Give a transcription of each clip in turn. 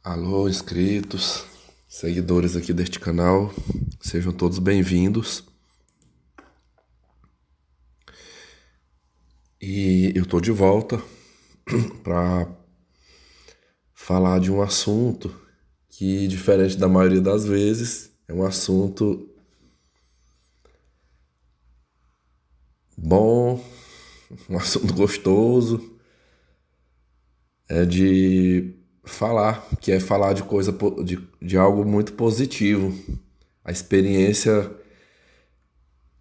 Alô, inscritos, seguidores aqui deste canal, sejam todos bem-vindos. E eu tô de volta para falar de um assunto que, diferente da maioria das vezes, é um assunto bom, um assunto gostoso, é de falar, que é falar de de algo muito positivo, a experiência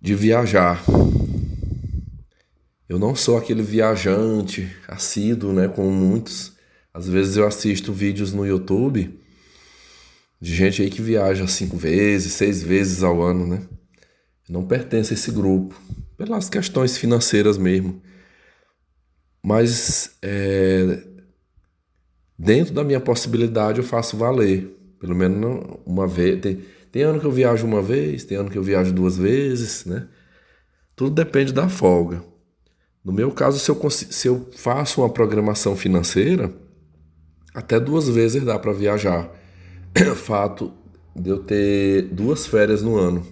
de viajar. Eu não sou aquele viajante assíduo, né, como muitos. Às vezes eu assisto vídeos no YouTube de gente aí que viaja 5 vezes, 6 vezes ao ano, né? Eu não pertenço a esse grupo, pelas questões financeiras mesmo. Mas dentro da minha possibilidade eu faço valer. Pelo menos uma vez. Tem ano que eu viajo uma vez, tem ano que eu viajo 2 vezes, né? Tudo depende da folga. No meu caso, se eu faço uma programação financeira, até 2 vezes dá para viajar. Fato de eu ter 2 férias no ano.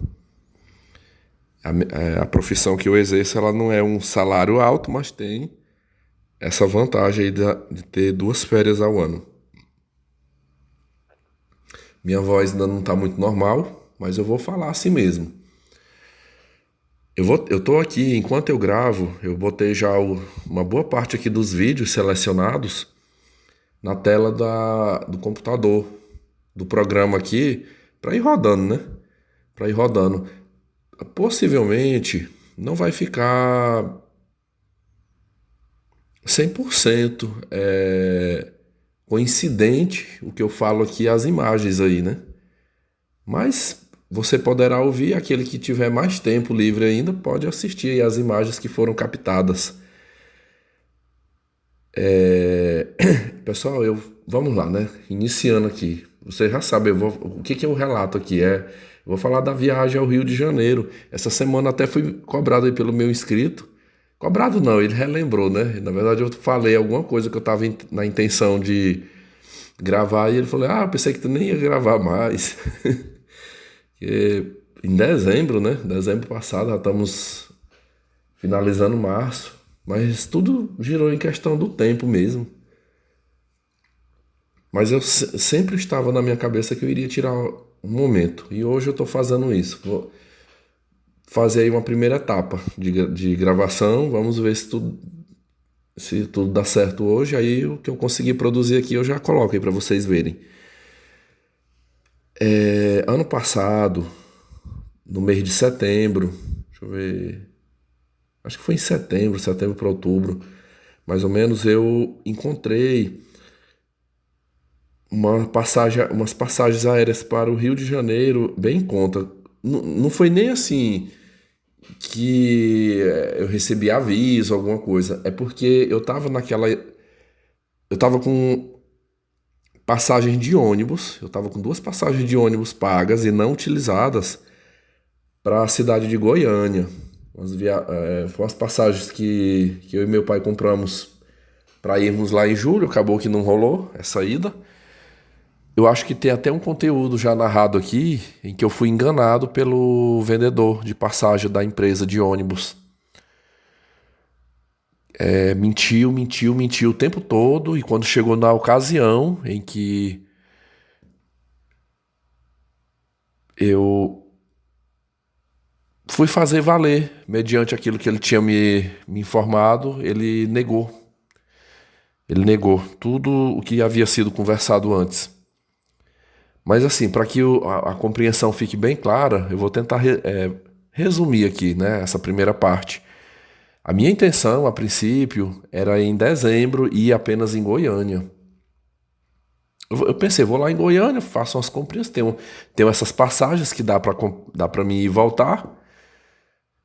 A profissão que eu exerço, ela não é um salário alto, mas tem essa vantagem aí de ter 2 férias ao ano. Minha voz ainda não está muito normal, mas eu vou falar assim mesmo. Eu tô aqui, enquanto eu gravo, eu botei já uma boa parte aqui dos vídeos selecionados na tela do computador, do programa aqui, para ir rodando, né? Para ir rodando. Possivelmente não vai ficar 100% coincidente o que eu falo aqui, as imagens aí, né? Mas você poderá ouvir, aquele que tiver mais tempo livre ainda pode assistir aí as imagens que foram captadas. Pessoal, vamos lá, né? Iniciando aqui. Você já sabe, o que é o relato aqui? Eu vou falar da viagem ao Rio de Janeiro. Essa semana até fui cobrado aí pelo meu inscrito. Cobrado não, ele relembrou, né? Na verdade eu falei alguma coisa que eu estava na intenção de gravar e ele falou: eu pensei que tu nem ia gravar mais. Que em dezembro, né? Dezembro passado, já estamos finalizando março. Mas tudo girou em questão do tempo mesmo. Mas eu sempre estava na minha cabeça que eu iria tirar um momento. E hoje eu estou fazendo isso. Vou fazer aí uma primeira etapa de gravação. Vamos ver se tudo dá certo hoje. Aí o que eu conseguir produzir aqui eu já coloco aí para vocês verem. Ano passado, no mês de setembro, deixa eu ver, acho que foi em setembro para outubro, mais ou menos, eu encontrei umas passagens aéreas para o Rio de Janeiro bem em conta. Não foi nem assim que eu recebi aviso, alguma coisa. É porque eu tava com passagens de ônibus, eu tava com 2 passagens de ônibus pagas e não utilizadas para a cidade de Goiânia. Foram as passagens que eu e meu pai compramos para irmos lá em julho, acabou que não rolou essa ida. Eu acho que tem até um conteúdo já narrado aqui em que eu fui enganado pelo vendedor de passagem da empresa de ônibus. Mentiu o tempo todo, e quando chegou na ocasião em que eu fui fazer valer, mediante aquilo que ele tinha me informado, ele negou. Ele negou tudo o que havia sido conversado antes. Mas assim, para que a compreensão fique bem clara, eu vou tentar resumir aqui, né, essa primeira parte. A minha intenção, a princípio, era em dezembro ir apenas em Goiânia. Eu pensei, vou lá em Goiânia, faço umas comprinhas, tenho essas passagens que dá para mim ir e voltar.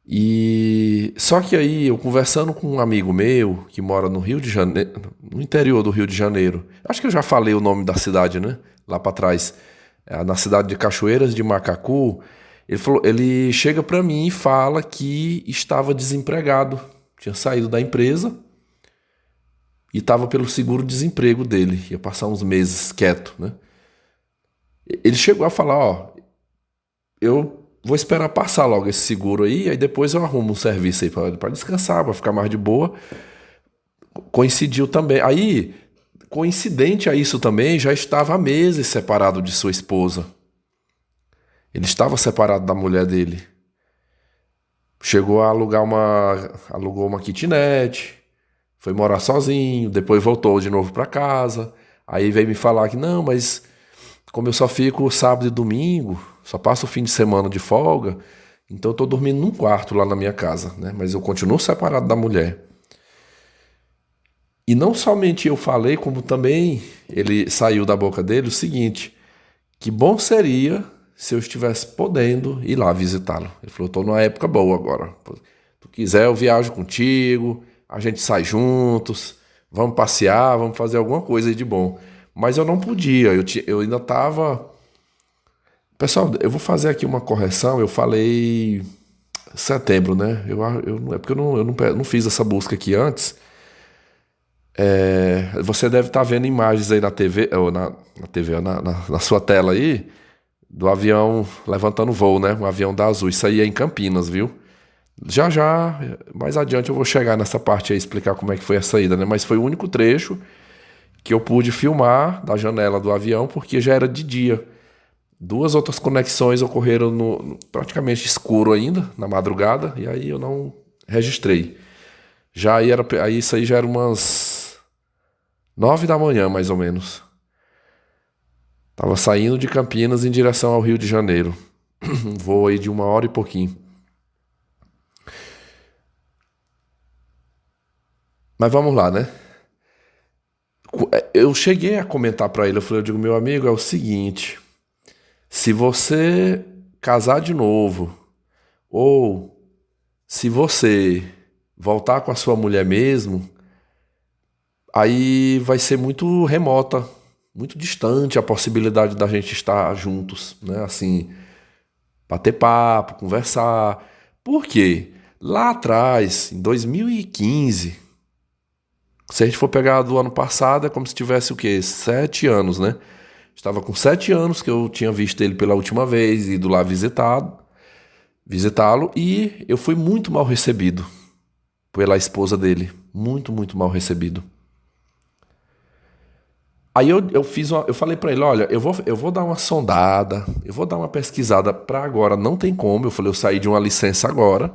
E só que aí, eu conversando com um amigo meu que mora no Rio de Janeiro, no interior do Rio de Janeiro, acho que eu já falei o nome da cidade, né? Lá para trás, na cidade de Cachoeiras de Macacu. Ele chega para mim e fala que estava desempregado, tinha saído da empresa e estava pelo seguro-desemprego dele. Ia passar uns meses quieto, né? Ele chegou a falar, ó, eu vou esperar passar logo esse seguro aí depois eu arrumo um serviço aí para descansar, para ficar mais de boa. Coincidiu também. Aí, coincidente a isso também, já estava há meses separado de sua esposa. Ele estava separado da mulher dele. Chegou a alugou uma kitnet, foi morar sozinho, depois voltou de novo para casa. Aí veio me falar que não, mas como eu só fico sábado e domingo, só passo o fim de semana de folga, então eu tô dormindo num quarto lá na minha casa, né? Mas eu continuo separado da mulher. E não somente eu falei, como também ele saiu da boca dele o seguinte, que bom seria se eu estivesse podendo ir lá visitá-lo. Ele falou, tô numa época boa agora. Se tu quiser, eu viajo contigo, a gente sai juntos, vamos passear, vamos fazer alguma coisa aí de bom. Mas eu não podia, eu ainda estava... Pessoal, eu vou fazer aqui uma correção, eu falei setembro, né? É porque eu não fiz essa busca aqui antes. Você deve estar vendo imagens aí na TV, ou na TV, na sua tela aí, do avião levantando voo, né? Um avião da Azul. Isso aí é em Campinas, viu? Já, mais adiante eu vou chegar nessa parte aí, explicar como é que foi a saída, né? Mas foi o único trecho que eu pude filmar da janela do avião, porque já era de dia. Duas outras conexões ocorreram praticamente escuro ainda, na madrugada, e aí eu não registrei. Aí isso aí já era umas 9 da manhã, mais ou menos. Tava saindo de Campinas em direção ao Rio de Janeiro. Um voo aí de 1 hora e pouquinho. Mas vamos lá, né? Eu cheguei a comentar pra ele, eu digo, meu amigo, é o seguinte, se você casar de novo, ou se você voltar com a sua mulher mesmo, aí vai ser muito remota, muito distante a possibilidade da gente estar juntos, né? Assim, bater papo, conversar. Por quê? Lá atrás, em 2015, se a gente for pegar do ano passado, é como se tivesse o quê? 7 anos, né? Estava com 7 anos que eu tinha visto ele pela última vez, ido lá visitá-lo, e eu fui muito mal recebido pela esposa dele. Muito, muito mal recebido. Aí eu falei pra ele, olha, eu vou dar uma sondada, eu vou dar uma pesquisada pra agora, não tem como. Eu falei, eu saí de uma licença agora,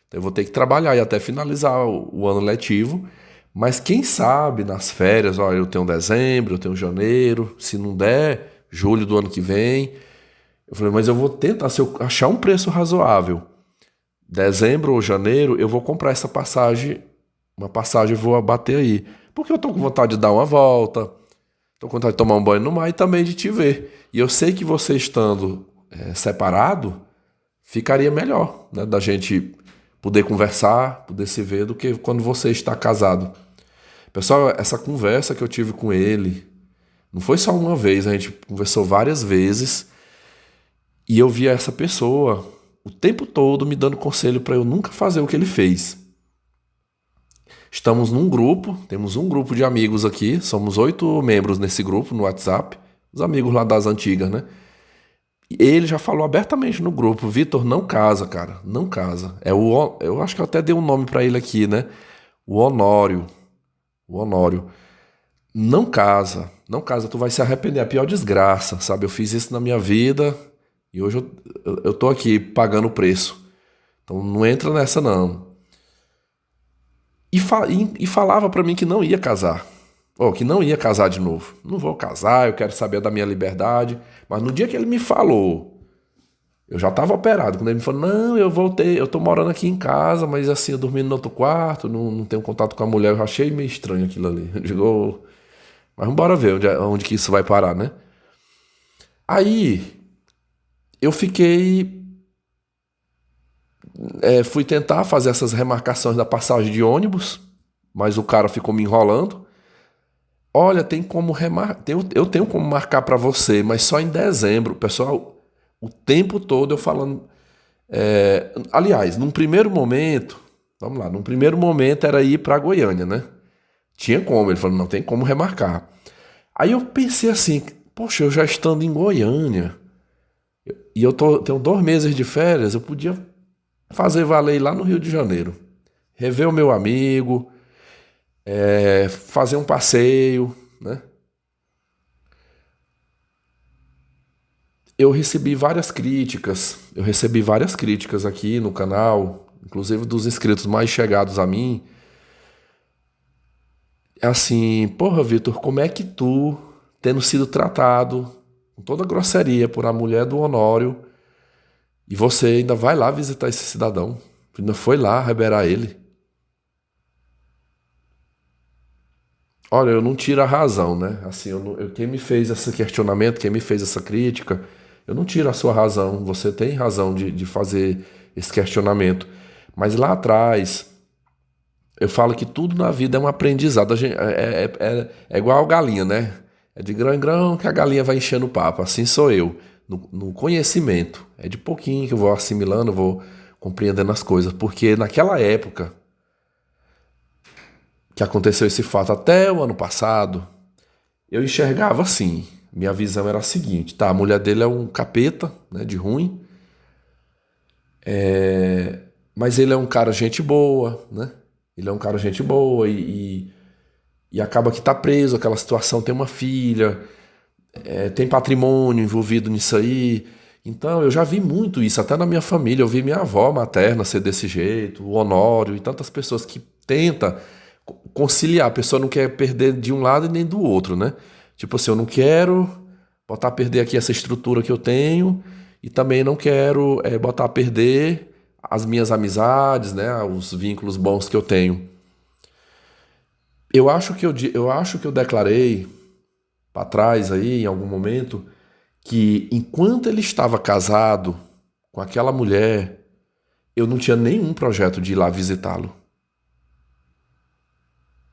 então eu vou ter que trabalhar e até finalizar o ano letivo. Mas quem sabe nas férias, olha, eu tenho dezembro, eu tenho janeiro, se não der, julho do ano que vem. Eu falei, mas eu vou tentar, se eu achar um preço razoável, dezembro ou janeiro, eu vou comprar essa passagem, uma passagem eu vou abater aí. Porque eu tô com vontade de dar uma volta, tô com vontade de tomar um banho no mar e também de te ver. E eu sei que você estando separado, ficaria melhor, né, da gente poder conversar, poder se ver, do que quando você está casado. Pessoal, essa conversa que eu tive com ele, não foi só uma vez, a gente conversou várias vezes, e eu via essa pessoa o tempo todo me dando conselho para eu nunca fazer o que ele fez. Estamos num grupo, temos um grupo de amigos aqui, somos 8 membros nesse grupo no WhatsApp, os amigos lá das antigas, né? Ele já falou abertamente no grupo, Vitor, não casa, cara, não casa. Eu acho que eu até dei um nome pra ele aqui, né? O Honório. O Honório. Não casa, não casa, tu vai se arrepender, é a pior desgraça, sabe? Eu fiz isso na minha vida e hoje eu tô aqui pagando o preço. Então não entra nessa não. E falava pra mim que não ia casar. Ou que não ia casar de novo. Não vou casar, eu quero saber da minha liberdade. Mas no dia que ele me falou, eu já estava operado. Quando ele me falou, não, eu voltei, eu tô morando aqui em casa, mas assim, eu dormindo no outro quarto, não tenho contato com a mulher, eu achei meio estranho aquilo ali. Eu digo, mas vamos embora ver onde que isso vai parar, né? Aí, eu fui tentar fazer essas remarcações da passagem de ônibus, mas o cara ficou me enrolando. Olha, tem como eu tenho como marcar para você, mas só em dezembro. Pessoal, o tempo todo eu falando. Aliás, num primeiro momento, vamos lá, num primeiro momento era ir para Goiânia, né? Tinha como, ele falou, não tem como remarcar. Aí eu pensei assim, poxa, eu já estando em Goiânia, e tenho 2 meses de férias, eu podia fazer valer ir lá no Rio de Janeiro. Rever o meu amigo, fazer um passeio, né? Eu recebi várias críticas aqui no canal, inclusive dos inscritos mais chegados a mim. É assim, porra, Vitor, como é que tu, tendo sido tratado com toda grosseria por a mulher do Honório, e você ainda vai lá visitar esse cidadão? Ainda foi lá reberar ele? Olha, eu não tiro a razão, né? Assim, quem me fez esse questionamento, quem me fez essa crítica, eu não tiro a sua razão. Você tem razão de fazer esse questionamento. Mas lá atrás, eu falo que tudo na vida é um aprendizado. É igual a galinha, né? É de grão em grão que a galinha vai enchendo o papo. Assim sou eu, no conhecimento. É de pouquinho que eu vou assimilando, eu vou compreendendo as coisas. Porque naquela época que aconteceu esse fato, até o ano passado, eu enxergava assim. Minha visão era a seguinte, tá? A mulher dele é um capeta, né? De ruim. Mas ele é um cara gente boa, né? Ele é um cara gente boa e acaba que tá preso aquela situação, tem uma filha, tem patrimônio envolvido nisso aí. Então eu já vi muito isso, até na minha família. Eu vi minha avó materna ser desse jeito, o Honório e tantas pessoas que tentam conciliar. A pessoa não quer perder de um lado e nem do outro, né? Tipo assim, eu não quero botar a perder aqui essa estrutura que eu tenho e também não quero botar a perder as minhas amizades, né? Os vínculos bons que eu tenho. Eu acho que eu declarei para trás aí, em algum momento, que enquanto ele estava casado com aquela mulher, eu não tinha nenhum projeto de ir lá visitá-lo.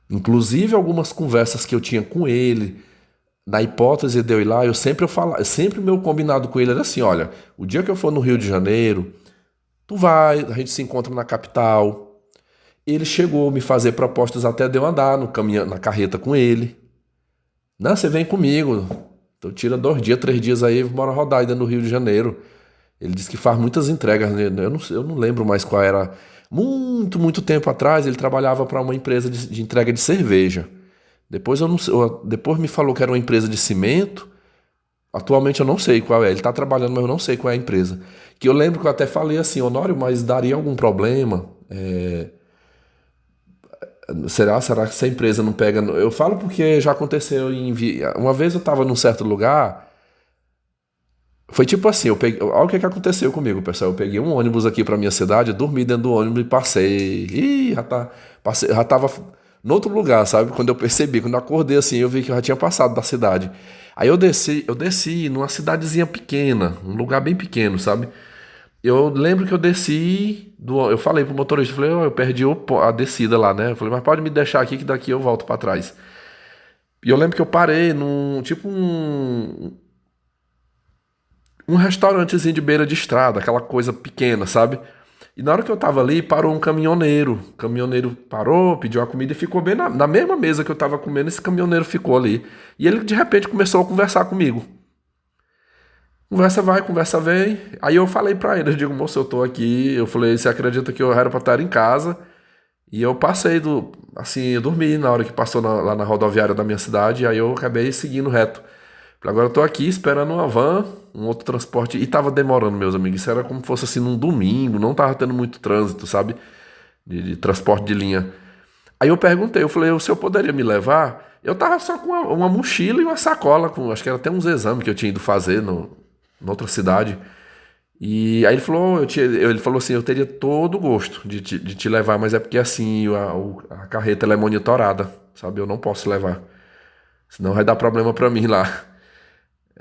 Inclusive algumas conversas que eu tinha com ele, na hipótese de eu ir lá, sempre o meu combinado com ele era assim, olha, o dia que eu for no Rio de Janeiro, tu vai, a gente se encontra na capital. Ele chegou a me fazer propostas até de eu andar no caminhão, na carreta com ele. Não, você vem comigo. Então tira 2 dias, 3 dias aí, bora rodar ainda no Rio de Janeiro. Ele disse que faz muitas entregas, né? Eu não lembro mais qual era. Muito, muito tempo atrás, ele trabalhava para uma empresa de entrega de cerveja. Depois, eu não, sei- eu- depois me falou que era uma empresa de cimento. Atualmente eu não sei qual é. Ele está trabalhando, mas eu não sei qual é a empresa. Que eu lembro que eu até falei assim, Honório, mas daria algum problema? Será que essa empresa não pega? Eu falo porque já aconteceu uma vez eu estava num certo lugar. Foi tipo assim, olha o que aconteceu comigo, pessoal. Eu peguei um ônibus aqui pra minha cidade, dormi dentro do ônibus e passei. Já tava no outro lugar, sabe? Quando eu percebi, quando eu acordei assim, eu vi que eu já tinha passado da cidade. Aí eu desci numa cidadezinha pequena, um lugar bem pequeno, sabe? Eu lembro que eu desci, eu falei pro motorista, falei, "Ó, eu perdi a descida lá, né?" Eu falei, mas pode me deixar aqui que daqui eu volto pra trás. E eu lembro que eu parei tipo um restaurantezinho de beira de estrada, aquela coisa pequena, sabe? E na hora que eu tava ali, parou um caminhoneiro. O caminhoneiro parou, pediu a comida e ficou bem na mesma mesa que eu tava comendo, esse caminhoneiro ficou ali. E ele de repente começou a conversar comigo. Conversa vai, conversa vem. Aí eu falei pra ele, eu digo, moço, eu tô aqui. Eu falei, você acredita que eu era pra estar em casa? E eu passei assim, eu dormi na hora que passou lá na rodoviária da minha cidade, e aí eu acabei seguindo reto. Falei, agora eu tô aqui esperando uma van, um outro transporte, e tava demorando, meus amigos. Isso era como se fosse assim num domingo, não tava tendo muito trânsito, sabe? De transporte de linha. Aí eu perguntei, eu falei, o senhor poderia me levar? Eu tava só com uma mochila e uma sacola, acho que era até uns exames que eu tinha ido fazer noutra cidade. E aí ele falou, ele falou assim, eu teria todo o gosto de te levar, mas é porque assim, a carreta ela é monitorada, sabe? Eu não posso levar. Senão vai dar problema pra mim lá.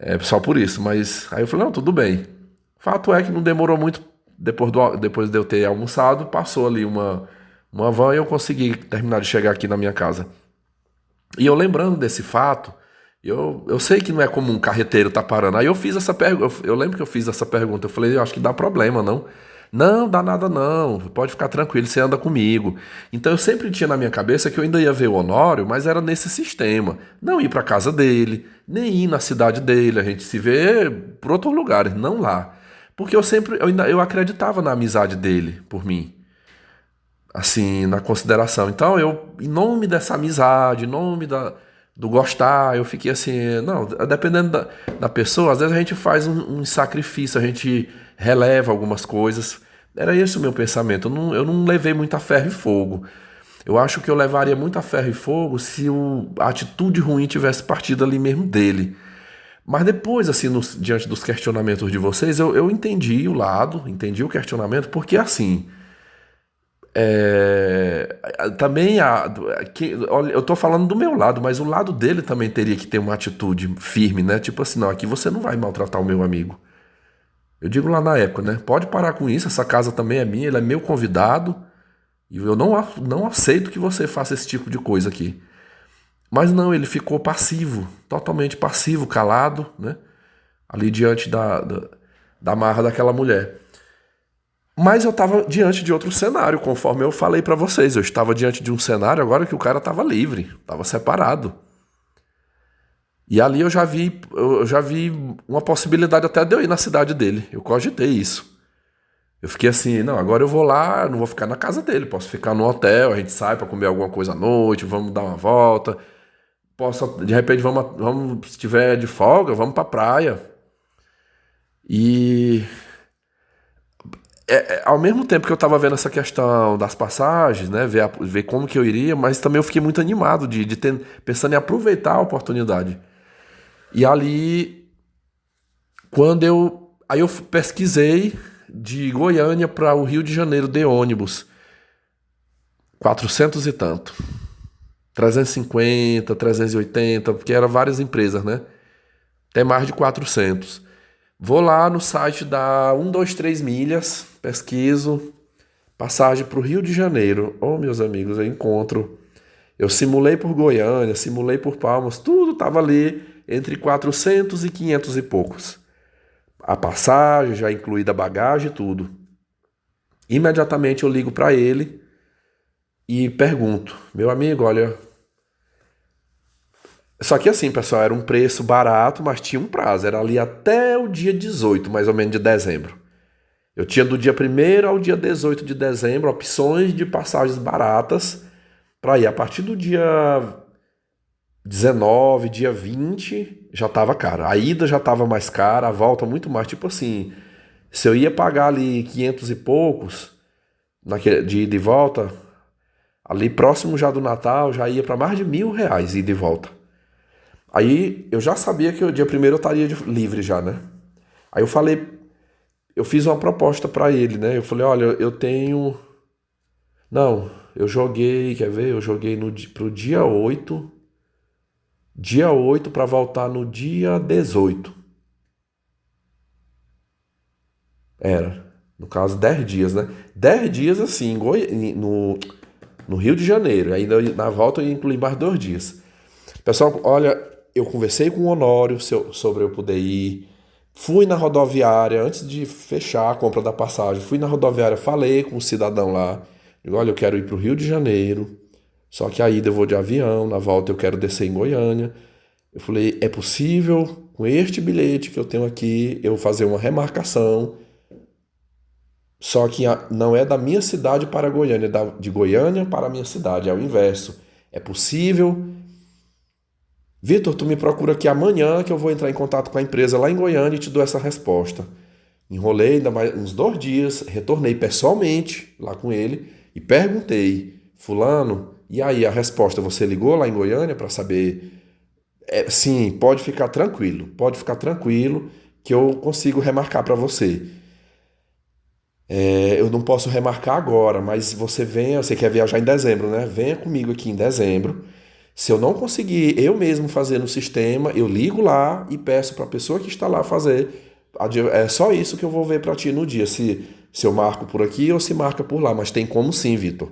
É só por isso, mas aí eu falei, não, tudo bem. Fato é que não demorou muito, depois de eu ter almoçado, passou ali uma van e eu consegui terminar de chegar aqui na minha casa. E eu lembrando desse fato, eu sei que não é como um carreteiro tá parando. Aí eu fiz essa pergunta, eu lembro que eu fiz essa pergunta, eu falei, eu acho que dá problema, não? Não, dá nada não, pode ficar tranquilo, você anda comigo. Então eu sempre tinha na minha cabeça que eu ainda ia ver o Honório, mas era nesse sistema. Não ir para casa dele, nem ir na cidade dele, a gente se vê por outros lugares, não lá. Porque eu acreditava na amizade dele por mim, assim, na consideração. Então eu, em nome dessa amizade, em nome do gostar, eu fiquei assim, não, dependendo da pessoa, às vezes a gente faz um sacrifício, a gente releva algumas coisas. Era esse o meu pensamento. Eu não levei muito a ferro e fogo. Eu acho que eu levaria muito a ferro e fogo se a atitude ruim tivesse partido ali mesmo dele. Mas depois, assim, diante dos questionamentos de vocês, eu entendi o lado, entendi o questionamento, porque assim. Também olha, eu tô falando do meu lado, mas o lado dele também teria que ter uma atitude firme, né? Tipo assim, não, aqui você não vai maltratar o meu amigo. Eu digo lá na época, né? Pode parar com isso, essa casa também é minha, ele é meu convidado, e eu não aceito que você faça esse tipo de coisa aqui. Mas não, ele ficou passivo, totalmente passivo, calado, né? Ali diante da marra daquela mulher. Mas eu estava diante de outro cenário, conforme eu falei para vocês. Eu estava diante de um cenário agora que o cara estava livre, estava separado. E ali eu já vi uma possibilidade até de eu ir na cidade dele. Eu cogitei isso. Eu fiquei assim, não, agora eu vou lá, não vou ficar na casa dele, posso ficar no hotel, a gente sai para comer alguma coisa à noite, vamos dar uma volta. De repente, vamos, se tiver de folga, vamos pra praia. E ao mesmo tempo que eu estava vendo essa questão das passagens, né, ver como que eu iria, mas também eu fiquei muito animado pensando em aproveitar a oportunidade. E ali, aí eu pesquisei de Goiânia para o Rio de Janeiro de ônibus, 400 e tanto, 350, 380, porque eram várias empresas, né? Até mais de 400. Vou lá no site da 123 Milhas, pesquiso, passagem para o Rio de Janeiro. Oh, meus amigos, eu encontro. Eu simulei por Goiânia, simulei por Palmas, tudo estava ali entre 400 e 500 e poucos. A passagem, já incluída a bagagem e tudo. Imediatamente eu ligo para ele e pergunto, meu amigo, olha... Só que assim, pessoal, era um preço barato, mas tinha um prazo. Era ali até o dia 18, mais ou menos, de dezembro. Eu tinha do dia 1º ao dia 18 de dezembro opções de passagens baratas para ir. A partir do dia 19, dia 20, já estava caro. A ida já estava mais cara, a volta muito mais. Tipo assim, se eu ia pagar ali 500 e poucos de ida e volta, ali próximo já do Natal, já ia para mais de R$ 1.000 ida e volta. Aí eu já sabia que o dia 1º eu estaria livre já, né? Aí eu fiz uma proposta para ele, né? Eu falei, olha, eu tenho... Não, eu joguei, quer ver? Eu joguei pro dia 8, dia 8 para voltar no dia 18. Era, no caso, 10 dias, né? 10 dias assim, no Rio de Janeiro. Ainda na volta eu ia incluir mais 2 dias. Pessoal, olha, eu conversei com o Honório sobre eu poder ir. Fui na rodoviária, antes de fechar a compra da passagem, fui na rodoviária, falei com o cidadão lá. Digo, olha, eu quero ir para o Rio de Janeiro, só que a ida eu vou de avião, na volta eu quero descer em Goiânia. Eu falei, é possível, com este bilhete que eu tenho aqui, eu fazer uma remarcação, só que não é da minha cidade para Goiânia, é de Goiânia para a minha cidade, é o inverso. É possível... Vitor, tu me procura aqui amanhã que eu vou entrar em contato com a empresa lá em Goiânia e te dou essa resposta. Enrolei ainda mais uns 2 dias, retornei pessoalmente lá com ele e perguntei, fulano, e aí a resposta, você ligou lá em Goiânia para saber? Sim, pode ficar tranquilo que eu consigo remarcar para você. Eu não posso remarcar agora, mas você quer viajar em dezembro, né? Venha comigo aqui em dezembro. Se eu não conseguir eu mesmo fazer no sistema, eu ligo lá e peço para a pessoa que está lá fazer. É só isso que eu vou ver para ti no dia, se eu marco por aqui ou se marca por lá. Mas tem como sim, Vitor.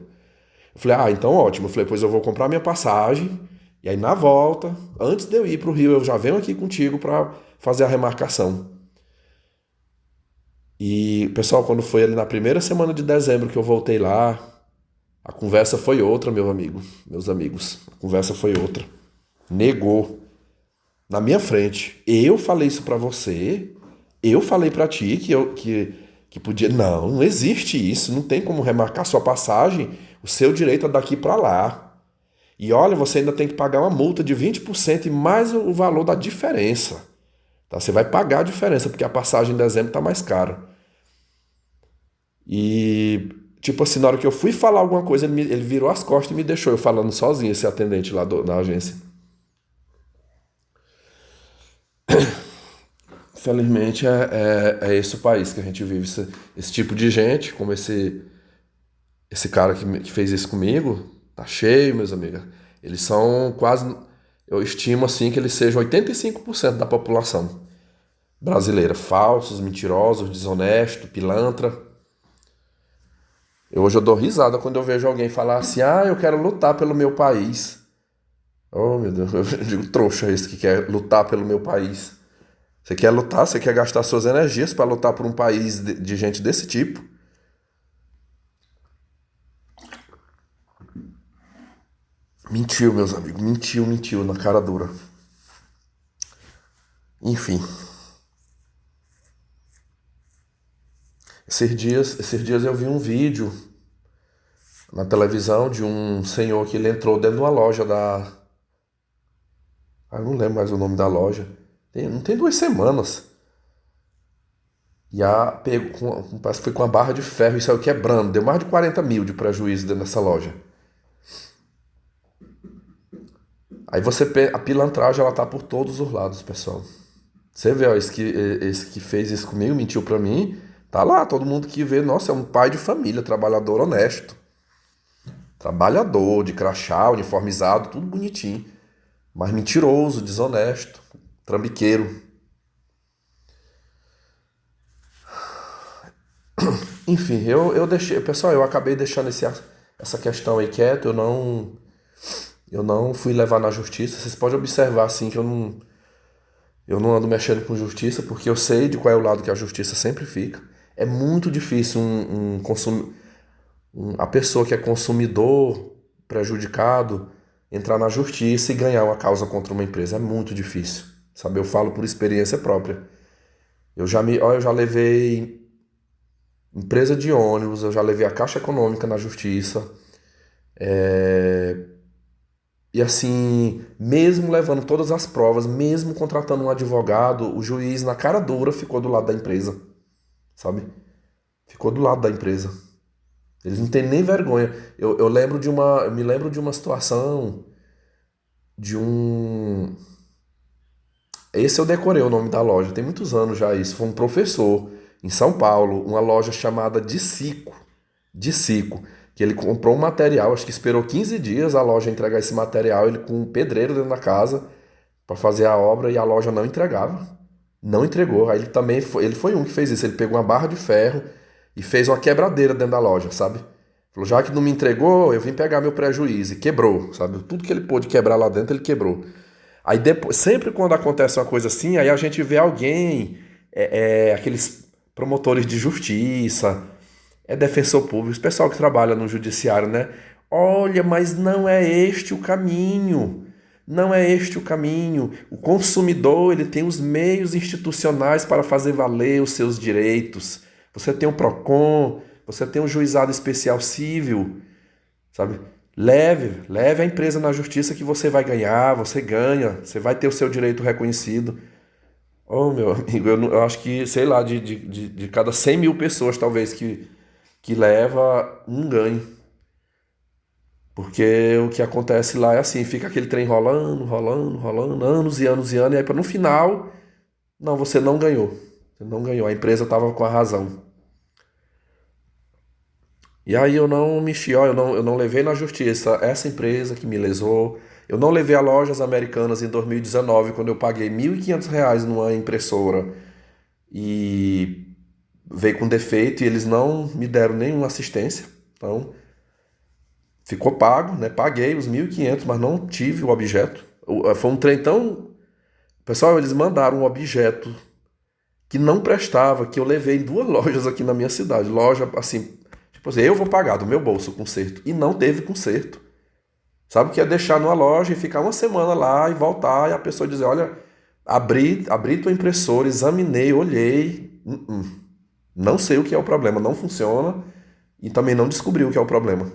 Eu falei, então ótimo. Eu falei, pois eu vou comprar minha passagem. E aí na volta, antes de eu ir para o Rio, eu já venho aqui contigo para fazer a remarcação. E, pessoal, quando foi ali na primeira semana de dezembro que eu voltei lá, a conversa foi outra, meu amigo, meus amigos. A conversa foi outra. Negou na minha frente. Eu falei isso pra você. Eu falei pra ti que podia. Não, não existe isso. Não tem como remarcar sua passagem. O seu direito é daqui pra lá. E olha, você ainda tem que pagar uma multa de 20% e mais o valor da diferença. Tá? Você vai pagar a diferença, porque a passagem em dezembro tá mais cara. E, tipo assim, na hora que eu fui falar alguma coisa, ele virou as costas e me deixou eu falando sozinho, esse atendente lá da agência. Felizmente é esse o país que a gente vive. Esse tipo de gente, como esse cara que fez isso comigo, tá cheio, meus amigos. Eles são quase, eu estimo assim que eles sejam 85% da população brasileira. Falsos, mentirosos, desonestos, pilantra. Hoje eu dou risada quando eu vejo alguém falar assim, ah, eu quero lutar pelo meu país. Oh, meu Deus, eu digo trouxa esse que quer lutar pelo meu país. Você quer lutar, você quer gastar suas energias para lutar por um país de gente desse tipo? Mentiu, meus amigos, mentiu na cara dura. Enfim, esses dias eu vi um vídeo na televisão de um senhor que ele entrou dentro de uma loja da. Ah, eu não lembro mais o nome da loja. Não tem 2 semanas. E pegou, parece que foi com a barra de ferro e saiu quebrando. Deu mais de 40 mil de prejuízo dentro dessa loja. Aí a pilantragem ela tá por todos os lados, pessoal. Você vê, ó, esse que fez isso comigo, mentiu pra mim, tá lá, todo mundo que vê, nossa, é um pai de família, trabalhador honesto. Trabalhador, de crachá, uniformizado, tudo bonitinho. Mas mentiroso, desonesto, trambiqueiro. Enfim, eu deixei, pessoal, eu acabei deixando essa questão aí quieto, eu não fui levar na justiça. Vocês podem observar assim que eu não ando mexendo com justiça, porque eu sei de qual é o lado que a justiça sempre fica. É muito difícil a pessoa que é consumidor prejudicado entrar na justiça e ganhar uma causa contra uma empresa. É muito difícil, sabe? Eu falo por experiência própria. Eu já levei empresa de ônibus, eu já levei a Caixa Econômica na justiça. E assim, mesmo levando todas as provas, mesmo contratando um advogado, o juiz na cara dura ficou do lado da empresa, sabe? Ficou do lado da empresa. Eles não têm nem vergonha. Eu me lembro de uma situação de um. Esse eu decorei o nome da loja, tem muitos anos já isso. Foi um professor em São Paulo, uma loja chamada de Cico, que ele comprou um material, acho que esperou 15 dias a loja entregar esse material, ele com um pedreiro dentro da casa para fazer a obra e a loja não entregava. Não entregou. Aí ele foi um que fez isso. Ele pegou uma barra de ferro e fez uma quebradeira dentro da loja, sabe? Falou, já que não me entregou, eu vim pegar meu prejuízo. E quebrou, sabe? Tudo que ele pôde quebrar lá dentro, ele quebrou. Aí depois, sempre quando acontece uma coisa assim, aí a gente vê alguém, aqueles promotores de justiça, defensor público, esse pessoal que trabalha no judiciário, né? Olha, mas não é este o caminho. Não é este o caminho. O consumidor, ele tem os meios institucionais para fazer valer os seus direitos. Você tem o Procon, você tem o juizado especial civil, sabe? Leve a empresa na justiça que você vai ganhar, você ganha, você vai ter o seu direito reconhecido. Oh, meu amigo, eu acho que, sei lá, de cada 100 mil pessoas, talvez, que leva um ganho. Porque o que acontece lá é assim, fica aquele trem rolando, rolando, rolando, anos e anos e anos, e aí no final, não, você não ganhou. Você não ganhou, a empresa estava com a razão. E aí eu não mexi, ó, eu não levei na justiça essa empresa que me lesou. Eu não levei a Lojas Americanas em 2019, quando eu paguei R$ 1.500 numa impressora e veio com defeito e eles não me deram nenhuma assistência. Então, ficou pago, né? Paguei os 1.500, mas não tive o objeto. Foi um trem tão. Pessoal, eles mandaram um objeto que não prestava, que eu levei em 2 lojas aqui na minha cidade. Loja, assim, tipo assim, eu vou pagar do meu bolso o conserto. E não teve conserto. Sabe o que é deixar numa loja e ficar uma semana lá e voltar e a pessoa dizer, olha, abri tua impressora, examinei, olhei, não sei o que é o problema, não funciona e também não descobri o que é o problema.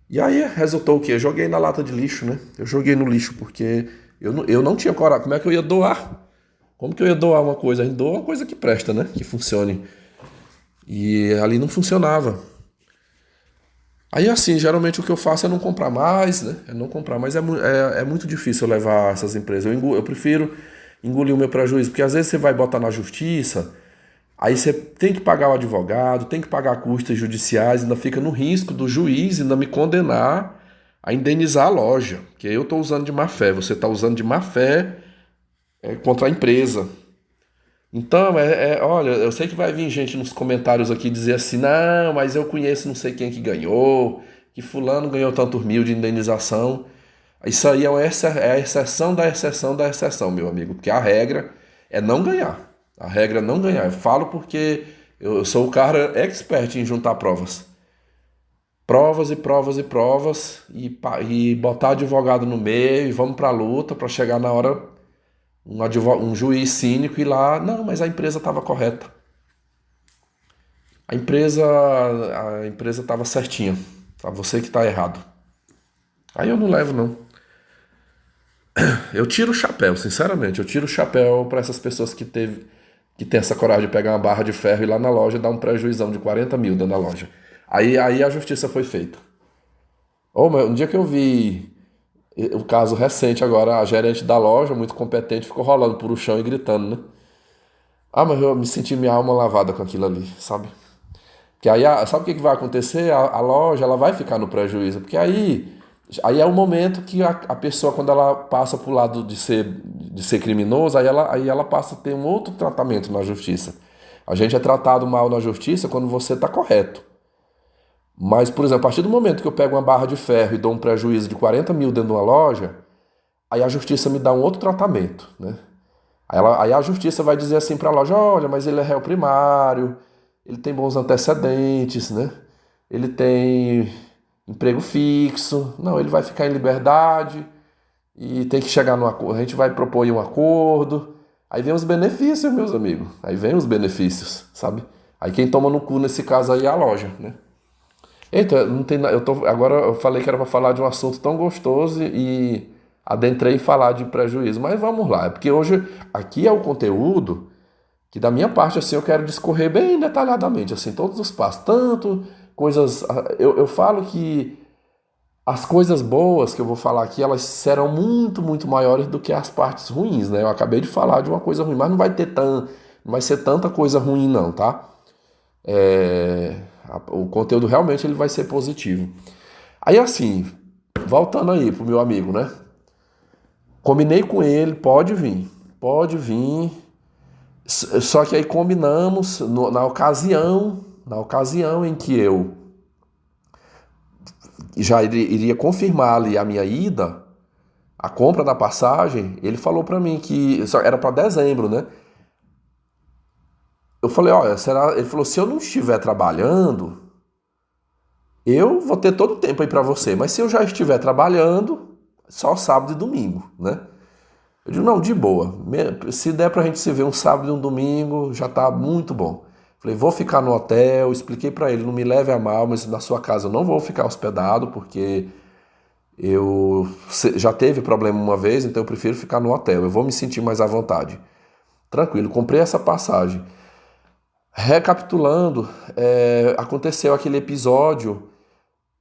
E aí resultou o quê? Eu joguei na lata de lixo, né? Eu joguei no lixo porque eu não tinha coragem. Como é que eu ia doar? Como que eu ia doar uma coisa? A gente doa uma coisa que presta, né? Que funcione. E ali não funcionava. Aí assim, geralmente o que eu faço é não comprar mais, né? É não comprar mais. É muito difícil eu levar essas empresas. Eu prefiro engolir o meu prejuízo, porque às vezes você vai botar na justiça, aí você tem que pagar o advogado, tem que pagar custas judiciais, ainda fica no risco do juiz ainda me condenar a indenizar a loja, que eu estou usando de má fé, você está usando de má fé contra a empresa. Então, olha, eu sei que vai vir gente nos comentários aqui dizer assim, não, mas eu conheço não sei quem que ganhou, que fulano ganhou tantos mil de indenização. Isso aí é a exceção da exceção da exceção, meu amigo, porque a regra é não ganhar. A regra é não ganhar. Eu falo porque eu sou o cara expert em juntar provas. Provas e provas e provas e botar advogado no meio e vamos pra luta para chegar na hora um juiz cínico ir lá, não, mas a empresa estava correta. A empresa estava certinha. Tá você que está errado. Aí eu não levo, não. Eu tiro o chapéu, sinceramente. Eu tiro o chapéu para essas pessoas que tem essa coragem de pegar uma barra de ferro e ir lá na loja e dar um prejuizão de 40 mil dentro da loja. Aí a justiça foi feita. Mas um dia que eu vi o caso recente agora, a gerente da loja, muito competente, ficou rolando por o chão e gritando, né? Ah, mas eu me senti minha alma lavada com aquilo ali, sabe? Que aí, sabe o que vai acontecer? A loja ela vai ficar no prejuízo, porque aí é o momento que a pessoa, quando ela passa para o lado de ser criminoso, aí ela passa a ter um outro tratamento na justiça. A gente é tratado mal na justiça quando você está correto. Mas, por exemplo, a partir do momento que eu pego uma barra de ferro e dou um prejuízo de 40 mil dentro de uma loja, aí a justiça me dá um outro tratamento, né? Aí a justiça vai dizer assim para a loja, olha, mas ele é réu primário, ele tem bons antecedentes, né? Ele tem emprego fixo, não, ele vai ficar em liberdade e tem que chegar no acordo, a gente vai propor um acordo. Aí vem os benefícios, meus amigos. Aí vem os benefícios, sabe? Aí quem toma no cu nesse caso aí é a loja, né? Eita, não tem, agora eu falei que era para falar de um assunto tão gostoso e adentrei em falar de prejuízo, mas vamos lá, é porque hoje aqui é o conteúdo que da minha parte assim eu quero discorrer bem detalhadamente, assim, todos os passos, tanto coisas, eu falo que as coisas boas que eu vou falar aqui, elas serão muito, muito maiores do que as partes ruins, né? Eu acabei de falar de uma coisa ruim, mas não vai ser tanta coisa ruim não, tá? O conteúdo realmente ele vai ser positivo. Aí assim, voltando aí pro meu amigo, né? Combinei com ele, pode vir. Só que aí combinamos na ocasião em que eu já iria confirmar ali a minha ida, a compra da passagem, ele falou pra mim que era pra dezembro, né? Eu falei, olha, será? Ele falou, se eu não estiver trabalhando, eu vou ter todo o tempo aí pra você, mas se eu já estiver trabalhando, só sábado e domingo, né? Eu digo, não, de boa. Se der pra gente se ver um sábado e um domingo, já tá muito bom. Falei, vou ficar no hotel, expliquei pra ele, não me leve a mal, mas na sua casa eu não vou ficar hospedado, porque já teve problema uma vez, então eu prefiro ficar no hotel, eu vou me sentir mais à vontade. Tranquilo, comprei essa passagem. Recapitulando, aconteceu aquele episódio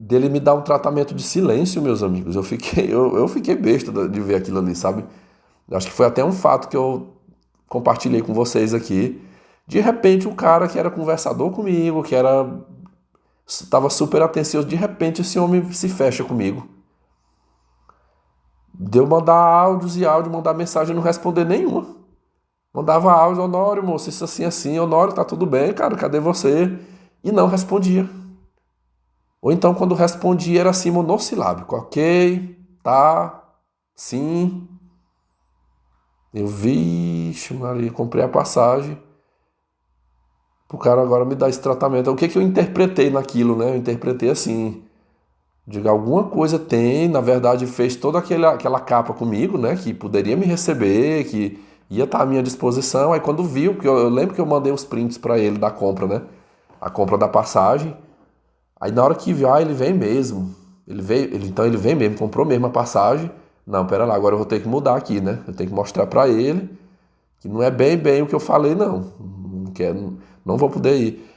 dele me dar um tratamento de silêncio, meus amigos. Eu fiquei besta de ver aquilo ali, sabe? Acho que foi até um fato que eu compartilhei com vocês aqui. De repente, o cara que era conversador comigo, que estava super atencioso, de repente esse homem se fecha comigo. Deu mandar áudios e áudio, mandar mensagem e não responder nenhuma. Mandava áudio, Honório, moço, isso assim, assim, Honório, tá tudo bem, cara, cadê você? E não respondia. Ou então, quando respondia, era assim, monossilábico. Ok, tá, sim. Eu vi, ixi, Maria, comprei a passagem pro cara agora me dar esse tratamento. O que que eu interpretei naquilo, né? Eu interpretei assim, diga, alguma coisa tem, na verdade fez toda aquela capa comigo, né? Que poderia me receber, que ia estar à minha disposição. Aí quando viu, porque eu lembro que eu mandei os prints pra ele da compra, né? A compra da passagem. Aí na hora que viu, ele vem mesmo. Então ele vem mesmo, comprou mesmo a passagem. Não, pera lá, agora eu vou ter que mudar aqui, né? Eu tenho que mostrar pra ele que não é bem o que eu falei, não. Não quero, não vou poder ir.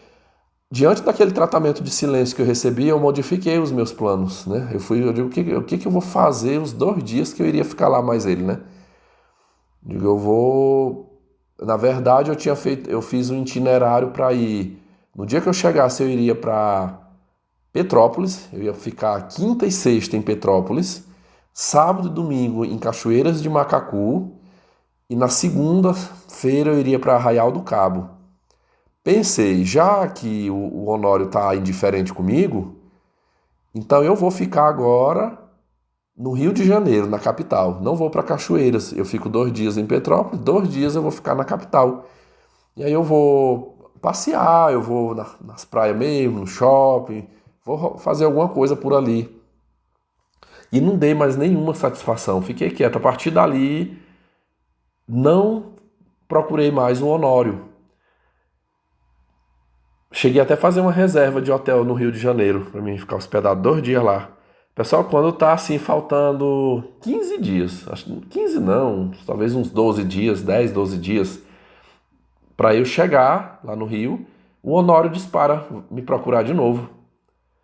Diante daquele tratamento de silêncio que eu recebi, eu modifiquei os meus planos, né? Eu digo, o que eu vou fazer os 2 dias que eu iria ficar lá mais ele, né? Digo, eu vou. Na verdade, eu fiz um itinerário para ir. No dia que eu chegasse, eu iria para Petrópolis, eu ia ficar quinta e sexta em Petrópolis, sábado e domingo em Cachoeiras de Macacu, e na segunda-feira eu iria para Arraial do Cabo. Pensei, já que o Honório está indiferente comigo, então eu vou ficar agora no Rio de Janeiro, na capital. Não vou para Cachoeiras. Eu fico 2 dias em Petrópolis, 2 dias eu vou ficar na capital. E aí eu vou passear, eu vou nas praias mesmo, no shopping, vou fazer alguma coisa por ali. E não dei mais nenhuma satisfação. Fiquei quieto. A partir dali, não procurei mais o Honório. Cheguei até a fazer uma reserva de hotel no Rio de Janeiro, para mim ficar hospedado 2 dias lá. Pessoal, quando tá assim, faltando 15 dias, acho que 15 não, talvez uns 12 dias, 10, 12 dias, para eu chegar lá no Rio, o Honório dispara me procurar de novo.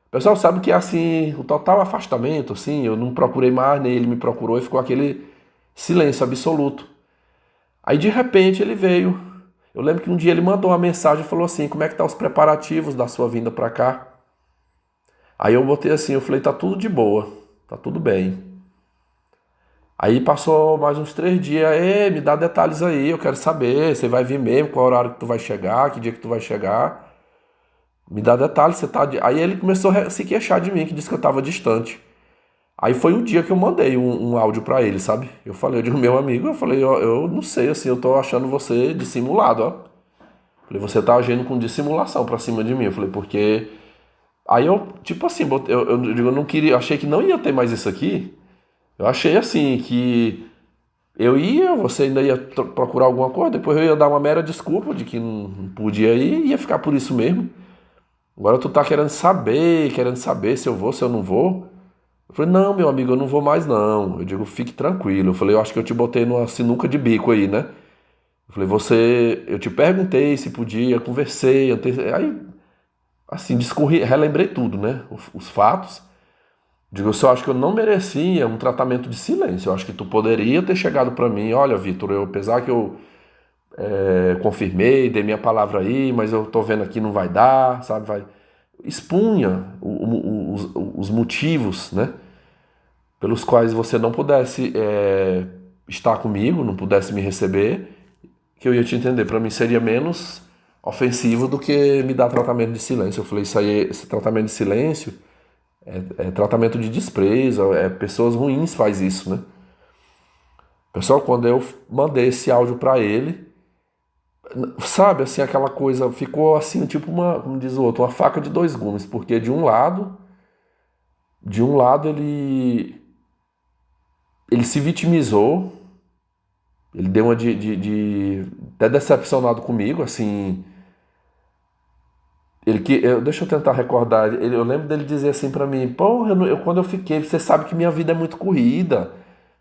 Pessoal, sabe que é assim, o total afastamento, assim, eu não procurei mais, nem ele me procurou e ficou aquele silêncio absoluto. Aí de repente ele veio. Eu lembro que um dia ele mandou uma mensagem e falou assim: como é que tá os preparativos da sua vinda para cá? Aí eu botei assim, eu falei, tá tudo de boa, tá tudo bem. Aí passou mais uns 3 dias, me dá detalhes aí, eu quero saber, você vai vir mesmo, qual horário que tu vai chegar, que dia que tu vai chegar. Me dá detalhes, você tá. Aí ele começou a se queixar de mim, que disse que eu tava distante. Aí foi o dia que eu mandei um áudio pra ele, sabe? Eu falei, eu digo, meu amigo, eu falei, eu não sei, assim, eu tô achando você dissimulado, ó. Falei, você tá agindo com dissimulação pra cima de mim. Eu falei, porque. Aí eu, tipo assim, eu digo, eu não queria, eu achei que não ia ter mais isso aqui. Eu achei assim que eu ia, você ainda ia procurar alguma coisa, depois eu ia dar uma mera desculpa de que não podia ir e ia ficar por isso mesmo. Agora tu tá querendo saber se eu vou, se eu não vou. Eu falei, não, meu amigo, eu não vou mais não. Eu digo, fique tranquilo. Eu falei, eu acho que eu te botei numa sinuca de bico aí, né? Eu falei, eu te perguntei se podia, conversei, aí, assim, discorri, relembrei tudo, né? Os fatos. Digo, eu só acho que eu não merecia um tratamento de silêncio. Eu acho que tu poderia ter chegado pra mim, olha, Vitor, apesar que eu confirmei, dei minha palavra aí, mas eu tô vendo aqui não vai dar, sabe? Expunha os motivos, né? Pelos quais você não pudesse estar comigo, não pudesse me receber, que eu ia te entender. Para mim seria menos ofensivo do que me dar tratamento de silêncio. Eu falei, isso aí, esse tratamento de silêncio é tratamento de desprezo, pessoas ruins faz isso, né? Pessoal, quando eu mandei esse áudio para ele, sabe, assim, aquela coisa ficou assim, tipo como diz o outro, uma faca de 2 gumes, porque de um lado ele se vitimizou, ele deu uma até decepcionado comigo, assim. Deixa eu tentar recordar. Eu lembro dele dizer assim pra mim: porra, quando eu fiquei, você sabe que minha vida é muito corrida.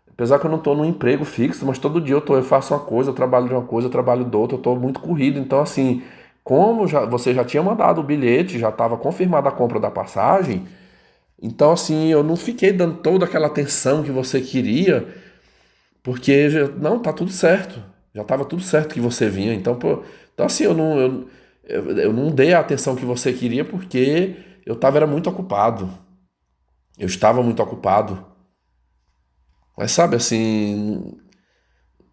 Apesar que eu não tô num emprego fixo, mas todo dia eu faço uma coisa, eu trabalho de uma coisa, eu trabalho de outra, eu tô muito corrido. Então, assim, como você já tinha mandado o bilhete, já estava confirmada a compra da passagem, então, assim, eu não fiquei dando toda aquela atenção que você queria. Porque, não, tá tudo certo. Já tava tudo certo que você vinha. Então, pô, então assim, eu não dei a atenção que você queria porque era muito ocupado. Eu estava muito ocupado. Mas sabe, assim,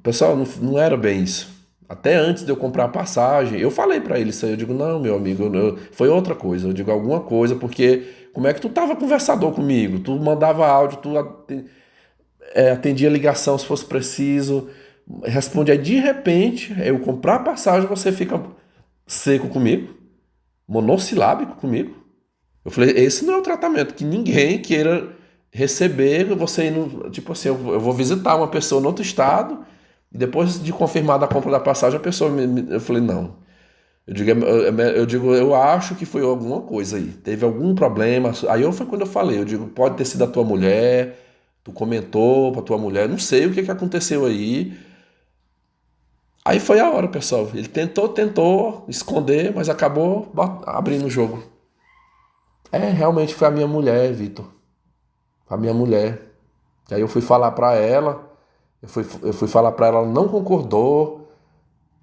pessoal, não era bem isso. Até antes de eu comprar a passagem, eu falei pra ele isso aí. Eu digo, não, meu amigo, foi outra coisa. Eu digo alguma coisa, porque como é que tu tava conversador comigo? Tu mandava áudio, tu atendia ligação se fosse preciso. Responde aí, de repente, eu comprar a passagem, você fica seco comigo, monossilábico comigo. Eu falei, esse não é o tratamento que ninguém queira receber, você indo, tipo assim, eu vou visitar uma pessoa no outro estado, e depois de confirmada a compra da passagem, a pessoa eu falei, não. Eu acho que foi alguma coisa aí. Teve algum problema. Aí foi quando eu falei, eu digo, pode ter sido a tua mulher, tu comentou pra tua mulher, não sei o que aconteceu aí. Aí foi a hora, pessoal. Ele tentou esconder, mas acabou abrindo o jogo. Realmente foi a minha mulher, Vitor. A minha mulher. Aí eu fui falar pra ela, eu fui falar pra ela, ela não concordou.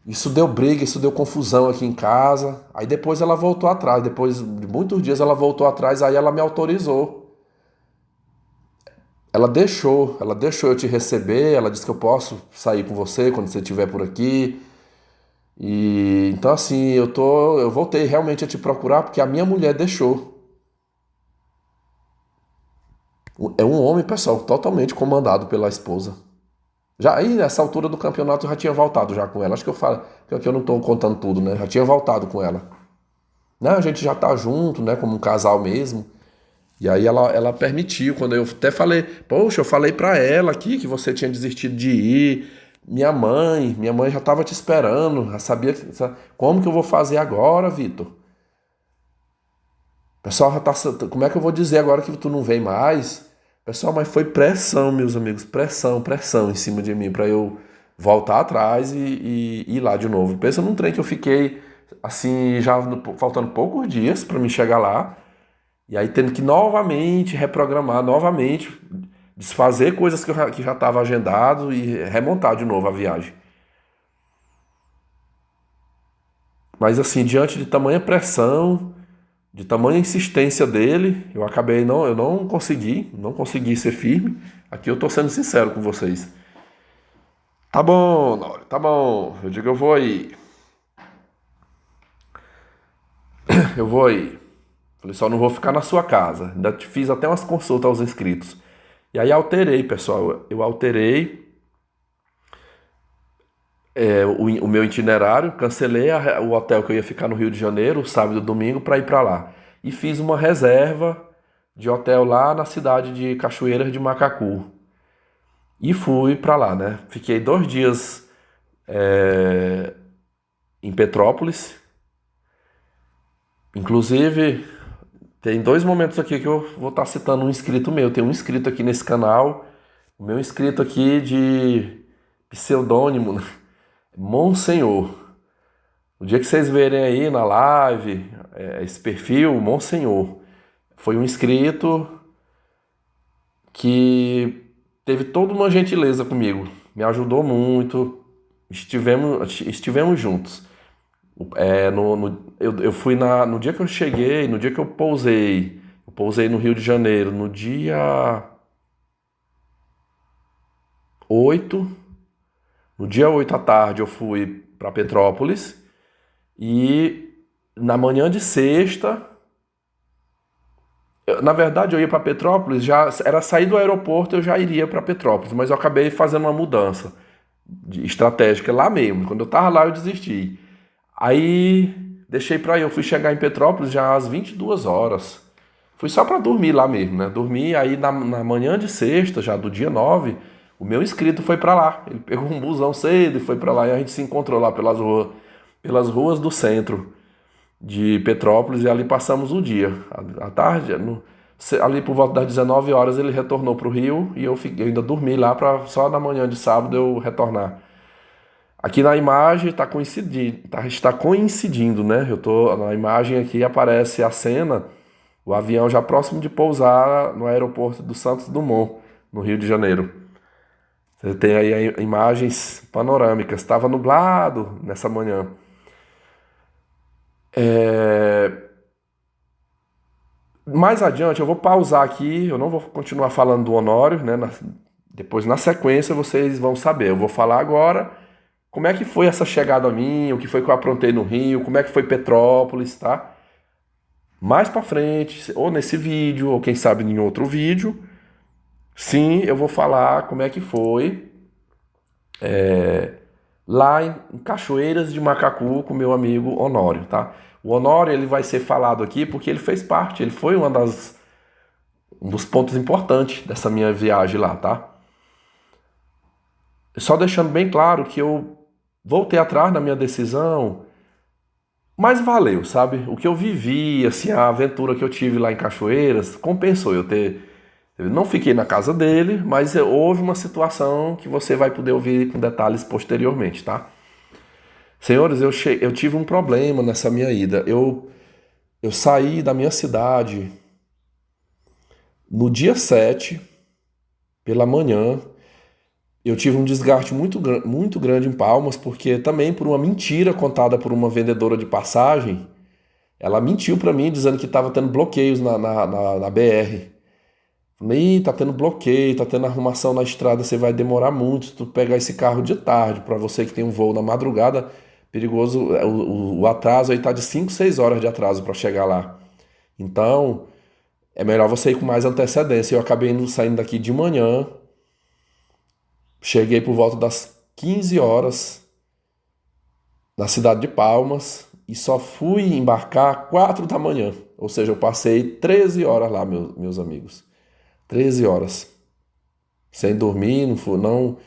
Isso deu briga, isso deu confusão aqui em casa. Aí depois ela voltou atrás, depois de muitos dias ela voltou atrás, aí ela me autorizou. Ela deixou eu te receber, ela disse que eu posso sair com você quando você estiver por aqui. E então assim, eu voltei realmente a te procurar porque a minha mulher deixou. É um homem, pessoal, totalmente comandado pela esposa. Já aí nessa altura do campeonato eu já tinha voltado já com ela. Acho que eu falo que eu não estou contando tudo, né? Já tinha voltado com ela. Né? A gente já tá junto, né? Como um casal mesmo. E aí ela permitiu, quando eu até falei, poxa, eu falei pra ela aqui que você tinha desistido de ir. Minha mãe já tava te esperando, já sabia como que eu vou fazer agora, Vitor? O pessoal já tá, como é que eu vou dizer agora que tu não vem mais? Pessoal, mas foi pressão, meus amigos, pressão em cima de mim pra eu voltar atrás e ir lá de novo. Pensa num trem que eu fiquei assim, já faltando poucos dias pra me chegar lá. E aí tendo que novamente reprogramar, novamente desfazer coisas que já estava agendado e remontar de novo a viagem. Mas assim, diante de tamanha pressão, de tamanha insistência dele, eu não consegui ser firme. Aqui eu tô sendo sincero com vocês. Tá bom, Nório, tá bom. Eu digo, eu vou aí. Eu vou aí. Falei, só não vou ficar na sua casa. Ainda fiz até umas consultas aos inscritos. E aí alterei, pessoal. Eu alterei o meu itinerário, cancelei o hotel que eu ia ficar no Rio de Janeiro, sábado e domingo, para ir para lá. E fiz uma reserva de hotel lá na cidade de Cachoeiras de Macacu. E fui para lá, né? Fiquei 2 dias em Petrópolis. Inclusive, tem 2 momentos aqui que eu vou estar citando um inscrito meu. Tem um inscrito aqui nesse canal, o meu inscrito aqui de pseudônimo, né? Monsenhor. O dia que vocês verem aí na live, esse perfil, Monsenhor, foi um inscrito que teve toda uma gentileza comigo, me ajudou muito, estivemos juntos. Eu fui no dia que eu cheguei, no dia que eu pousei no Rio de Janeiro, no dia 8. No dia 8 à tarde eu fui para Petrópolis e na manhã de sexta, na verdade eu ia para Petrópolis, já era sair do aeroporto, eu já iria para Petrópolis, mas eu acabei fazendo uma mudança estratégica lá mesmo. Quando eu tava lá eu desisti. Aí deixei para ir, eu fui chegar em Petrópolis já às 22 horas. Fui só para dormir lá mesmo, né? Dormi aí na manhã de sexta, já do dia 9, o meu inscrito foi para lá. Ele pegou um busão cedo e foi para lá e a gente se encontrou lá pelas ruas do centro de Petrópolis e ali passamos o dia. À tarde, ali por volta das 19 horas ele retornou para o Rio e eu ainda dormi lá para só na manhã de sábado eu retornar. Aqui na imagem está coincidindo, né? Na imagem aqui aparece a cena, o avião já próximo de pousar no aeroporto do Santos Dumont, no Rio de Janeiro. Você tem aí imagens panorâmicas. Estava nublado nessa manhã. Mais adiante eu vou pausar aqui, eu não vou continuar falando do Honório, né? Depois na sequência vocês vão saber. Eu vou falar agora como é que foi essa chegada minha, o que foi que eu aprontei no Rio, como é que foi Petrópolis, tá? Mais pra frente, ou nesse vídeo, ou quem sabe em outro vídeo, sim, eu vou falar como é que foi lá em Cachoeiras de Macacu com meu amigo Honório, tá? O Honório, ele vai ser falado aqui porque ele fez parte, ele foi um dos pontos importantes dessa minha viagem lá, tá? Só deixando bem claro que eu voltei atrás na minha decisão, mas valeu, sabe? O que eu vivi, assim, a aventura que eu tive lá em Cachoeiras, compensou eu não fiquei na casa dele, mas houve uma situação que você vai poder ouvir com detalhes posteriormente, tá? Senhores, eu tive um problema nessa minha ida. Eu saí da minha cidade no dia 7 pela manhã. Eu tive um desgaste muito grande em Palmas, porque também por uma mentira contada por uma vendedora de passagem, ela mentiu para mim dizendo que estava tendo bloqueios na BR. Falei, tá tendo bloqueio, tá tendo arrumação na estrada, você vai demorar muito se tu pegar esse carro de tarde. Para você que tem um voo na madrugada, perigoso, o atraso aí tá de 5, 6 horas de atraso para chegar lá. Então, é melhor você ir com mais antecedência. Eu acabei saindo daqui de manhã, cheguei por volta das 15 horas na cidade de Palmas e só fui embarcar 4 da manhã. Ou seja, eu passei 13 horas lá, meus amigos. 13 horas. Sem dormir, não.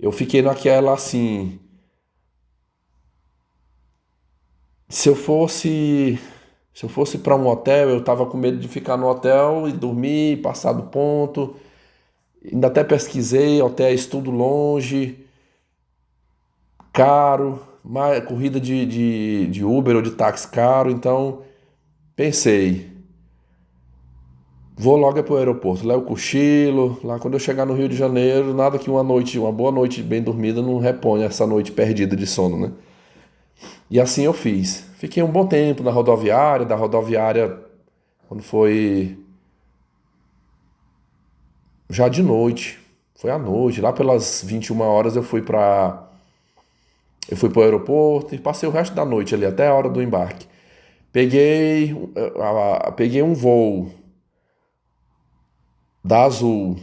Eu fiquei naquela assim. Se eu fosse. Se eu fosse para um hotel, eu tava com medo de ficar no hotel e dormir, passar do ponto. Ainda até pesquisei, hotéis tudo longe, caro, corrida de Uber ou de táxi caro. Então, pensei, vou logo para o aeroporto. Lá eu cochilo, lá quando eu chegar no Rio de Janeiro, nada que uma boa noite bem dormida não reponha essa noite perdida de sono, né? E assim eu fiz. Fiquei um bom tempo na rodoviária, da rodoviária, quando foi já de noite, foi à noite, lá pelas 21 horas eu fui para o aeroporto e passei o resto da noite ali, até a hora do embarque. Peguei um voo da Azul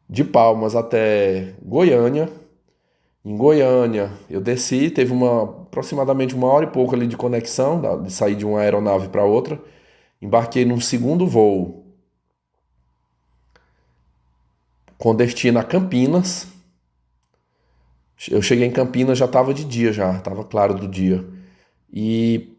de Palmas até Goiânia. Em Goiânia, eu desci, teve aproximadamente 1 hora e pouco ali de conexão, de sair de uma aeronave para outra. Embarquei num segundo voo com destino a Campinas. Eu cheguei em Campinas, já estava de dia já, estava claro do dia. E,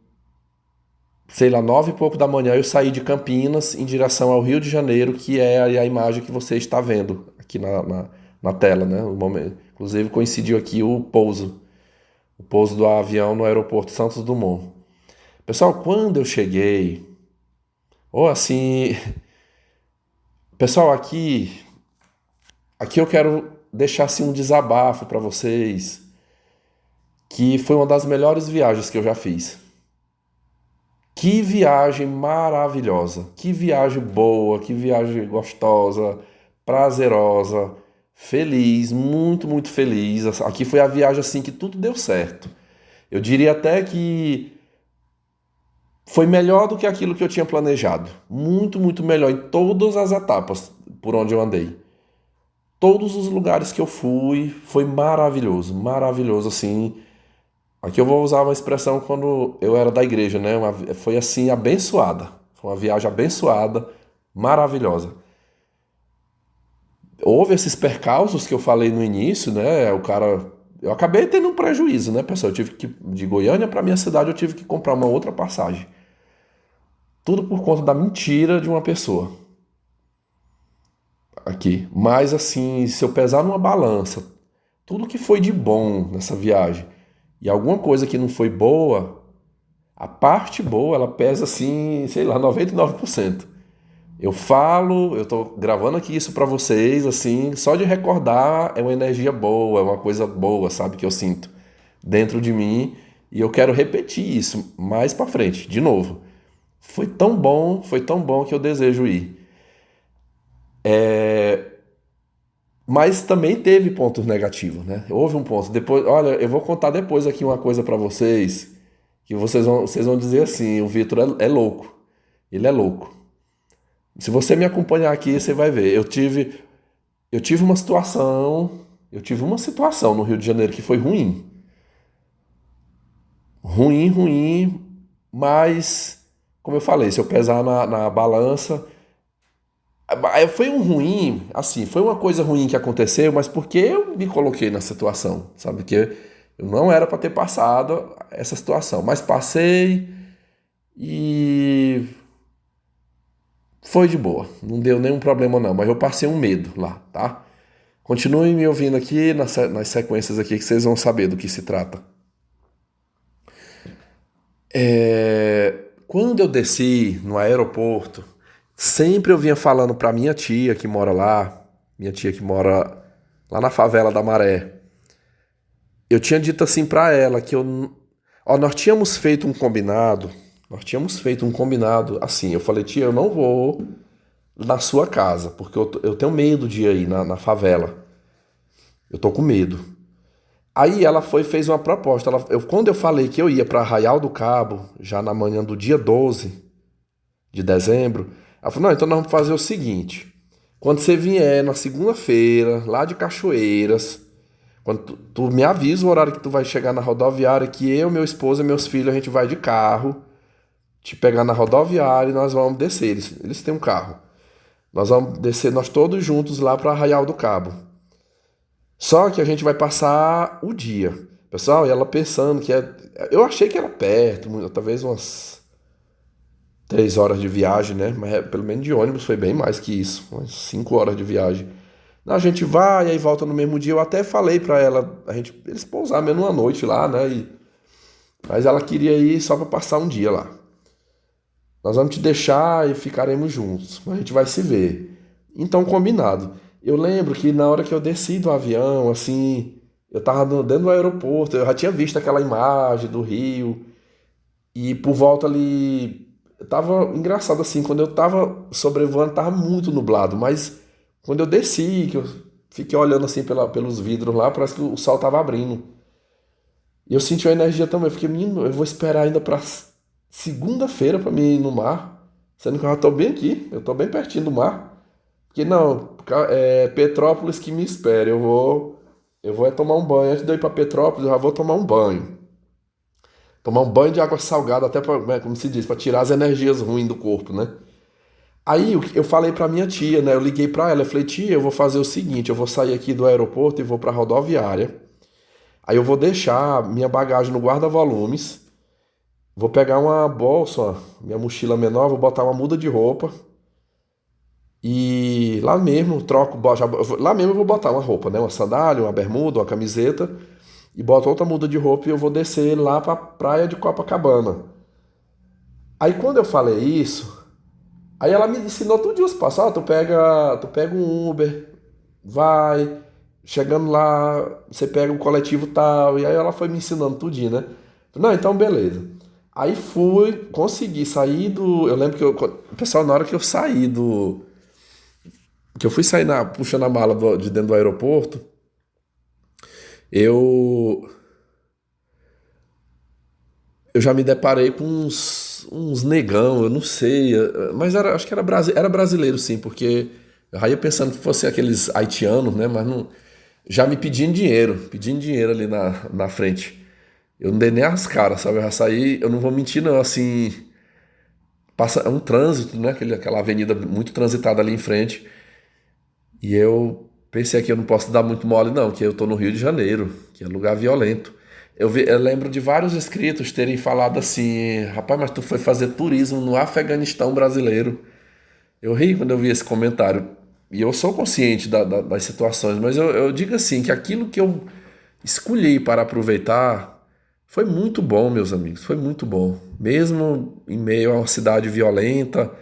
sei lá, 9 e pouco da manhã eu saí de Campinas em direção ao Rio de Janeiro, que é a imagem que você está vendo aqui na tela, né? O momento. Inclusive coincidiu aqui o pouso do avião no aeroporto Santos Dumont. Pessoal, quando eu cheguei, ou assim, pessoal, aqui eu quero deixar assim um desabafo para vocês, que foi uma das melhores viagens que eu já fiz. Que viagem maravilhosa, que viagem boa, que viagem gostosa, prazerosa, feliz, muito, muito feliz. Aqui foi a viagem assim que tudo deu certo. Eu diria até que foi melhor do que aquilo que eu tinha planejado. Muito, muito melhor em todas as etapas por onde eu andei. Todos os lugares que eu fui foi maravilhoso, maravilhoso assim. Aqui eu vou usar uma expressão quando eu era da igreja, né? Foi assim abençoada. Foi uma viagem abençoada, maravilhosa. Houve esses percalços que eu falei no início, né? Eu acabei tendo um prejuízo, né, pessoal? Eu tive que de Goiânia para minha cidade eu tive que comprar uma outra passagem. Tudo por conta da mentira de uma pessoa. Aqui. Mas assim, se eu pesar numa balança, tudo que foi de bom nessa viagem e alguma coisa que não foi boa, a parte boa, ela pesa assim, sei lá, 99%. Eu tô gravando aqui isso pra vocês, assim, só de recordar é uma energia boa, é uma coisa boa, sabe, que eu sinto dentro de mim e eu quero repetir isso mais pra frente, de novo. Foi tão bom que eu desejo ir. Mas também teve pontos negativos, né? Houve um ponto. Depois, olha, eu vou contar depois aqui uma coisa pra vocês que vocês vão dizer assim, o Vitor é louco. Ele é louco. Se você me acompanhar aqui, você vai ver. Eu tive uma situação, eu tive uma situação no Rio de Janeiro que foi ruim. Ruim, ruim, mas, como eu falei, se eu pesar na balança. Foi um ruim, assim, foi uma coisa ruim que aconteceu, mas porque eu me coloquei na situação, sabe? Que eu não era para ter passado essa situação, mas passei e foi de boa, não deu nenhum problema não, mas eu passei um medo lá, tá? Continuem me ouvindo aqui nas sequências aqui que vocês vão saber do que se trata. Quando eu desci no aeroporto, sempre eu vinha falando pra minha tia que mora lá, minha tia que mora lá na favela da Maré. Eu tinha dito assim pra ela que nós tínhamos feito um combinado assim. Eu falei, tia, eu não vou na sua casa, porque eu tenho medo de ir aí na favela. Eu tô com medo. Aí ela fez uma proposta. Quando eu falei que eu ia pra Arraial do Cabo, já na manhã do dia 12 de dezembro, ela falou, não, então nós vamos fazer o seguinte. Quando você vier na segunda-feira, lá de Cachoeiras, quando tu me avisa o horário que tu vai chegar na rodoviária, que eu, meu esposo e meus filhos, a gente vai de carro, te pegar na rodoviária e nós vamos descer. Eles têm um carro. Nós vamos descer nós todos juntos lá para Arraial do Cabo. Só que a gente vai passar o dia. Pessoal, e ela pensando que eu achei que era perto, talvez umas 3 horas de viagem, né? Mas pelo menos de ônibus foi bem mais que isso, umas 5 horas de viagem. A gente vai e aí volta no mesmo dia. Eu até falei pra ela, eles pousaram mesmo uma noite lá, né? Mas ela queria ir só pra passar um dia lá. Nós vamos te deixar e ficaremos juntos. A gente vai se ver. Então, combinado. Eu lembro que na hora que eu desci do avião, assim, eu tava dentro do aeroporto, eu já tinha visto aquela imagem do Rio. E por volta ali, tava engraçado assim, quando eu tava sobrevoando, tava muito nublado, mas quando eu desci, que eu fiquei olhando assim pelos vidros lá, parece que o sol tava abrindo. E eu senti a energia também. Eu fiquei, menino, eu vou esperar ainda pra segunda-feira pra mim ir no mar, sendo que eu já tô bem aqui, eu tô bem pertinho do mar. Porque não, é Petrópolis que me espere. Eu vou tomar um banho. Antes de eu ir pra Petrópolis, eu já vou tomar um banho. Tomar um banho de água salgada, até pra, como se diz, pra tirar as energias ruins do corpo, né? Aí eu falei pra minha tia, né? Eu liguei pra ela, eu falei, tia, eu vou fazer o seguinte, eu vou sair aqui do aeroporto e vou pra rodoviária. Aí eu vou deixar minha bagagem no guarda-volumes, vou pegar uma bolsa, minha mochila menor, vou botar uma muda de roupa e lá mesmo lá mesmo eu vou botar uma roupa, né? Uma sandália, uma bermuda, uma camiseta e boto outra muda de roupa e eu vou descer lá pra praia de Copacabana. Aí quando eu falei isso, aí ela me ensinou tudo os passos. Tu pega um Uber, vai, chegando lá, você pega um coletivo tal. E aí ela foi me ensinando tudinho, né? Não, então beleza. Aí consegui sair do. Eu lembro que o pessoal, na hora que eu saí do. Que eu fui sair puxando a mala de dentro do aeroporto, eu. Eu já me deparei com uns negão, eu não sei, mas acho que era brasileiro sim, porque eu já ia pensando que fosse aqueles haitianos, né? Mas não, já me pedindo dinheiro ali na frente. Eu não dei nem as caras, sabe? Eu já saí, eu não vou mentir não, assim, passa um trânsito, né? Aquela avenida muito transitada ali em frente, e eu pensei que eu não posso dar muito mole não, que eu tô no Rio de Janeiro, que é lugar violento. Eu lembro de vários inscritos terem falado assim, rapaz, mas tu foi fazer turismo no Afeganistão brasileiro. Eu ri quando eu vi esse comentário. E eu sou consciente das situações, mas eu digo assim, que aquilo que eu escolhi para aproveitar foi muito bom, meus amigos, foi muito bom. Mesmo em meio a uma cidade violenta.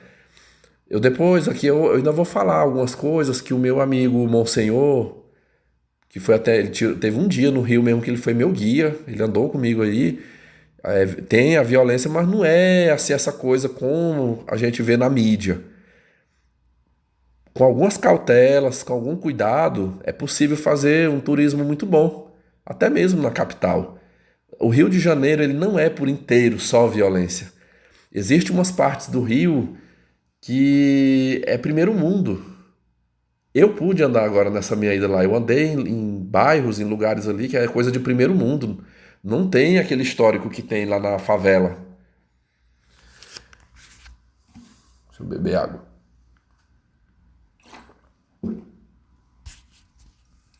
Eu depois aqui eu ainda vou falar algumas coisas que o meu amigo Monsenhor, que foi até, teve um dia no Rio mesmo que ele foi meu guia, ele andou comigo aí. Tem a violência, mas não é assim essa coisa como a gente vê na mídia. Com algumas cautelas, com algum cuidado, é possível fazer um turismo muito bom, até mesmo na capital. O Rio de Janeiro ele não é por inteiro só violência. Existem umas partes do Rio que é primeiro mundo. Eu pude andar agora nessa minha ida lá. Eu andei em bairros, em lugares ali que é coisa de primeiro mundo. Não tem aquele histórico que tem lá na favela. Deixa eu beber água.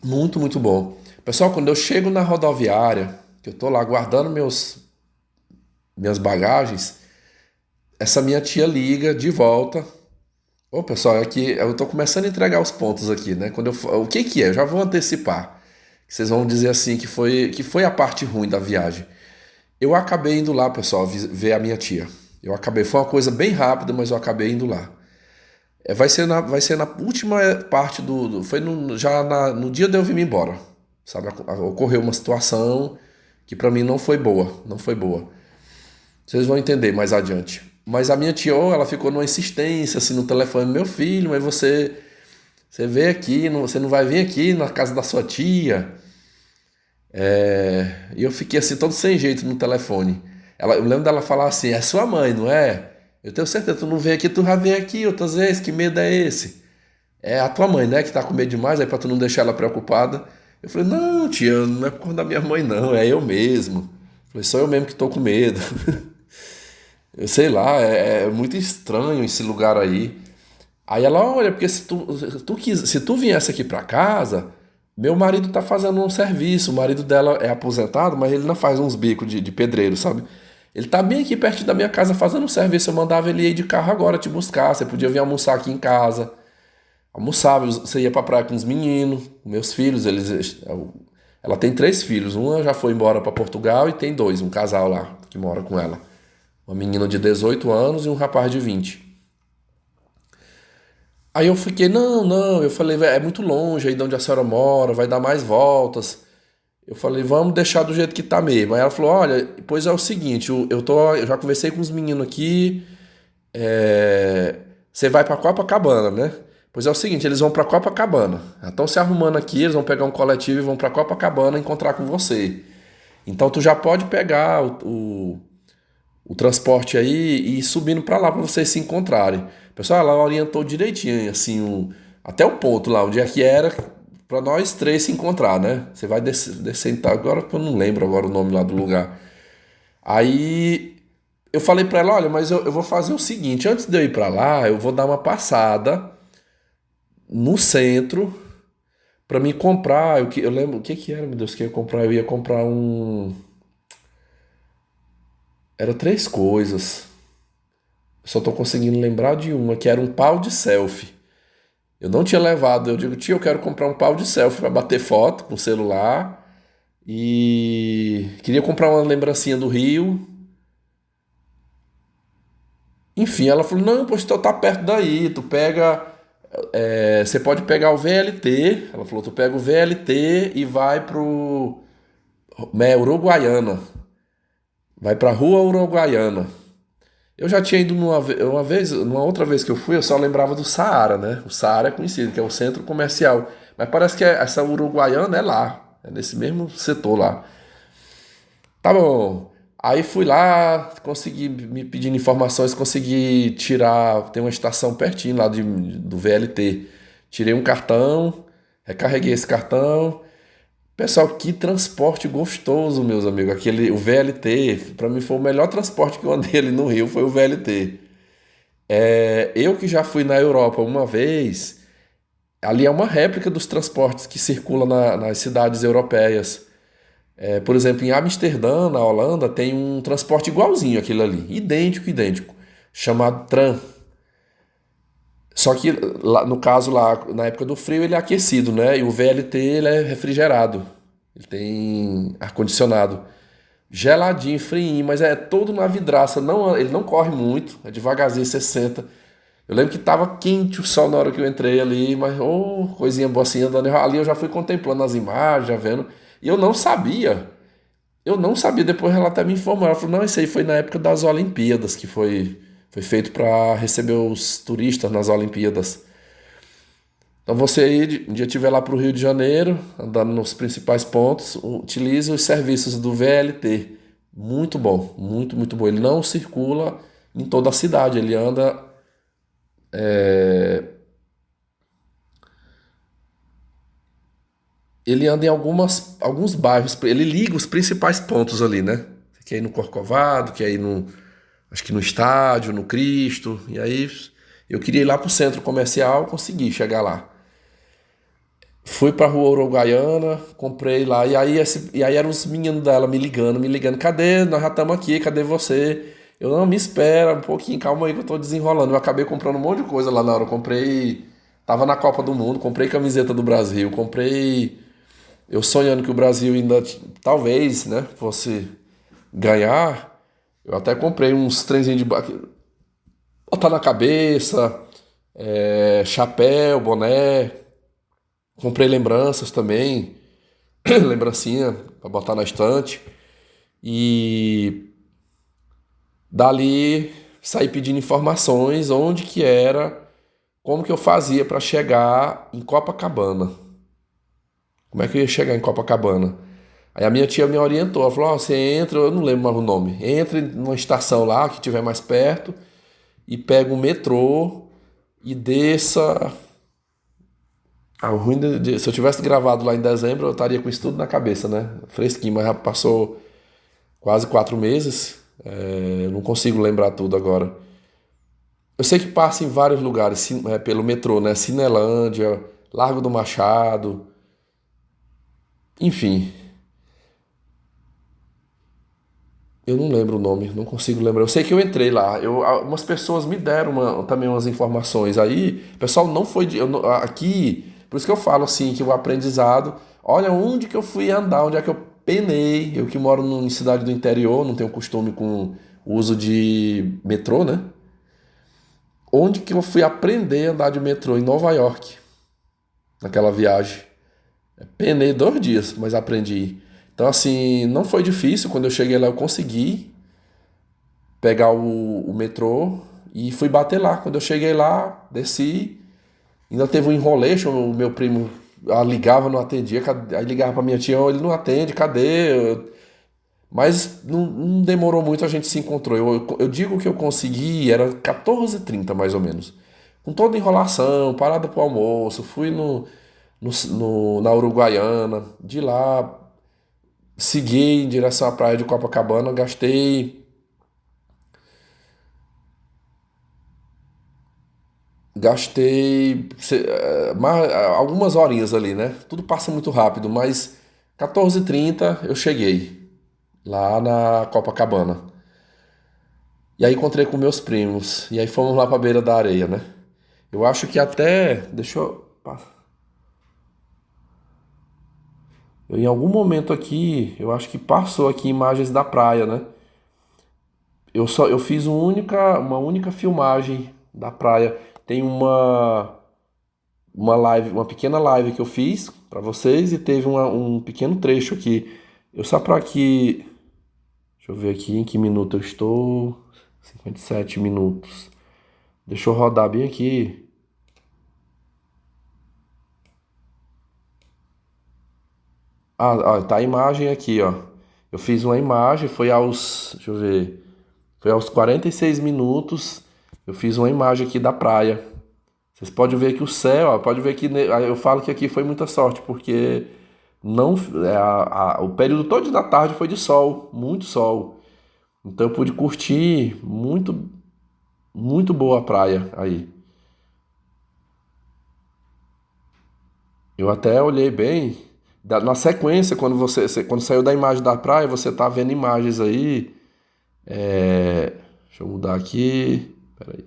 Muito, muito bom. Pessoal, quando eu chego na rodoviária, que eu tô lá guardando minhas bagagens, essa minha tia liga de volta. Ô, pessoal, aqui eu tô começando a entregar os pontos aqui, né? O que que é? Eu já vou antecipar. Vocês vão dizer assim que foi a parte ruim da viagem. Eu acabei indo lá, pessoal, ver a minha tia. Foi uma coisa bem rápida, mas eu acabei indo lá. Vai ser na última parte foi no dia de eu vir embora, sabe? Ocorreu uma situação que pra mim não foi boa, não foi boa. Vocês vão entender mais adiante. Mas a minha tia, ela ficou numa insistência assim no telefone, meu filho, mas você vê aqui, você não vai vir aqui na casa da sua tia. E eu fiquei assim todo sem jeito no telefone. Eu lembro dela falar assim, é sua mãe, não é? Eu tenho certeza, tu não vem aqui, tu já vem aqui outras vezes, que medo é esse? É a tua mãe, né, que tá com medo demais, aí pra tu não deixar ela preocupada. Eu falei, não, tia, não é por conta da minha mãe, não, é eu mesmo. Eu falei, sou eu mesmo que tô com medo. Eu sei lá, é muito estranho esse lugar aí. Aí ela, olha, porque se tu viesse aqui pra casa, meu marido tá fazendo um serviço, o marido dela é aposentado, mas ele não faz uns bicos de pedreiro, sabe? Ele tá bem aqui perto da minha casa fazendo um serviço, eu mandava ele ir de carro agora te buscar, você podia vir almoçar aqui em casa. Almoçava, você ia pra praia com os meninos, meus filhos, ela tem 3 filhos, uma já foi embora pra Portugal e tem 2, um casal lá que mora com ela. Uma menina de 18 anos e um rapaz de 20. Aí eu fiquei, não, não, eu falei, é muito longe aí de onde a senhora mora, vai dar mais voltas. Eu falei, vamos deixar do jeito que tá mesmo. Aí ela falou, olha, pois é o seguinte, eu já conversei com os meninos aqui, você vai pra Copacabana, né? Pois é o seguinte, eles vão pra Copacabana. Estão se arrumando aqui, eles vão pegar um coletivo e vão pra Copacabana encontrar com você. Então tu já pode pegar o transporte aí e ir subindo pra lá pra vocês se encontrarem. Pessoal, ela orientou direitinho, assim, até o ponto lá, onde é que era pra nós 3 se encontrar, né? Você vai descer, tá? Agora que eu não lembro agora o nome lá do lugar. Aí eu falei pra ela, olha, mas eu vou fazer o seguinte, antes de eu ir pra lá, eu vou dar uma passada no centro pra me comprar, eu lembro, o que que era, meu Deus, que eu ia comprar? Eu ia comprar era 3 coisas. Só tô conseguindo lembrar de uma, que era um pau de selfie. Eu não tinha levado, eu digo, tio, eu quero comprar um pau de selfie para bater foto com o celular. E queria comprar uma lembrancinha do Rio. Enfim, ela falou, não, pois tu tá perto daí, tu pega. Você pode pegar o VLT. Ela falou, tu pega o VLT e vai pro Uruguaiana. Vai pra Rua Uruguaiana. Eu já tinha ido uma vez, numa outra vez que eu fui, eu só lembrava do Saara, né? O Saara é conhecido, que é o centro comercial. Mas parece que essa Uruguaiana é lá, é nesse mesmo setor lá. Tá bom. Aí fui lá, consegui, me pedindo informações, consegui tirar, tem uma estação pertinho lá do VLT. Tirei um cartão, recarreguei esse cartão. Pessoal, que transporte gostoso, meus amigos. O VLT, para mim foi o melhor transporte que eu andei ali no Rio, foi o VLT. Eu que já fui na Europa uma vez, ali é uma réplica dos transportes que circulam nas cidades europeias. Por exemplo, em Amsterdã, na Holanda, tem um transporte igualzinho aquele ali, idêntico, idêntico, chamado tram. Só que lá, no caso lá, na época do frio, ele é aquecido, né? E o VLT ele é refrigerado. Ele tem ar-condicionado. Geladinho, friinho, mas é todo na vidraça. Não, ele não corre muito, é devagarzinho, você senta. Eu lembro que tava quente o sol na hora que eu entrei ali, mas coisinha boa assim, andando ali eu já fui contemplando as imagens, já vendo. E eu não sabia. Eu não sabia, depois ela até me informou. Ela falou, não, isso aí foi na época das Olimpíadas, que foi feito para receber os turistas nas Olimpíadas. Então você aí, um dia estiver lá para o Rio de Janeiro, andando nos principais pontos, utilize os serviços do VLT. Muito bom, muito, muito bom. Ele não circula em toda a cidade, ele anda Ele anda em alguns bairros, ele liga os principais pontos ali, né? Você quer ir no Corcovado, quer ir no, acho que no estádio, no Cristo, e aí eu queria ir lá pro centro comercial, consegui chegar lá. Fui pra rua Uruguaiana, comprei lá, e aí eram os meninos dela me ligando, cadê? Nós já estamos aqui, cadê você? Eu, não, me espera um pouquinho, calma aí que eu tô desenrolando. Eu acabei comprando um monte de coisa lá na hora. Eu comprei, tava na Copa do Mundo, comprei camiseta do Brasil, comprei, eu sonhando que o Brasil ainda, talvez, né, fosse ganhar. Eu até comprei uns trenzinhos de botar na cabeça, chapéu, boné. Comprei lembranças também, lembrancinha pra botar na estante. E dali saí pedindo informações onde que era, como que eu fazia para chegar em Copacabana. Como é que eu ia chegar em Copacabana? Aí a minha tia me orientou, ela falou, ó, você entra, eu não lembro mais o nome, entre numa estação lá que tiver mais perto e pega o metrô e desça. O ruim se eu tivesse gravado lá em dezembro, eu estaria com isso tudo na cabeça, né? Fresquinho, mas já passou quase 4 meses. Eu não consigo lembrar tudo agora. Eu sei que passa em vários lugares, pelo metrô, né? Cinelândia, Largo do Machado, enfim. Eu não lembro o nome, não consigo lembrar. Eu sei que eu entrei lá. Umas pessoas me deram também umas informações. Aí, o pessoal não foi aqui. Por isso que eu falo assim, que o aprendizado. Olha onde que eu fui andar, onde é que eu penei. Eu que moro em cidade do interior, não tenho costume com o uso de metrô, né? Onde que eu fui aprender a andar de metrô? Em Nova York, naquela viagem. Penei 2 dias, mas aprendi. Então, assim, não foi difícil. Quando eu cheguei lá, eu consegui pegar o metrô e fui bater lá. Quando eu cheguei lá, desci. Ainda teve um enrolation, o meu primo ligava, não atendia. Aí ligava pra minha tia, "Oh, ele não atende, cadê?" Mas não demorou muito, a gente se encontrou. Eu digo que eu consegui, era 14h30 mais ou menos. Com toda enrolação, parada pro almoço, fui na Uruguaiana. De lá, segui em direção à praia de Copacabana, algumas horinhas ali, né? Tudo passa muito rápido, mas 14h30 eu cheguei lá na Copacabana. E aí encontrei com meus primos. E aí fomos lá pra beira da areia, né? Eu acho que até. Deixa eu. Em algum momento aqui, eu acho que passou aqui imagens da praia, né? Eu fiz uma única filmagem da praia. Tem uma live, uma pequena live que eu fiz pra vocês e teve um pequeno trecho aqui. Eu só pra aqui, deixa eu ver aqui em que minuto eu estou. 57 minutos. Deixa eu rodar bem aqui. Tá a imagem aqui, ó. Eu fiz uma imagem, deixa eu ver, foi aos 46 minutos. Eu fiz uma imagem aqui da praia. Vocês podem ver que o céu, ó, pode ver que eu falo que aqui foi muita sorte, porque não, o período todo da tarde foi de sol, muito sol. Então eu pude curtir muito, muito boa a praia aí. Eu até olhei bem. Na sequência, quando saiu da imagem da praia, você tá vendo imagens aí. Deixa eu mudar aqui. Peraí.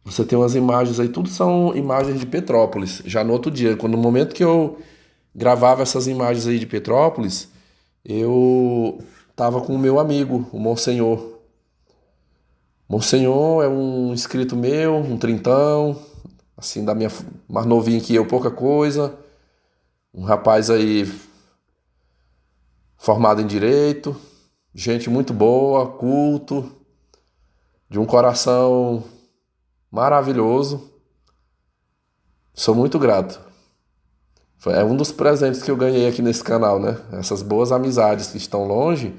Você tem umas imagens aí, tudo são imagens de Petrópolis. Já no outro dia, no momento que eu gravava essas imagens aí de Petrópolis, eu tava com o meu amigo, o Monsenhor. Monsenhor é um inscrito meu, um trintão, assim, mais novinho que eu, pouca coisa. Um rapaz aí formado em direito, gente muito boa, culto, de um coração maravilhoso. Sou muito grato. É um dos presentes que eu ganhei aqui nesse canal, né? Essas boas amizades que estão longe,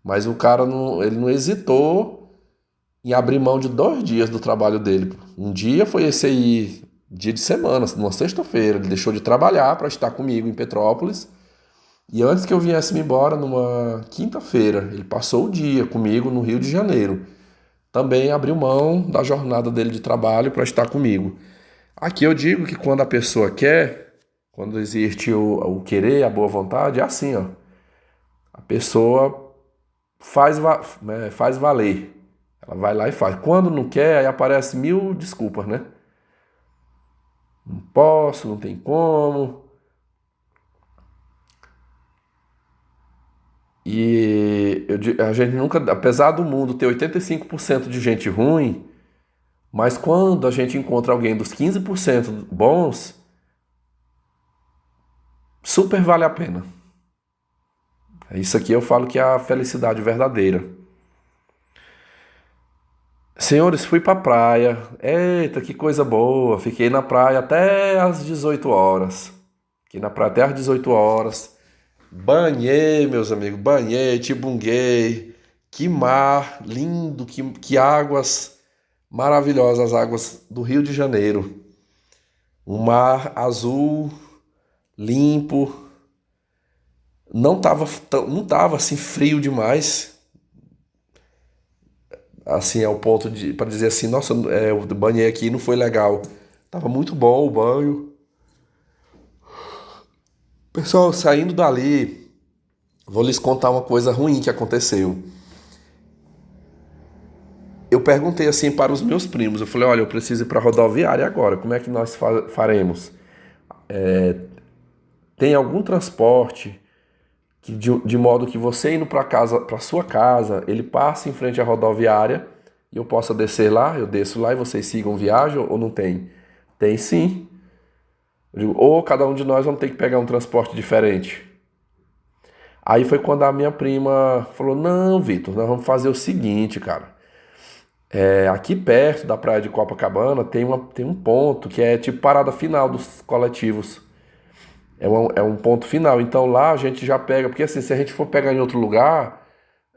mas o cara não, ele não hesitou em abrir mão de 2 dias do trabalho dele. Um dia foi esse aí dia de semana, numa sexta-feira. Ele deixou de trabalhar para estar comigo em Petrópolis. E antes que eu viesse me embora, numa quinta-feira, ele passou o dia comigo no Rio de Janeiro. Também abriu mão da jornada dele de trabalho para estar comigo. Aqui eu digo que quando a pessoa quer, quando existe o querer, a boa vontade, é assim, ó. A pessoa faz valer. Ela vai lá e faz. Quando não quer, aí aparece mil desculpas, né? Não posso, não tem como. E a gente nunca, apesar do mundo ter 85% de gente ruim, mas quando a gente encontra alguém dos 15% bons, super vale a pena. Isso aqui eu falo que é a felicidade verdadeira. Senhores, fui pra praia. Eita, que coisa boa. Fiquei na praia até às 18 horas. Fiquei na praia até às 18 horas. Banhei, meus amigos, banhei, tibunguei. Que mar lindo, que águas maravilhosas, as águas do Rio de Janeiro. Um mar azul, limpo. Não tava assim frio demais, assim ao ponto de para dizer assim, nossa, eu banhei aqui, não foi legal. Tava muito bom o banho. Pessoal, saindo dali, vou lhes contar uma coisa ruim que aconteceu. Eu perguntei assim para os meus primos, eu falei, olha, eu preciso ir para a rodoviária agora, como é que nós faremos? Tem algum transporte que de modo que você indo para sua casa, ele passe em frente à rodoviária e eu possa descer lá, eu desço lá e vocês sigam viagem ou não tem? Tem sim. Eu digo, ou cada um de nós vamos ter que pegar um transporte diferente. Aí foi quando a minha prima falou, não, Vitor, nós vamos fazer o seguinte, cara. Aqui perto da praia de Copacabana tem um ponto que é tipo parada final dos coletivos. É um ponto final. Então lá a gente já pega, porque assim, se a gente for pegar em outro lugar,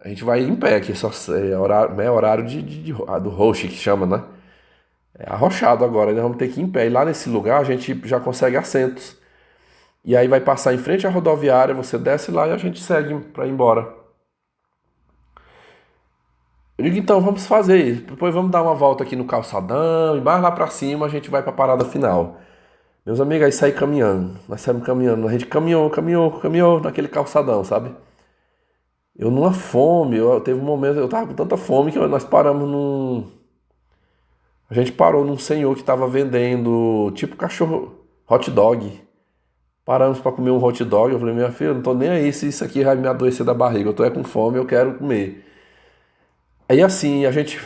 a gente vai em pé, que é horário, né, horário do rush que chama, né? É arrochado agora, nós vamos ter que ir em pé. E lá nesse lugar a gente já consegue assentos. E aí vai passar em frente à rodoviária, você desce lá e a gente segue para ir embora. Eu digo, então, vamos fazer isso. Depois vamos dar uma volta aqui no calçadão e mais lá pra cima a gente vai pra parada final. Meus amigos, aí saí caminhando. Nós saímos caminhando. A gente caminhou naquele calçadão, sabe? Eu numa fome, teve um momento, eu tava com tanta fome que nós paramos num. A gente parou num senhor que tava vendendo tipo cachorro, hot dog. Paramos pra comer um hot dog. Eu falei, minha filha, eu não tô nem aí se isso aqui vai me adoecer da barriga. Eu tô com fome, eu quero comer. Aí assim, a gente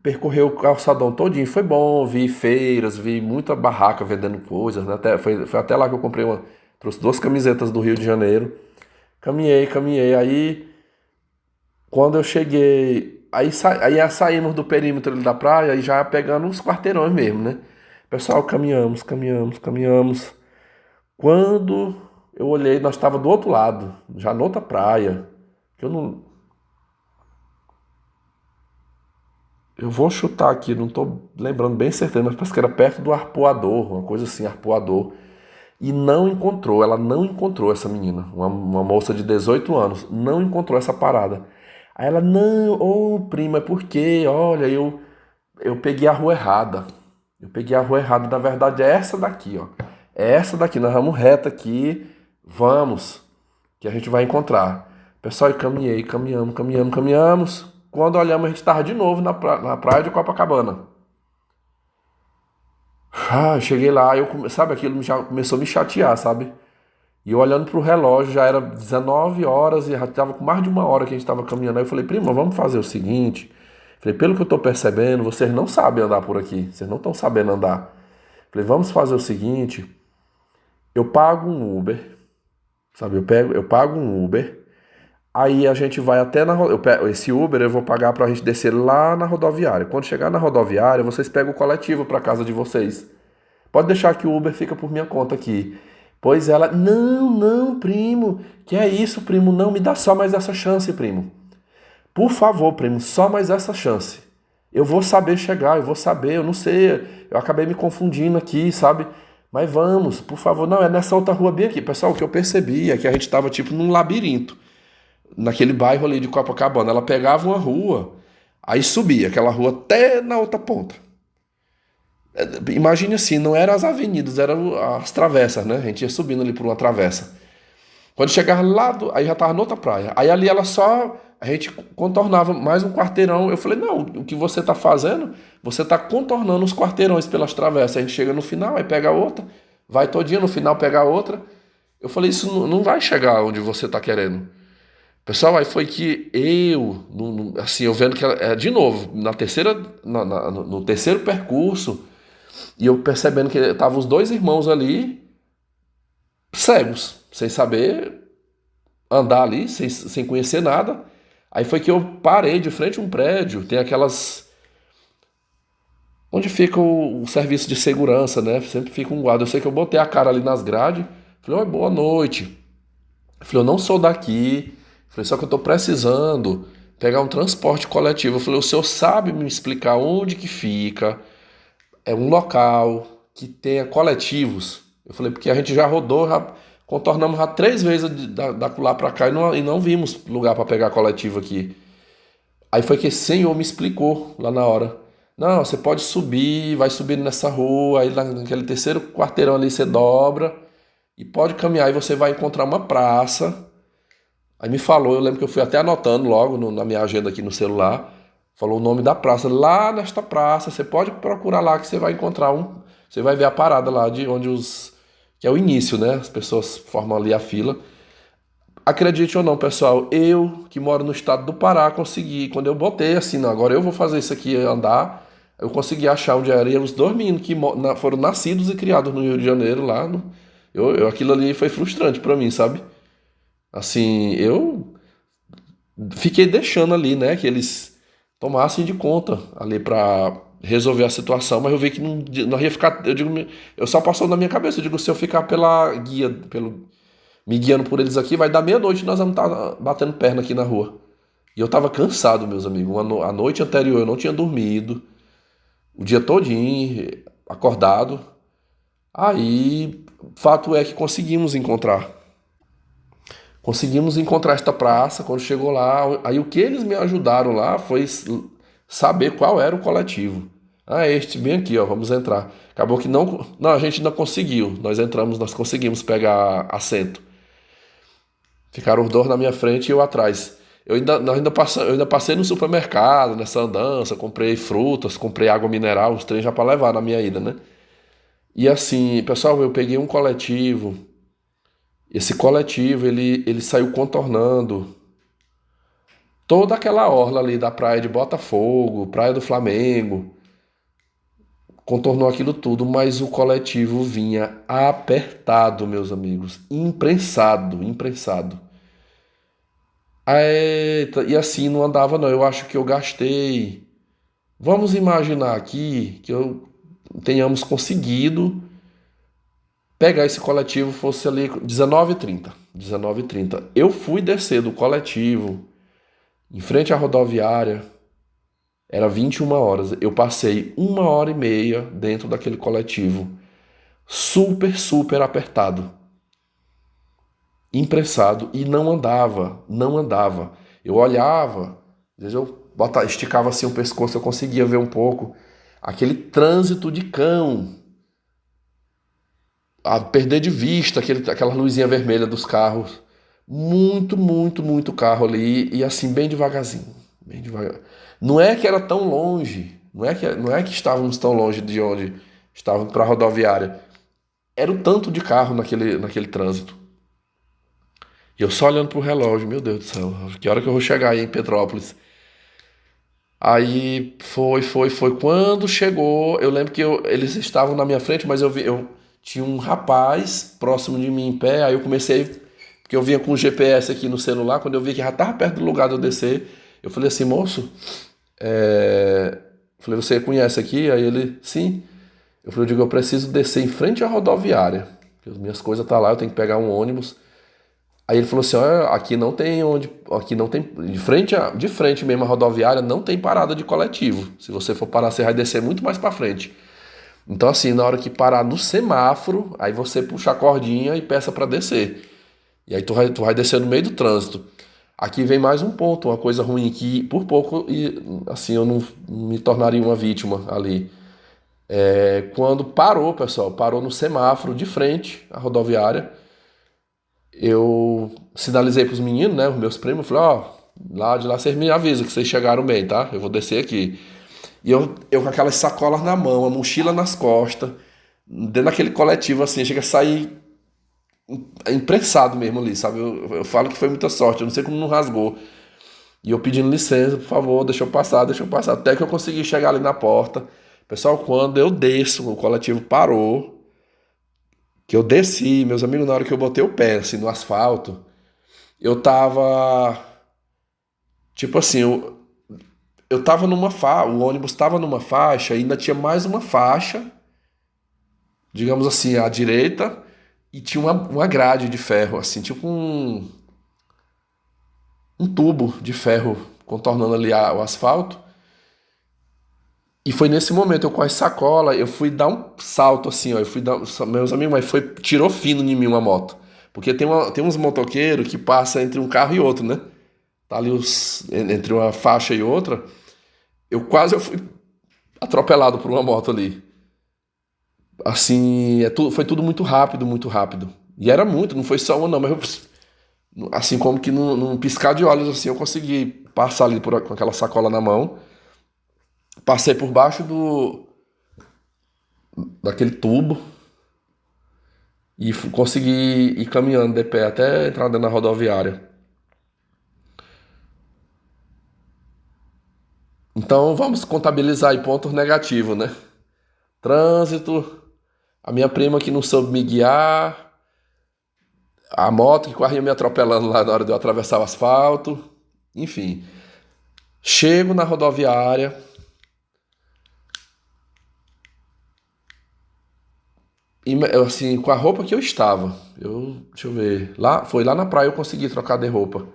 percorreu o calçadão todinho, foi bom, vi feiras, vi muita barraca vendendo coisas, né? Foi até lá que eu comprei trouxe 2 camisetas do Rio de Janeiro. Caminhei, aí quando eu cheguei, aí saímos do perímetro ali da praia e já pegando uns quarteirões mesmo, né? Pessoal, caminhamos. Quando eu olhei, nós estávamos do outro lado, já noutra praia, que eu não. Eu vou chutar aqui, não tô lembrando bem certeza, mas parece que era perto do Arpoador, uma coisa assim, Arpoador. E ela não encontrou essa menina, uma moça de 18 anos, não encontrou essa parada. Aí ela, não, ô prima, é porque, olha, eu peguei a rua errada. Eu peguei a rua errada, na verdade é essa daqui, ó. É essa daqui, nós vamos reto aqui, vamos, que a gente vai encontrar. Pessoal, e caminhamos. Quando olhamos, a gente estava de novo na praia de Copacabana. Eu cheguei lá, sabe, aquilo já começou a me chatear, sabe? E eu olhando pro relógio, já era 19 horas e já estava com mais de 1 hora que a gente estava caminhando. Aí eu falei, prima, vamos fazer o seguinte. Falei, pelo que eu estou percebendo, vocês não sabem andar por aqui. Vocês não estão sabendo andar. Falei, vamos fazer o seguinte. Eu pago um Uber, sabe? Eu pago um Uber. Aí a gente vai até esse Uber eu vou pagar pra gente descer lá na rodoviária. Quando chegar na rodoviária, vocês pegam o coletivo pra casa de vocês. Pode deixar que o Uber fica por minha conta aqui. Pois ela, não, primo. Que é isso, primo? Não, me dá só mais essa chance, primo. Por favor, primo, só mais essa chance. Eu vou saber chegar, eu vou saber, eu não sei, eu acabei me confundindo aqui, sabe? Mas vamos, por favor. Não, é nessa outra rua bem aqui. Pessoal, o que eu percebi é que a gente estava tipo num labirinto, naquele bairro ali de Copacabana. Ela pegava uma rua, aí subia aquela rua até na outra ponta. Imagine assim, não eram as avenidas, eram as travessas, né? A gente ia subindo ali por uma travessa. Quando chegava lá, aí já tava noutra praia. Aí ali ela só, a gente contornava mais um quarteirão. Eu falei, não, o que você tá fazendo, você tá contornando os quarteirões pelas travessas. A gente chega no final, aí pega outra, vai todinha, no final pega outra. Eu falei, isso não vai chegar onde você tá querendo. Pessoal, aí foi que assim, eu vendo que, de novo, no terceiro percurso, e eu percebendo que estavam os dois irmãos ali, cegos, sem saber andar ali, sem conhecer nada. Aí foi que eu parei de frente a um prédio, tem aquelas. Onde fica o serviço de segurança, né? Sempre fica um guarda. Eu sei que eu botei a cara ali nas grades, falei, oi, boa noite. Eu falei, eu não sou daqui. Eu falei, só que eu tô precisando pegar um transporte coletivo. Eu falei, o senhor sabe me explicar onde que fica? É um local que tenha coletivos. Eu falei, porque a gente já rodou, já contornamos já 3 vezes da lá para cá e não vimos lugar para pegar coletivo aqui. Aí foi que esse senhor me explicou lá na hora. Não, você pode subir, vai subindo nessa rua, aí naquele terceiro quarteirão ali você dobra e pode caminhar e você vai encontrar uma praça. Aí me falou, eu lembro que eu fui até anotando logo na minha agenda aqui no celular. Falou o nome da praça. Lá nesta praça, você pode procurar lá que você vai encontrar Você vai ver a parada lá de onde que é o início, né? As pessoas formam ali a fila. Acredite ou não, pessoal, eu que moro no estado do Pará consegui. Quando eu botei assim, não, agora eu vou fazer isso aqui andar, eu consegui achar onde era. Os dois meninos que foram nascidos e criados no Rio de Janeiro lá. Aquilo ali foi frustrante pra mim, sabe? Assim, eu fiquei deixando ali, né, que eles tomassem de conta ali pra resolver a situação, mas eu vi que não ia ficar, eu só passou na minha cabeça, eu digo, se eu ficar pela guia, me guiando por eles aqui, vai dar meia-noite e nós vamos estar batendo perna aqui na rua. E eu tava cansado, meus amigos, a noite anterior eu não tinha dormido, o dia todinho, acordado, aí, fato é que conseguimos encontrar esta praça. Quando chegou lá, aí o que eles me ajudaram lá foi saber qual era o coletivo. Ah, este bem aqui, ó, vamos entrar. Acabou que não, a gente não conseguiu. Nós conseguimos pegar assento. Ficaram os dois na minha frente e eu atrás. Eu ainda passei no supermercado nessa andança, comprei frutas, comprei água mineral, os três já para levar na minha ida, né? E assim, pessoal, eu peguei um coletivo. Esse coletivo, ele saiu contornando toda aquela orla ali da praia de Botafogo, praia do Flamengo, contornou aquilo tudo, mas o coletivo vinha apertado, meus amigos, imprensado, imprensado. Eita, e assim não andava não, eu acho que eu gastei. Vamos imaginar aqui que eu tenhamos conseguido pegar esse coletivo, fosse ali 19h30. 19h30. Eu fui descer do coletivo em frente à rodoviária, era 21 horas. Eu passei 1h30 dentro daquele coletivo, super, super apertado, imprensado, e não andava, não andava. Eu olhava, às vezes eu esticava assim o pescoço, eu conseguia ver um pouco aquele trânsito de cão, a perder de vista aquela luzinha vermelha dos carros. Muito, muito, muito carro ali e assim bem devagarzinho, bem devagar. Não é que era tão longe, não é que estávamos tão longe de onde estávamos para a rodoviária. Era o tanto de carro naquele trânsito. E eu só olhando pro relógio, meu Deus do céu, que hora que eu vou chegar aí em Petrópolis? Aí foi. Quando chegou, eu lembro que eles estavam na minha frente, mas eu tinha um rapaz próximo de mim em pé, aí eu comecei, porque eu vinha com o GPS aqui no celular, quando eu vi que já estava perto do lugar de eu descer, eu falei assim, moço, falei, você conhece aqui? Aí ele, sim. Eu falei, eu preciso descer em frente à rodoviária, porque as minhas coisas estão lá, eu tenho que pegar um ônibus. Aí ele falou assim, ó, aqui não tem onde, aqui não tem, de frente mesmo a rodoviária, não tem parada de coletivo. Se você for parar, você vai descer muito mais pra frente. Então assim, na hora que parar no semáforo, aí você puxa a cordinha e peça pra descer. E aí tu vai descer no meio do trânsito. Aqui vem mais um ponto, uma coisa ruim que por pouco e assim eu não me tornaria uma vítima ali. Quando parou, pessoal, parou no semáforo de frente à rodoviária, eu sinalizei pros meninos, né, os meus primos, falei, ó, lá de lá vocês me avisam que vocês chegaram bem, tá? Eu vou descer aqui. E eu com aquelas sacolas na mão, a mochila nas costas, dentro daquele coletivo assim, chega a sair imprensado mesmo ali, sabe? Eu falo que foi muita sorte, eu não sei como não rasgou. E eu pedindo licença, por favor, deixa eu passar, até que eu consegui chegar ali na porta. Pessoal, quando eu desço, o coletivo parou, que eu desci, meus amigos, na hora que eu botei o pé assim no asfalto, eu tava, tipo assim, eu tava numa faixa, o ônibus tava numa faixa, e ainda tinha mais uma faixa, digamos assim, à direita, e tinha uma grade de ferro, assim, tipo um tubo de ferro contornando ali o asfalto. E foi nesse momento, eu com a sacola, eu fui dar um salto assim, ó. Eu fui dar. Meus amigos, mas tirou fino em mim uma moto. Porque tem uns motoqueiros que passam entre um carro e outro, né? Tá ali entre uma faixa e outra. Eu fui atropelado por uma moto ali. Assim, foi tudo muito rápido, muito rápido. E era muito, não foi só uma, não, mas assim como que num piscar de olhos, assim, eu consegui passar ali com aquela sacola na mão. Passei por baixo daquele tubo e consegui ir caminhando de pé até entrar dentro da rodoviária. Então vamos contabilizar aí pontos negativos, né? Trânsito, a minha prima que não soube me guiar, a moto que quase ia me atropelando lá na hora de eu atravessar o asfalto, enfim. Chego na rodoviária, e assim, com a roupa que eu estava, deixa eu ver, foi lá na praia eu consegui trocar de roupa.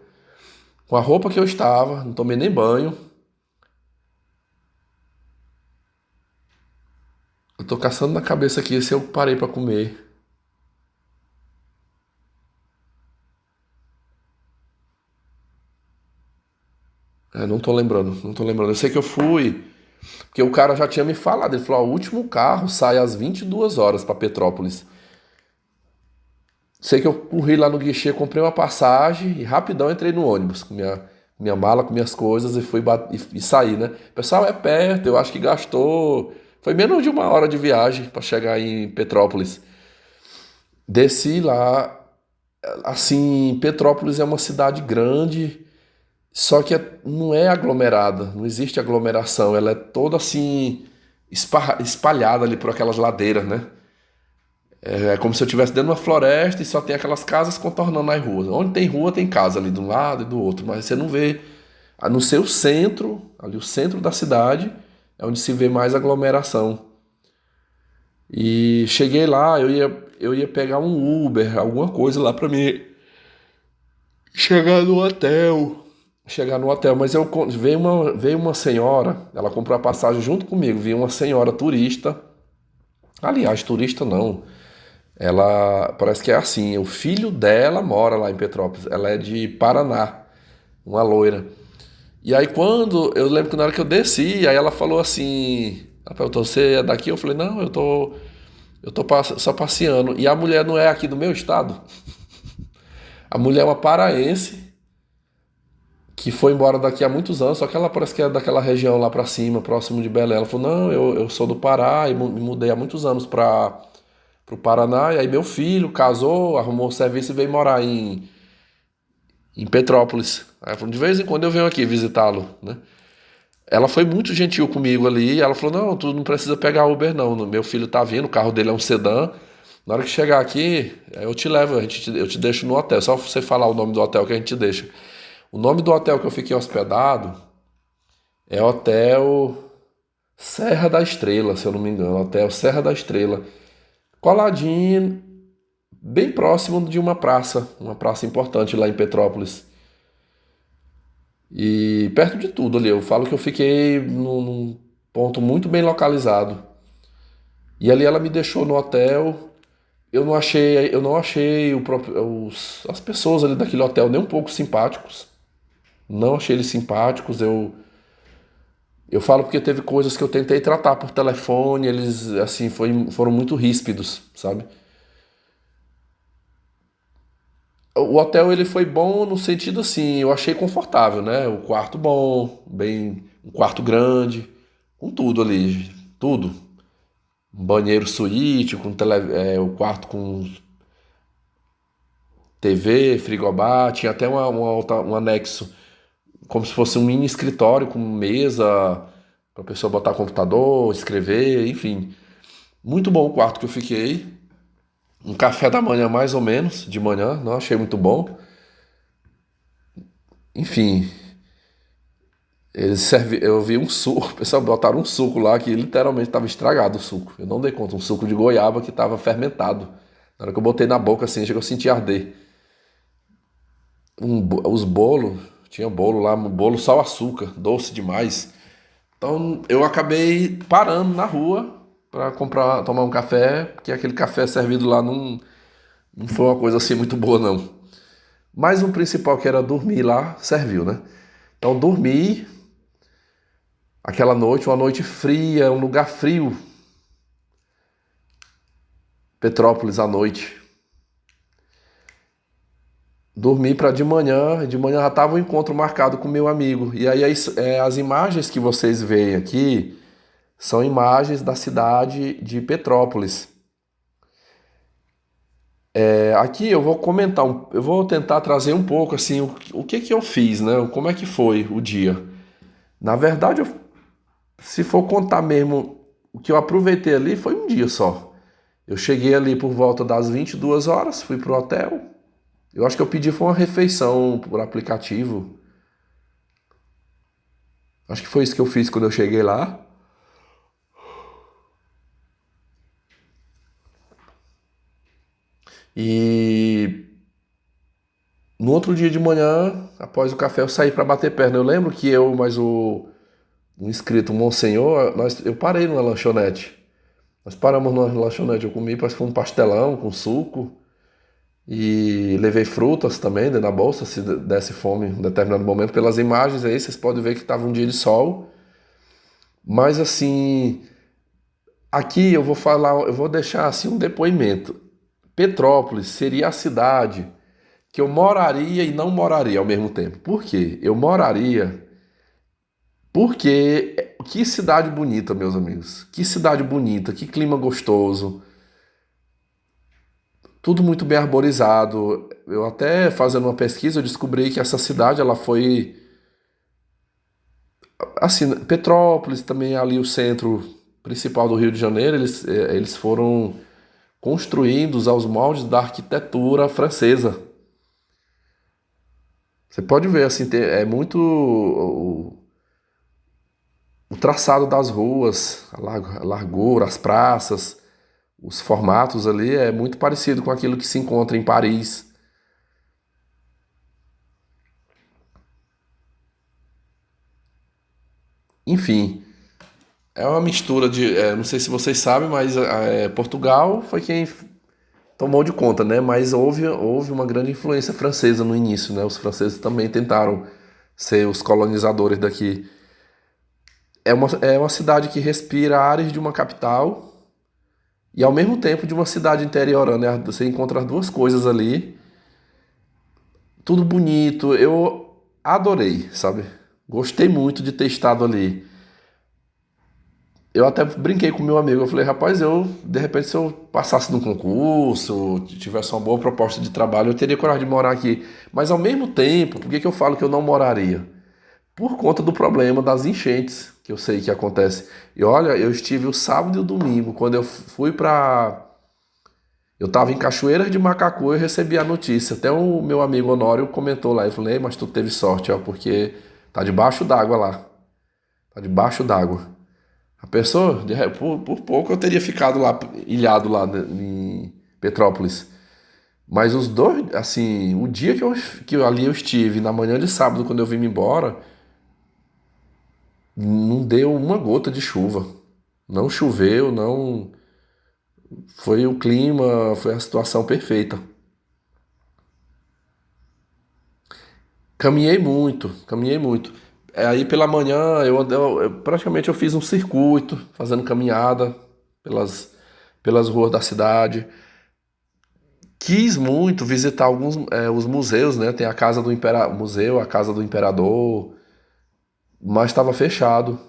Com a roupa que eu estava, não tomei nem banho. Eu tô caçando na cabeça aqui se eu parei pra comer. Não tô lembrando, não tô lembrando. Eu sei que eu fui, porque o cara já tinha me falado. Ele falou: ó, o último carro sai às 22 horas pra Petrópolis. Sei que eu corri lá no guichê, comprei uma passagem e rapidão entrei no ônibus com minha mala, com minhas coisas e e saí, né? O pessoal, é perto, eu acho que gastou. Foi menos de uma hora de viagem pra chegar em Petrópolis. Desci lá, assim, Petrópolis é uma cidade grande. Só que não é aglomerada, não existe aglomeração, ela é toda assim espalhada ali por aquelas ladeiras, né? É como se eu estivesse dentro de uma floresta e só tem aquelas casas contornando as ruas. Onde tem rua tem casa ali de um lado e do outro, mas você não vê. A não ser o centro, ali o centro da cidade, é onde se vê mais aglomeração. E cheguei lá, eu ia pegar um Uber, alguma coisa lá pra mim chegar no hotel. Mas veio uma senhora, ela comprou a passagem junto comigo, veio uma senhora turista, aliás, turista não, ela parece que é assim, o filho dela mora lá em Petrópolis, ela é de Paraná, uma loira. E aí eu lembro que na hora que eu desci, aí ela falou assim, ela perguntou, você é daqui? Eu falei, não, eu tô só passeando. E a mulher não é aqui do meu estado, a mulher é uma paraense, que foi embora daqui há muitos anos, só que ela parece que é daquela região lá pra cima, próximo de Belém. Ela falou, não, eu sou do Pará e me mudei há muitos anos pro Paraná, e aí meu filho casou, arrumou um serviço e veio morar em Petrópolis. Aí ela falou, de vez em quando eu venho aqui visitá-lo, né? Ela foi muito gentil comigo ali, ela falou, não, tu não precisa pegar Uber não, meu filho tá vindo, o carro dele é um sedã, na hora que chegar aqui, eu te levo, eu te deixo no hotel, só você falar o nome do hotel que a gente te deixa. O nome do hotel que eu fiquei hospedado é Hotel Serra da Estrela, se eu não me engano. Hotel Serra da Estrela. Coladinho, bem próximo de uma praça importante lá em Petrópolis. E perto de tudo ali, eu falo que eu fiquei num ponto muito bem localizado. E ali ela me deixou no hotel. Eu não achei as pessoas ali daquele hotel nem um pouco simpáticos. Não achei eles simpáticos. Eu falo porque teve coisas que eu tentei tratar por telefone, eles assim foram muito ríspidos, sabe? O hotel ele foi bom no sentido assim, eu achei confortável, né? O quarto bom, bem, um quarto grande, com tudo ali, tudo. Um banheiro suíte, o quarto com TV, frigobar, tinha até um anexo, como se fosse um mini escritório com mesa para a pessoa botar computador, escrever, enfim. Muito bom o quarto que eu fiquei. Um café da manhã mais ou menos, de manhã, não achei muito bom. Enfim, eu vi um suco, o pessoal botaram um suco lá que literalmente estava estragado o suco. Eu não dei conta, um suco de goiaba que estava fermentado. Na hora que eu botei na boca assim, chegou a sentir arder. Os bolos, tinha bolo lá, um bolo só açúcar, doce demais. Então eu acabei parando na rua para comprar, tomar um café, porque aquele café servido lá não foi uma coisa assim muito boa não. Mas o principal que era dormir lá, serviu, né? Então dormi aquela noite, uma noite fria, um lugar frio, Petrópolis à noite. Dormi para de manhã já estava o encontro marcado com meu amigo. E aí as imagens que vocês veem aqui são imagens da cidade de Petrópolis. Aqui eu vou comentar, eu vou tentar trazer um pouco assim o que que eu fiz, né? Como é que foi o dia. Na verdade, se for contar mesmo o que eu aproveitei ali, foi um dia só. Eu cheguei ali por volta das 22 horas, fui pro hotel. Eu acho que eu pedi foi uma refeição por aplicativo. Acho que foi isso que eu fiz quando eu cheguei lá. E no outro dia de manhã, após o café, eu saí para bater perna. Eu lembro que eu, mais um inscrito, o Monsenhor, eu parei numa lanchonete. Nós paramos numa lanchonete, eu comi, parece que foi um pastelão com suco. E levei frutas também dentro da bolsa, se desse fome em determinado momento. Pelas imagens aí, vocês podem ver que estava um dia de sol. Mas assim, aqui eu vou falar, eu vou deixar assim um depoimento. Petrópolis seria a cidade que eu moraria e não moraria ao mesmo tempo. Por quê? Eu moraria porque que cidade bonita, meus amigos. Que cidade bonita, que clima gostoso. Tudo muito bem arborizado. Eu até fazendo uma pesquisa, eu descobri que essa cidade ela foi assim, Petrópolis também é ali o centro principal do Rio de Janeiro, eles foram construídos aos moldes da arquitetura francesa. Você pode ver assim, é muito o traçado das ruas, a largura, as praças, os formatos ali é muito parecido com aquilo que se encontra em Paris. Enfim, é uma mistura de, não sei se vocês sabem, mas Portugal foi quem tomou de conta, né? Mas houve uma grande influência francesa no início, né? Os franceses também tentaram ser os colonizadores daqui. É uma cidade que respira ares de uma capital e ao mesmo tempo de uma cidade interiorana, né? Você encontra as duas coisas ali, tudo bonito. Eu adorei, sabe? Gostei muito de ter estado ali. Eu até brinquei com meu amigo, eu falei, rapaz, de repente, se eu passasse num concurso, tivesse uma boa proposta de trabalho, eu teria coragem de morar aqui. Mas ao mesmo tempo, por que que eu falo que eu não moraria? Por conta do problema das enchentes, que eu sei que acontece. E olha, eu estive o sábado e o domingo, quando eu fui pra. Eu tava em Cachoeiras de Macacu, eu recebi a notícia. Até o meu amigo Honório comentou lá, eu falei, mas tu teve sorte, ó, porque tá debaixo d'água lá. Tá debaixo d'água. A pessoa, por pouco eu teria ficado lá, ilhado lá em Petrópolis. Mas os dois, assim, o dia ali eu estive, na manhã de sábado, quando eu vim embora, não deu uma gota de chuva. Não choveu, não. Foi o clima, foi a situação perfeita. Caminhei muito, caminhei muito. Aí pela manhã praticamente eu fiz um circuito, fazendo caminhada pelas ruas da cidade. Quis muito visitar alguns os museus, né? Tem a casa do museu, a casa do imperador, mas estava fechado.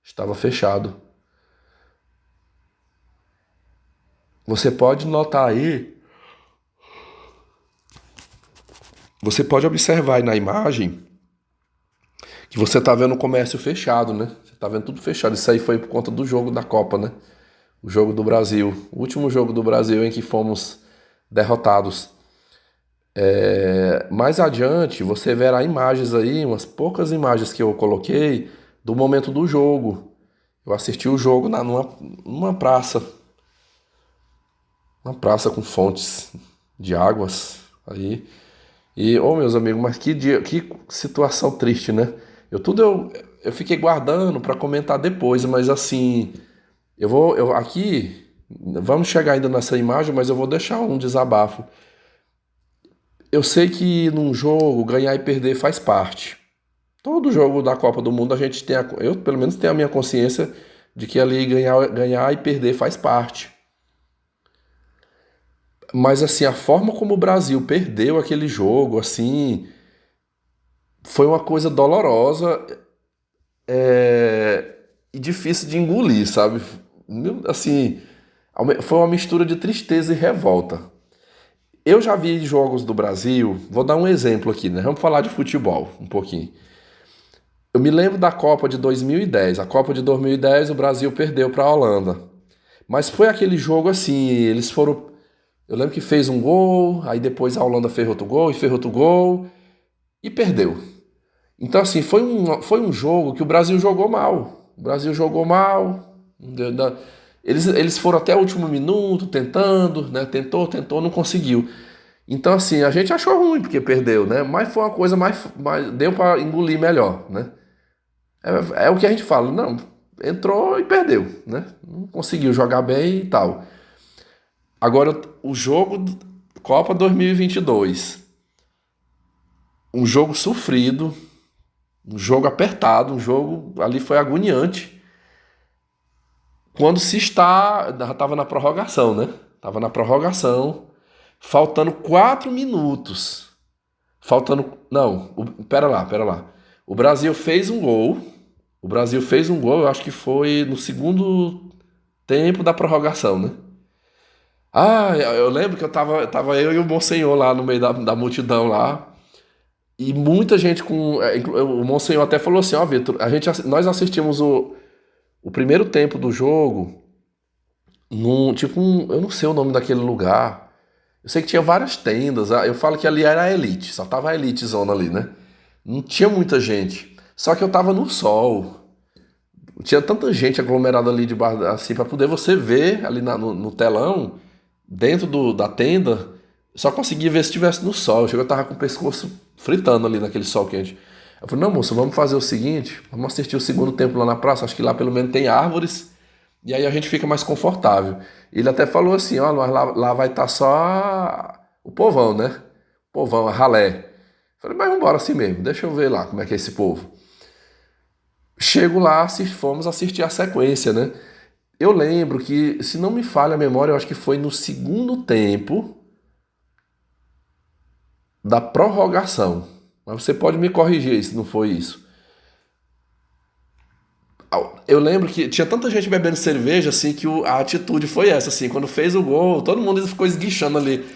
Estava fechado. Você pode notar aí, você pode observar aí na imagem que você está vendo o comércio fechado, né? Você está vendo tudo fechado. Isso aí foi por conta do jogo da Copa, né? O jogo do Brasil, o último jogo do Brasil em que fomos derrotados. Mais adiante, você verá imagens aí, umas poucas imagens que eu coloquei do momento do jogo. Eu assisti o jogo numa praça, uma praça com fontes de águas aí. E, ô meus amigos, mas que dia, que situação triste, né? Eu fiquei guardando para comentar depois, mas assim, aqui, vamos chegar ainda nessa imagem, mas eu vou deixar um desabafo. Eu sei que num jogo ganhar e perder faz parte. Todo jogo da Copa do Mundo a gente tem, eu pelo menos tenho a minha consciência de que ali ganhar e perder faz parte. Mas assim, a forma como o Brasil perdeu aquele jogo, assim, foi uma coisa dolorosa, e difícil de engolir, sabe? Assim, foi uma mistura de tristeza e revolta. Eu já vi jogos do Brasil, vou dar um exemplo aqui, né? Vamos falar de futebol um pouquinho. Eu me lembro da Copa de 2010. A Copa de 2010 o Brasil perdeu para a Holanda. Mas foi aquele jogo assim, eles foram. Eu lembro que fez um gol, aí depois a Holanda fez outro gol e fez outro gol e perdeu. Então, assim, foi um jogo que o Brasil jogou mal. O Brasil jogou mal. Eles foram até o último minuto tentando, né? Tentou, não conseguiu. Então, assim, a gente achou ruim porque perdeu, né? Mas foi uma coisa mais deu para engolir melhor, né? É o que a gente fala, não, entrou e perdeu, né? Não conseguiu jogar bem e tal. Agora, o jogo Copa 2022, um jogo sofrido, um jogo apertado, um jogo ali foi agoniante. Quando se está, já estava na prorrogação, né? Estava na prorrogação, faltando 4 minutos. Não, pera lá. O Brasil fez um gol. Eu acho que foi no segundo tempo da prorrogação, né? Ah, eu lembro que tava eu e o Monsenhor lá no meio da multidão lá. E muita gente o Monsenhor até falou assim, ó, Vitor, nós assistimos o primeiro tempo do jogo num, tipo, eu não sei o nome daquele lugar. Eu sei que tinha várias tendas. Eu falo que ali era a elite, só tava a elite zona ali, né? Não tinha muita gente. Só que eu tava no sol. Tinha tanta gente aglomerada ali debaixo, assim, para poder você ver ali no telão, dentro da tenda, só conseguia ver se estivesse no sol. Eu tava com o pescoço fritando ali naquele sol quente. Eu falei, não, moço, vamos fazer o seguinte, vamos assistir o segundo tempo lá na praça, acho que lá pelo menos tem árvores, e aí a gente fica mais confortável. Ele até falou assim, ó, lá vai estar só o povão, né? O povão, a ralé. Eu falei, mas vamos embora assim mesmo, deixa eu ver lá como é que é esse povo. Chego lá, fomos assistir a sequência, né? Eu lembro que, se não me falha a memória, eu acho que foi no segundo tempo da prorrogação. Mas você pode me corrigir se não foi isso. Eu lembro que tinha tanta gente bebendo cerveja, assim, que a atitude foi essa, assim, quando fez o gol, todo mundo ficou esguichando ali.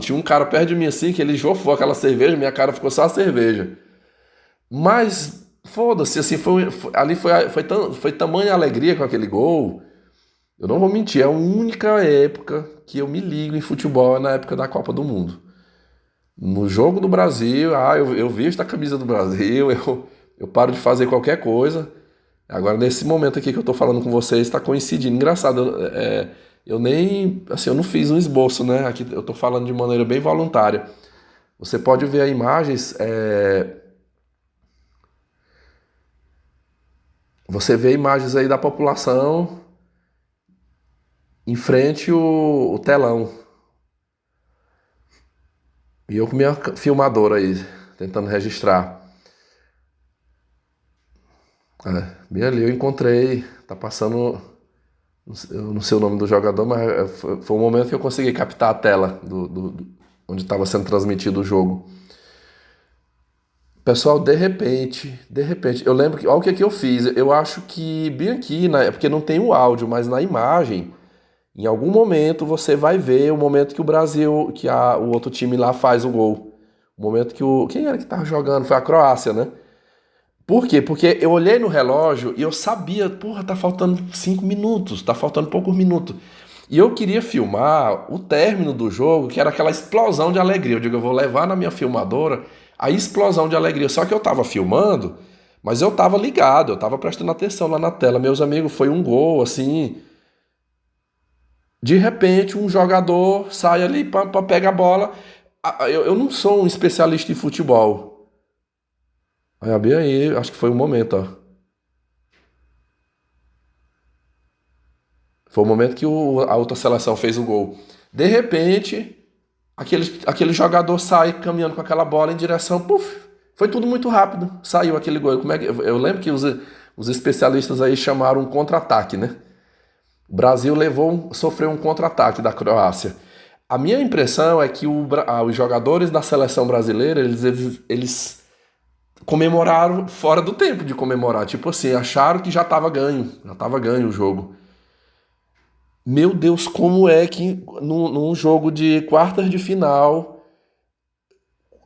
Tinha um cara perto de mim, assim, que ele jofou aquela cerveja, minha cara ficou só a cerveja. Mas, foda-se, assim, ali foi tamanha alegria com aquele gol. Eu não vou mentir, é a única época que eu me ligo em futebol é na época da Copa do Mundo. No jogo do Brasil, eu visto a camisa do Brasil, eu paro de fazer qualquer coisa. Agora, nesse momento aqui que eu tô falando com vocês, está coincidindo. Engraçado, Eu nem, assim, eu não fiz um esboço, né? Aqui eu tô falando de maneira bem voluntária. Você pode ver as imagens, você vê imagens aí da população em frente o telão. E eu com minha filmadora aí, tentando registrar. Bem ali eu encontrei, tá passando, eu não sei o nome do jogador, mas foi o momento que eu consegui captar a tela onde estava sendo transmitido o jogo. Pessoal, de repente, eu lembro que, olha o que que eu fiz. Eu acho que bem aqui, né, é porque não tem o áudio, mas na imagem, em algum momento você vai ver o momento que o Brasil, o outro time lá faz o gol. O momento quem era que tava jogando? Foi a Croácia, né? Por quê? Porque eu olhei no relógio e eu sabia, porra, tá faltando 5 minutos, tá faltando poucos minutos. E eu queria filmar o término do jogo, que era aquela explosão de alegria. Eu digo, eu vou levar na minha filmadora a explosão de alegria. Só que eu tava filmando, mas eu tava ligado, eu tava prestando atenção lá na tela. Meus amigos, foi um gol, assim. De repente, um jogador sai ali pra pegar a bola. Eu não sou um especialista em futebol. Aí, bem aí, acho que foi o momento, ó. Foi o momento que a outra seleção fez o gol. De repente, aquele jogador sai caminhando com aquela bola em direção. Puf, foi tudo muito rápido. Saiu aquele gol. Eu lembro que os especialistas aí chamaram um contra-ataque, né? O Brasil sofreu um contra-ataque da Croácia. A minha impressão é que os jogadores da seleção brasileira, eles comemoraram fora do tempo de comemorar. Tipo assim, acharam que já estava ganho o jogo. Meu Deus, como é que num jogo de quartas de final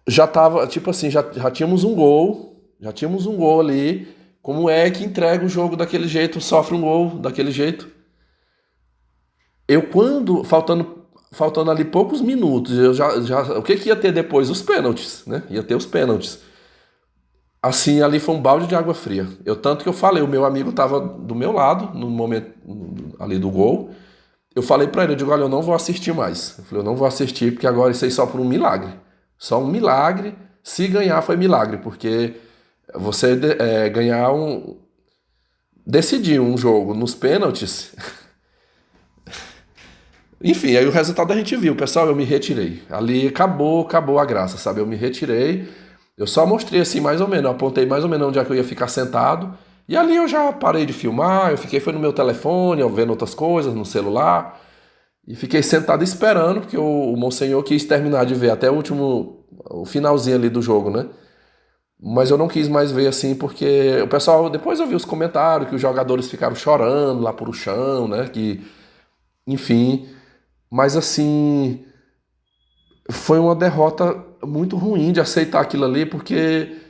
já tava, tipo assim, já tínhamos um gol ali. Como é que entrega o jogo daquele jeito, sofre um gol daquele jeito? Faltando ali poucos minutos, o que que ia ter depois? Os pênaltis, né? Ia ter os pênaltis. Assim, ali foi um balde de água fria. Tanto que eu falei, o meu amigo estava do meu lado no momento ali do gol. Eu falei pra ele, eu digo, olha, eu não vou assistir mais. Eu falei, eu não vou assistir porque agora isso aí só por um milagre. Só um milagre. Se ganhar foi milagre, porque você ganhar decidir um jogo nos pênaltis. Enfim, aí o resultado a gente viu. Pessoal, eu me retirei. Ali acabou a graça, sabe? Eu me retirei. Eu só mostrei assim, mais ou menos. Eu apontei mais ou menos onde é que eu ia ficar sentado. E ali eu já parei de filmar. Foi no meu telefone, eu vendo outras coisas, no celular. E fiquei sentado esperando, porque o Monsenhor quis terminar de ver até o finalzinho ali do jogo, né? Mas eu não quis mais ver assim, porque o pessoal, depois eu vi os comentários que os jogadores ficaram chorando lá por o chão, né? Enfim. Mas assim, foi uma derrota muito ruim de aceitar aquilo ali, porque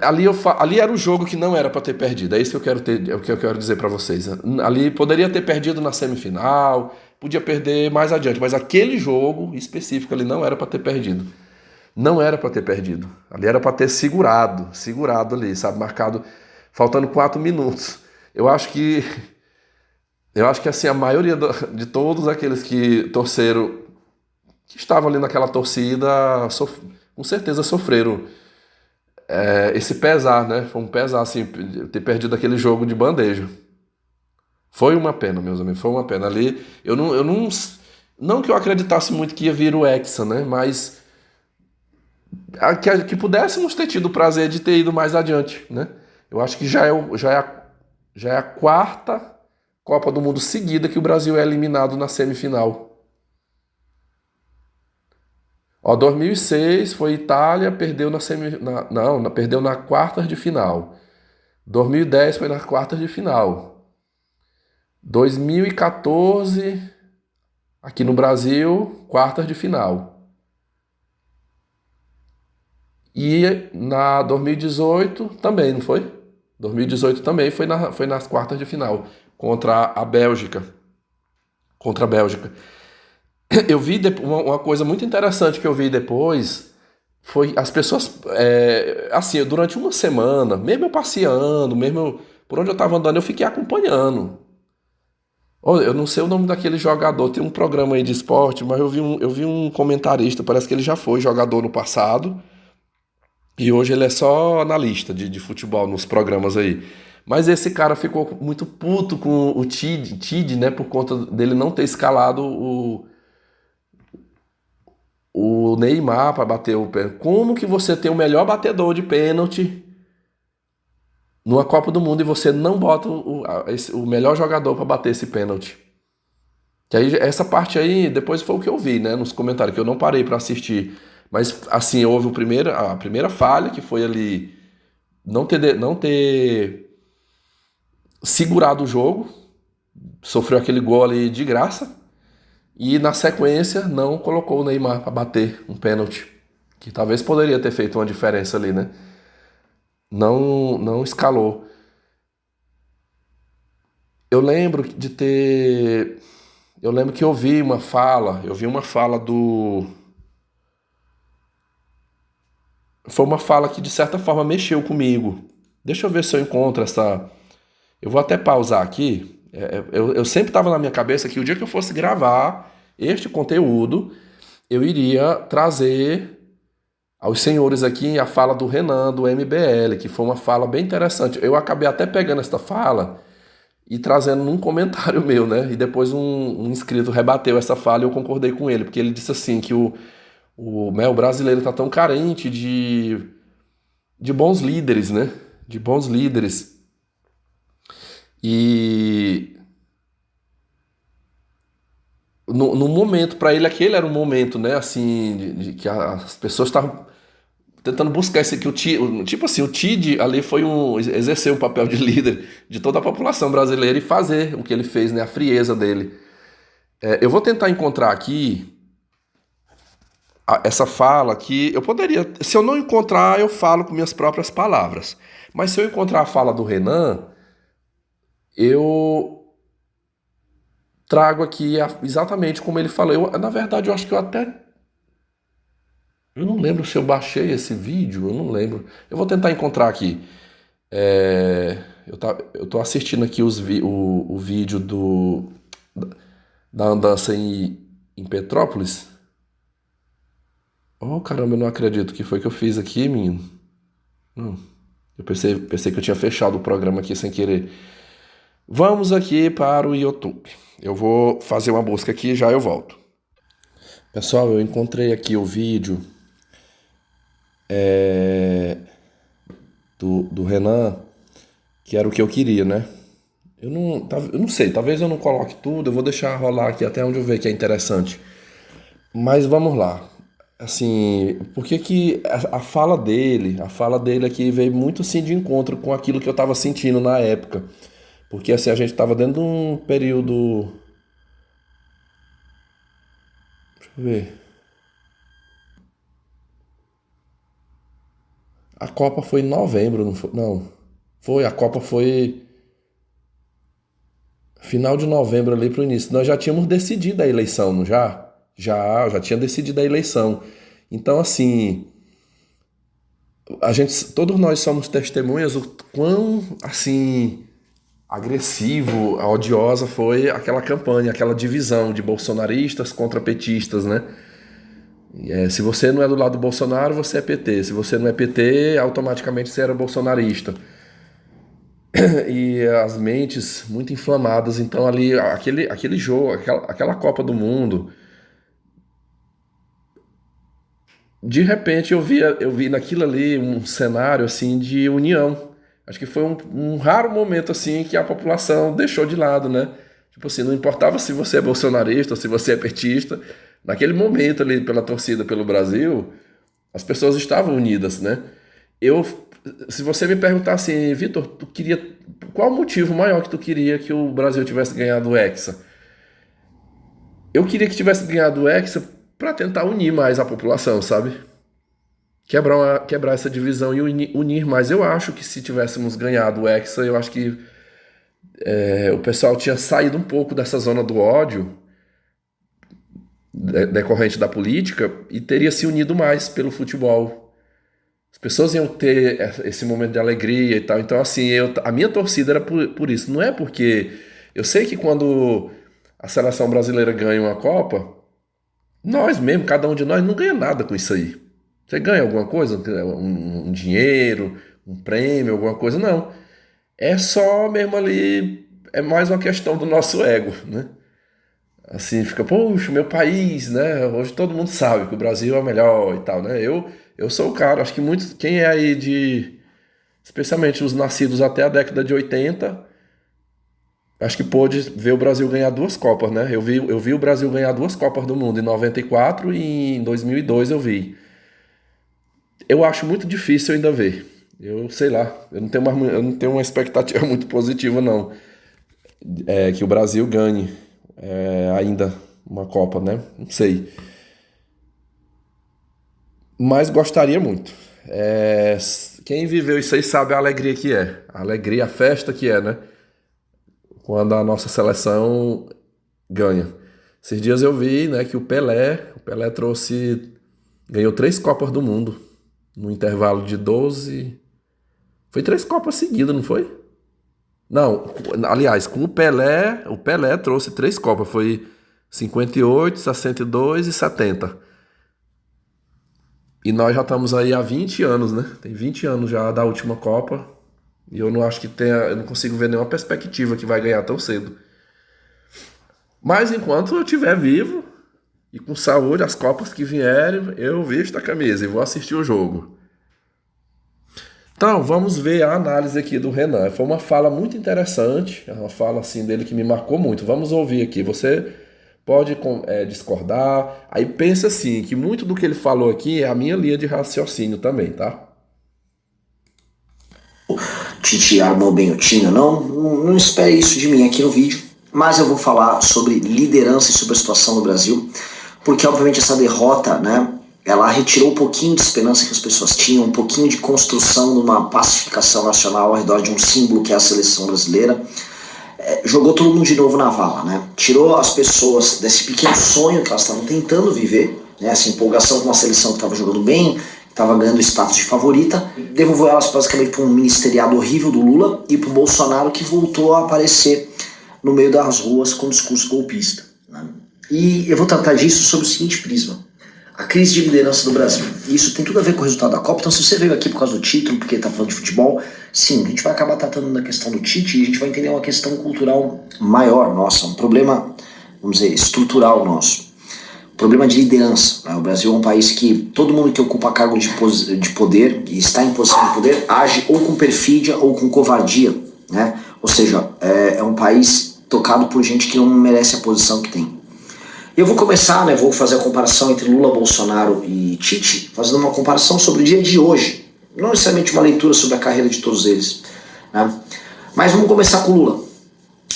ali era o jogo que não era para ter perdido. É isso que eu quero é o que eu quero dizer para vocês. Ali poderia ter perdido na semifinal, podia perder mais adiante, mas aquele jogo específico ali não era para ter perdido. Não era para ter perdido. Ali era para ter segurado ali, sabe, marcado faltando 4 minutos. Eu acho que assim a maioria de todos aqueles que torceram, que estavam ali naquela torcida, com certeza sofreram esse pesar, né? Foi um pesar, assim, ter perdido aquele jogo de bandeja. Foi uma pena, meus amigos, foi uma pena. Ali, não que eu acreditasse muito que ia vir o Hexa, né? Mas que pudéssemos ter tido o prazer de ter ido mais adiante, né? Eu acho que já é a quarta Copa do Mundo seguida que o Brasil é eliminado na semifinal. Ó, 2006 foi Itália, perdeu perdeu na quartas de final. 2010 foi na quartas de final. 2014, aqui no Brasil, quartas de final. E na 2018 também, não foi? 2018 também foi nas quartas de final, contra a Bélgica. Contra a Bélgica. Eu vi uma coisa muito interessante que eu vi depois, foi as pessoas, assim, durante uma semana, mesmo eu passeando, por onde eu estava andando, eu fiquei acompanhando. Olha, eu não sei o nome daquele jogador, tem um programa aí de esporte, mas eu vi um comentarista, parece que ele já foi jogador no passado, e hoje ele é só analista de futebol nos programas aí. Mas esse cara ficou muito puto com o Tid, né, por conta dele não ter escalado o Neymar para bater o pênalti. Como que você tem o melhor batedor de pênalti numa Copa do Mundo e você não bota o melhor jogador para bater esse pênalti? Que aí, essa parte aí, depois foi o que eu vi, né, nos comentários, que eu não parei para assistir. Mas, assim, houve a primeira falha, que foi ali não ter segurado o jogo, sofreu aquele gol ali de graça, e na sequência não colocou o Neymar para bater um pênalti, que talvez poderia ter feito uma diferença ali, né? Não escalou. Eu lembro de ter. Eu lembro que eu vi uma fala do. Foi uma fala que de certa forma mexeu comigo. Deixa eu ver se eu encontro essa. Eu vou até pausar aqui. Eu sempre estava na minha cabeça que o dia que eu fosse gravar este conteúdo, eu iria trazer aos senhores aqui a fala do Renan, do MBL, que foi uma fala bem interessante. Eu acabei até pegando esta fala e trazendo num comentário meu, né? E depois um inscrito rebateu essa fala e eu concordei com ele, porque ele disse assim que o brasileiro está tão carente de bons líderes, né? De bons líderes. E no momento, para ele, aquele era um momento, né? Assim, de que as pessoas estavam tentando buscar esse aqui, tipo assim, o Tid ali exerceu um papel de líder de toda a população brasileira e fazer o que ele fez, né? A frieza dele. Eu vou tentar encontrar aqui essa fala que eu poderia, se eu não encontrar, eu falo com minhas próprias palavras. Mas se eu encontrar a fala do Renan, eu trago aqui exatamente como ele falou. Na verdade, eu acho que eu não lembro se eu baixei esse vídeo, eu não lembro. Eu vou tentar encontrar aqui. Eu tô assistindo aqui o vídeo da andança em Petrópolis. Oh, caramba, eu não acredito que foi que eu fiz aqui, menino. Não. Eu pensei que eu tinha fechado o programa aqui sem querer. Vamos aqui para o YouTube. Eu vou fazer uma busca aqui e já eu volto. Pessoal, eu encontrei aqui o vídeo do Renan, que era o que eu queria, né? Eu não sei, talvez eu não coloque tudo, eu vou deixar rolar aqui até onde eu ver que é interessante. Mas vamos lá. Assim, por que que a fala dele aqui veio muito assim de encontro com aquilo que eu estava sentindo na época. Porque assim, a gente estava dentro de um período. Deixa eu ver. A Copa foi em novembro, não foi? Não. A Copa foi final de novembro ali pro início. Nós já tínhamos decidido a eleição, não já? Já tinha decidido a eleição. Então, assim, todos nós somos testemunhas o quão, assim, agressivo, odiosa foi aquela campanha, aquela divisão de bolsonaristas contra petistas, né? Se você não é do lado do Bolsonaro, você é PT. Se você não é PT, automaticamente você era bolsonarista. E as mentes muito inflamadas. Então ali, aquele jogo, aquela Copa do Mundo, de repente eu vi naquilo ali um cenário assim de união. Acho que foi um raro momento assim que a população deixou de lado, né? Tipo assim, não importava se você é bolsonarista ou se você é petista, naquele momento ali pela torcida pelo Brasil, as pessoas estavam unidas, né? Eu, se você me perguntar assim, Vitor, qual o motivo maior que tu queria que o Brasil tivesse ganhado o Hexa? Eu queria que tivesse ganhado o Hexa para tentar unir mais a população, sabe? Quebrar essa divisão e unir mais. Eu acho que se tivéssemos ganhado o Hexa, eu acho que o pessoal tinha saído um pouco dessa zona do ódio decorrente da política e teria se unido mais pelo futebol. As pessoas iam ter esse momento de alegria e tal. Então, assim, a minha torcida era por isso. Não é porque Eu sei que quando a seleção brasileira ganha uma Copa, nós mesmo, cada um de nós, não ganha nada com isso aí. Você ganha alguma coisa? Um dinheiro, um prêmio, alguma coisa? Não. É só mesmo ali, é mais uma questão do nosso ego, né? Assim, fica, poxa, meu país, né? Hoje todo mundo sabe que o Brasil é o melhor e tal, né? Eu sou o cara, acho que muitos, quem é aí especialmente os nascidos até a década de 80, acho que pôde ver o Brasil ganhar 2 Copas, né? Eu vi o Brasil ganhar 2 Copas do Mundo, em 94 e em 2002 eu vi. Eu acho muito difícil ainda ver. Eu sei lá, eu não tenho uma expectativa muito positiva, não. Que o Brasil ganhe ainda uma Copa, né? Não sei. Mas gostaria muito. Quem viveu isso aí sabe a alegria que é. A alegria, a festa que é, né? Quando a nossa seleção ganha. Esses dias eu vi, né, que o Pelé ganhou 3 Copas do Mundo no intervalo de 12. Foi 3 Copas seguidas, não foi? Não, aliás, com o Pelé trouxe 3 Copas, foi 58, 62 e 70. E nós já estamos aí há 20 anos, né? Tem 20 anos já da última Copa. E eu não acho que eu não consigo ver nenhuma perspectiva que vai ganhar tão cedo. Mas enquanto eu estiver vivo e com saúde, as Copas que vierem, eu visto a camisa e vou assistir o jogo. Então, vamos ver a análise aqui do Renan. Foi uma fala muito interessante, uma fala assim dele que me marcou muito. Vamos ouvir aqui. Você pode discordar. Aí pensa assim, que muito do que ele falou aqui é a minha linha de raciocínio também, tá? Tite armou bem o time, não espere isso de mim aqui no vídeo, mas eu vou falar sobre liderança e sobre a situação do Brasil, porque obviamente essa derrota, né, ela retirou um pouquinho de esperança que as pessoas tinham, um pouquinho de construção de uma pacificação nacional ao redor de um símbolo que é a seleção brasileira. Jogou todo mundo de novo na vala, né? Tirou as pessoas desse pequeno sonho que elas estavam tentando viver, né? Essa empolgação com uma seleção que estava jogando bem, estava ganhando status de favorita, devolveu elas basicamente para um ministeriado horrível do Lula e para o Bolsonaro, que voltou a aparecer no meio das ruas com discurso golpista, né? E eu vou tratar disso sob o seguinte prisma: a crise de liderança do Brasil. E isso tem tudo a ver com o resultado da Copa. Então, se você veio aqui por causa do título, porque está falando de futebol, sim, a gente vai acabar tratando da questão do Tite e a gente vai entender uma questão cultural maior nossa, um problema, vamos dizer, estrutural nosso. Problema de liderança, né? O Brasil é um país que todo mundo que ocupa cargo de poder e está em posição de poder age ou com perfídia ou com covardia, né? Ou seja, é um país tocado por gente que não merece a posição que tem. Eu vou começar, né, vou fazer a comparação entre Lula, Bolsonaro e Tite, fazendo uma comparação sobre o dia de hoje, não necessariamente uma leitura sobre a carreira de todos eles, né? Mas vamos começar com Lula.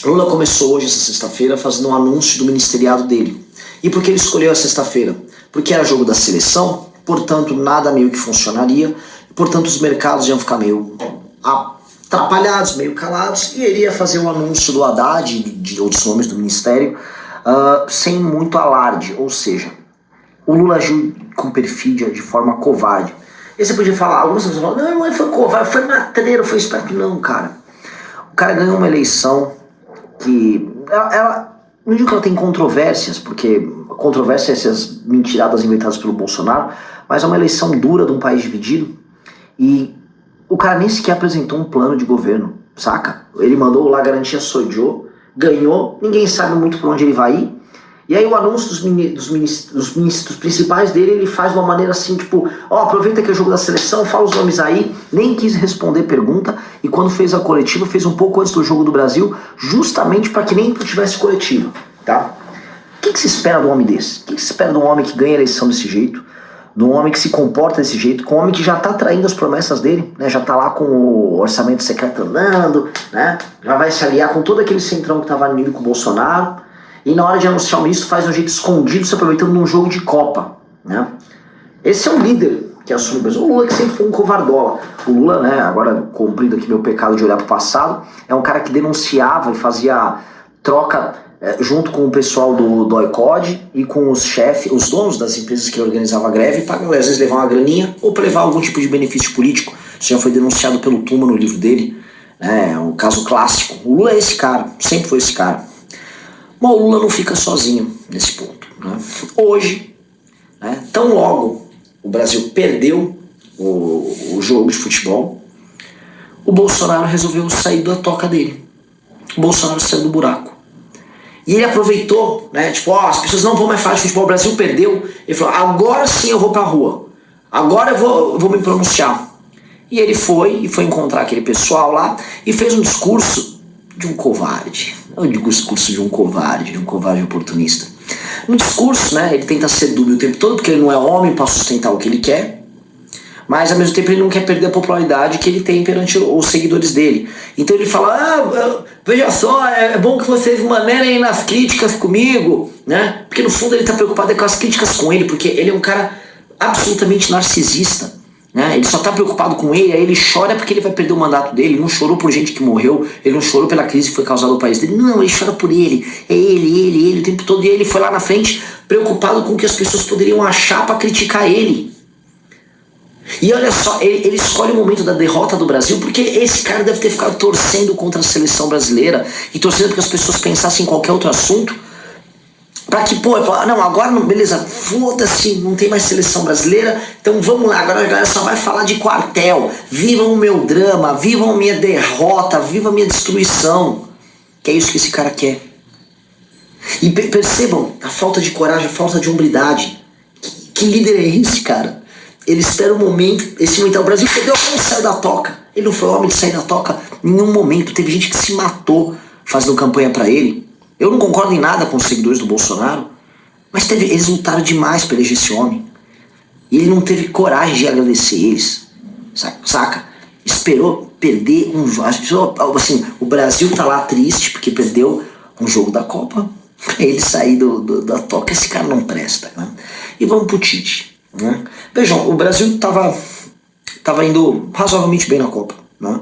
Lula começou hoje, essa sexta-feira, fazendo um anúncio do ministeriado dele. E por que ele escolheu a sexta-feira? Porque era jogo da seleção, portanto nada meio que funcionaria, portanto os mercados iam ficar meio atrapalhados, meio calados, e ele ia fazer o anúncio do Haddad e de outros nomes do ministério sem muito alarde, ou seja, o Lula agiu com perfídia, de forma covarde. E você podia falar, algumas pessoas falam, não foi covarde, foi matreiro, foi esperto. Não, cara. O cara ganhou uma eleição que ela não digo que ela tem controvérsias, porque controvérsias são essas mentiradas inventadas pelo Bolsonaro, mas é uma eleição dura de um país dividido e o cara nem sequer apresentou um plano de governo, saca? Ele mandou lá garantia Sodio, ganhou, ninguém sabe muito por onde ele vai ir, e aí o anúncio dos ministros principais dele, ele faz de uma maneira assim, tipo, aproveita que é jogo da seleção, fala os nomes aí, nem quis responder pergunta, e quando fez a coletiva, fez um pouco antes do jogo do Brasil, justamente para que nem tivesse coletiva, tá? O que se espera de um homem desse? O que se espera de um homem que ganha a eleição desse jeito, de um homem que se comporta desse jeito, com um homem que já tá traindo as promessas dele, né? Já tá lá com o orçamento secreto andando, né? Já vai se aliar com todo aquele centrão que tava unido com o Bolsonaro, e na hora de anunciar o ministro faz de um jeito escondido, se aproveitando num jogo de Copa, né? Esse é um líder que assume o Brasil. O Lula que sempre foi um covardola. O Lula, né, agora cumprindo aqui meu pecado de olhar pro passado, é um cara que denunciava e fazia troca junto com o pessoal do ICOD e com os chefes, os donos das empresas que organizavam a greve, para às vezes levar uma graninha ou para levar algum tipo de benefício político. Isso já foi denunciado pelo Tuma no livro dele, né? É um caso clássico. O Lula é esse cara, sempre foi esse cara. Mas o Lula não fica sozinho nesse ponto, né? Hoje, né, tão logo o Brasil perdeu o jogo de futebol, o Bolsonaro resolveu sair da toca dele. O Bolsonaro saiu do buraco. E ele aproveitou, né? Tipo, as pessoas não vão mais falar de futebol, o Brasil perdeu. Ele falou, agora sim eu vou pra rua. Agora eu vou me pronunciar. E ele foi encontrar aquele pessoal lá e fez um discurso de um covarde. Não o discurso de um covarde oportunista. No discurso, né, ele tenta ser dúbio o tempo todo, porque ele não é homem para sustentar o que ele quer, mas ao mesmo tempo ele não quer perder a popularidade que ele tem perante os seguidores dele. Então ele fala, veja só, é bom que vocês manerem nas críticas comigo, né? Porque no fundo ele está preocupado com as críticas com ele, porque ele é um cara absolutamente narcisista, né? Ele só está preocupado com ele, aí ele chora porque ele vai perder o mandato dele. Ele não chorou por gente que morreu, ele não chorou pela crise que foi causada no país dele, não, ele chora por ele, é ele o tempo todo. E ele foi lá na frente preocupado com o que as pessoas poderiam achar para criticar ele. E olha só, ele escolhe o momento da derrota do Brasil porque esse cara deve ter ficado torcendo contra a seleção brasileira e torcendo porque as pessoas pensassem em qualquer outro assunto, pra que, ele fala, não, agora não, beleza, foda-se, não tem mais seleção brasileira, então vamos lá, agora a galera só vai falar de quartel, vivam o meu drama, vivam a minha derrota, vivam a minha destruição, que é isso que esse cara quer. E percebam a falta de coragem, a falta de hombridade. Que líder é esse, cara? Ele espera o momento, esse momento, o Brasil perdeu, ele saiu da toca. Ele não foi homem de sair da toca em nenhum momento. Teve gente que se matou fazendo campanha pra ele. Eu não concordo em nada com os seguidores do Bolsonaro, mas eles lutaram demais pra eleger esse homem. E ele não teve coragem de agradecer eles. Saca? Esperou perder um jogo. Assim, o Brasil tá lá triste porque perdeu um jogo da Copa. Pra ele sair da toca, esse cara não presta, né? E vamos pro Tite. Né? Vejam, o Brasil estava indo razoavelmente bem na Copa, né?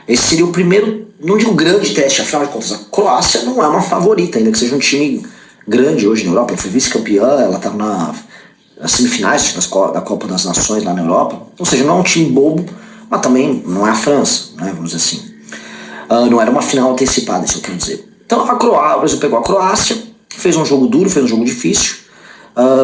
Esse seria o primeiro, não digo grande teste, afinal de contas a Croácia não é uma favorita, ainda que seja um time grande hoje na Europa. Ela foi vice-campeã, ela estava nas semifinais da Copa das Nações lá na Europa, ou seja, não é um time bobo, mas também não é a França, né? Vamos dizer assim. Não era uma final antecipada, isso eu quero dizer. Então o Brasil pegou a Croácia, fez um jogo duro, fez um jogo difícil.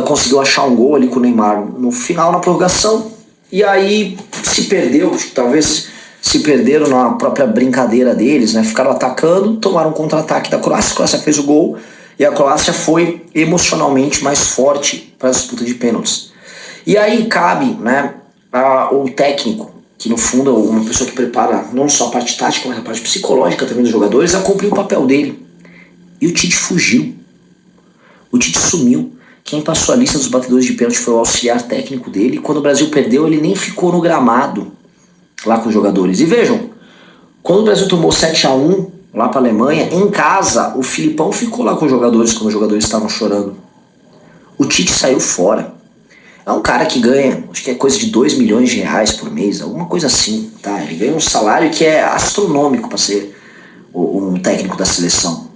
Conseguiu achar um gol ali com o Neymar no final, na prorrogação, e aí se perdeu, talvez se perderam na própria brincadeira deles, né? Ficaram atacando, tomaram um contra-ataque da Croácia, a Croácia fez o gol e a Croácia foi emocionalmente mais forte para a disputa de pênaltis. E aí cabe, né, o técnico, que no fundo é uma pessoa que prepara não só a parte tática, mas a parte psicológica também dos jogadores, a cumprir o papel dele. E o Tite fugiu, o Tite sumiu. Quem passou a lista dos batedores de pênalti foi o auxiliar técnico dele. E quando o Brasil perdeu, ele nem ficou no gramado lá com os jogadores. E vejam, quando o Brasil tomou 7-1 lá para a Alemanha, em casa, o Filipão ficou lá com os jogadores quando os jogadores estavam chorando. O Tite saiu fora. É um cara que ganha, acho que é coisa de 2 milhões de reais por mês, alguma coisa assim, tá? Ele ganha um salário que é astronômico para ser um técnico da seleção.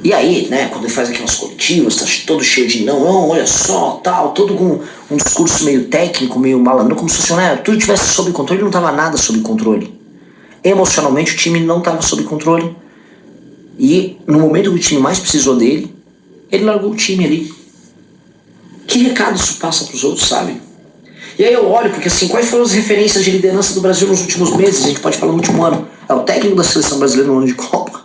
E aí, né, quando ele faz aquelas coletivas, tá todo cheio de não, olha só, tal, todo com um discurso meio técnico, meio malandro, como se fosse, né, tudo tivesse sob controle. Ele não tava nada sob controle. Emocionalmente o time não tava sob controle. E no momento que o time mais precisou dele, ele largou o time ali. Que recado isso passa pros outros, sabe? E aí eu olho, porque assim, quais foram as referências de liderança do Brasil nos últimos meses? A gente pode falar no último ano. É o técnico da seleção brasileira no ano de Copa.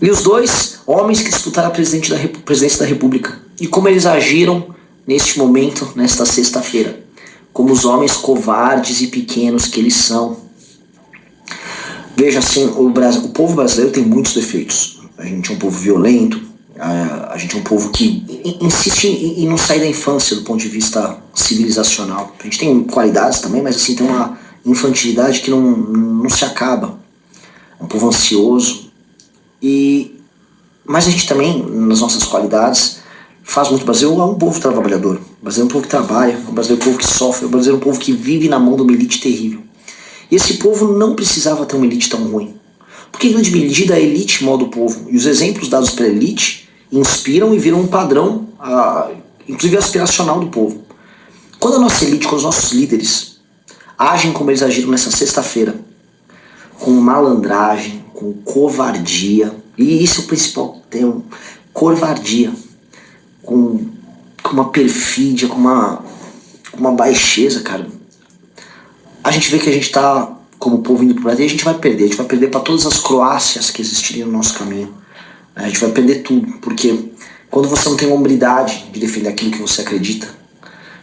E os dois homens que disputaram a presidência da República. E como eles agiram neste momento, nesta sexta-feira. Como os homens covardes e pequenos que eles são. Veja assim, o povo brasileiro tem muitos defeitos. A gente é um povo violento. A gente é um povo que insiste em não sair da infância do ponto de vista civilizacional. A gente tem qualidades também, mas assim, tem uma infantilidade que não se acaba. É um povo ansioso. Mas a gente também, nas nossas qualidades, faz muito. O Brasil é um povo trabalhador. O Brasil é um povo que trabalha. O Brasil é um povo que sofre. O Brasil é um povo que vive na mão de uma elite terrível. E esse povo não precisava ter uma elite tão ruim. Porque, em grande medida, a elite molda o povo. E os exemplos dados pela elite inspiram e viram um padrão, inclusive aspiracional do povo. Quando a nossa elite, quando os nossos líderes agem como eles agiram nessa sexta-feira, com malandragem, com covardia, e isso é o principal termo, covardia, com uma perfídia, com uma baixeza, cara. A gente vê que a gente tá, como povo indo pro Brasil, e a gente vai perder para todas as Croácias que existiriam no nosso caminho. A gente vai perder tudo, porque quando você não tem hombridade de defender aquilo que você acredita,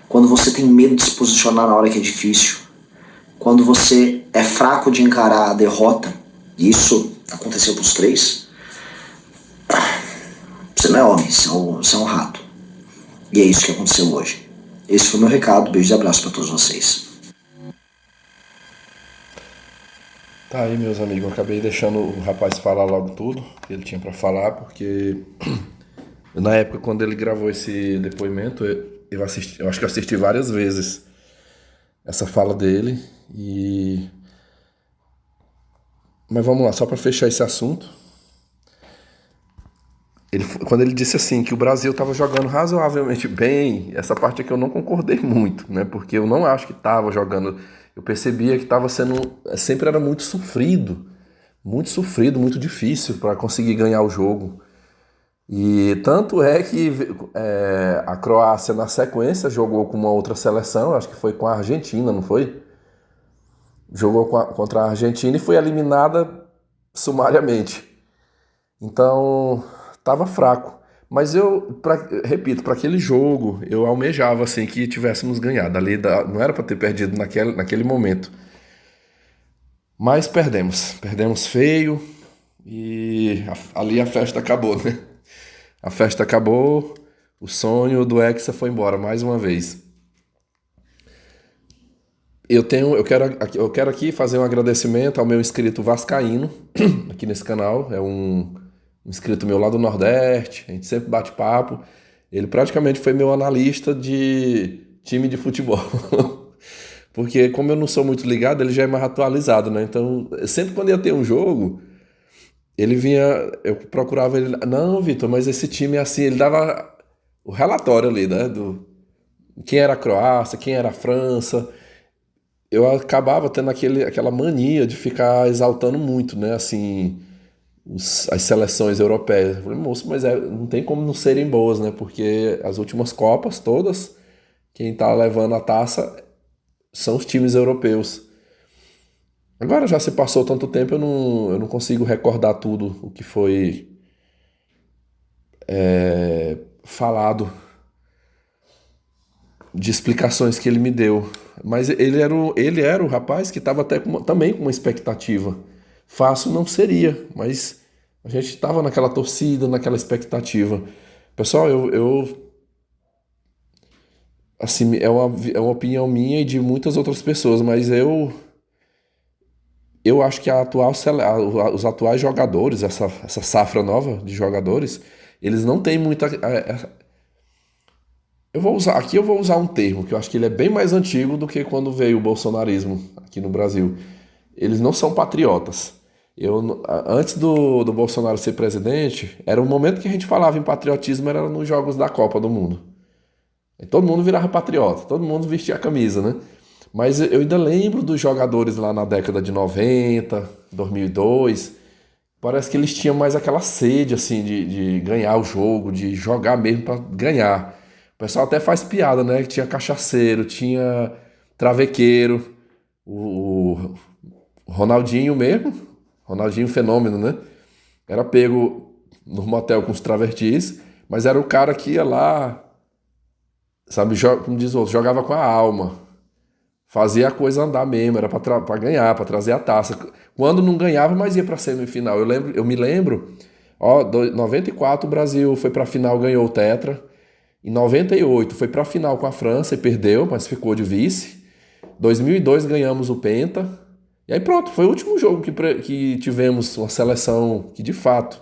quando você tem medo de se posicionar na hora que é difícil, quando você é fraco de encarar a derrota, e isso aconteceu pros três, você não é homem, você é um rato. E é isso que aconteceu hoje. Esse foi o meu recado, beijos e abraços para todos vocês. Tá aí, meus amigos, eu acabei deixando o rapaz falar logo tudo que ele tinha pra falar, porque na época quando ele gravou esse depoimento, eu acho que eu assisti várias vezes essa fala dele. Mas vamos lá, só para fechar esse assunto. Quando ele disse assim que o Brasil estava jogando razoavelmente bem, essa parte aqui eu não concordei muito, né? Porque eu não acho que estava jogando. Eu percebia que estava sempre era muito sofrido, muito difícil para conseguir ganhar o jogo. E tanto é que a Croácia na sequência jogou com uma outra seleção, acho que foi com a Argentina, não foi? Jogou contra a Argentina e foi eliminada sumariamente. Então, estava fraco. Mas repito, para aquele jogo, eu almejava assim que tivéssemos ganhado. Ali não era para ter perdido naquele momento. Mas perdemos. Perdemos feio e ali a festa acabou, né? A festa acabou, o sonho do Hexa foi embora mais uma vez. Eu quero aqui fazer um agradecimento ao meu inscrito vascaíno, aqui nesse canal. É um inscrito meu lá do Nordeste, a gente sempre bate papo. Ele praticamente foi meu analista de time de futebol. Porque como eu não sou muito ligado, ele já é mais atualizado, né? Então, sempre quando ia ter um jogo, ele vinha, eu procurava ele, não, Vitor, mas esse time é assim, ele dava o relatório ali, né? Do quem era a Croácia, quem era a França. Eu acabava tendo aquela mania de ficar exaltando muito, né? Assim, as seleções europeias. Eu falei, moço, mas não tem como não serem boas, né? Porque as últimas Copas, todas, quem tá levando a taça são os times europeus. Agora já se passou tanto tempo, eu não consigo recordar tudo o que foi falado de explicações que ele me deu. Mas ele era o rapaz que estava até também com uma expectativa. Fácil não seria, mas a gente estava naquela torcida, naquela expectativa. Pessoal, assim, é uma opinião minha e de muitas outras pessoas, mas eu acho que os atuais jogadores, essa safra nova de jogadores, eles não têm muita. Eu vou usar um termo que eu acho que ele é bem mais antigo do que quando veio o bolsonarismo aqui no Brasil. Eles não são patriotas. Antes do Bolsonaro ser presidente, era um momento que a gente falava em patriotismo, era nos jogos da Copa do Mundo. E todo mundo virava patriota, todo mundo vestia a camisa, né? Mas eu ainda lembro dos jogadores lá na década de 90, 2002. Parece que eles tinham mais aquela sede, assim, de ganhar o jogo, de jogar mesmo para ganhar. O pessoal até faz piada, né? Que tinha cachaceiro, tinha travequeiro, o Ronaldinho mesmo, Ronaldinho fenômeno, né? Era pego no motel com os travertis, mas era o cara que ia lá, sabe, como diz o outro, jogava com a alma. Fazia a coisa andar mesmo, era para ganhar, para trazer a taça. Quando não ganhava, mas ia para a semifinal. Eu me lembro, 94 o Brasil foi para a final, ganhou o Tetra. Em 98 foi para a final com a França e perdeu, mas ficou de vice. 2002 ganhamos o Penta. E aí pronto, foi o último jogo que tivemos uma seleção que de fato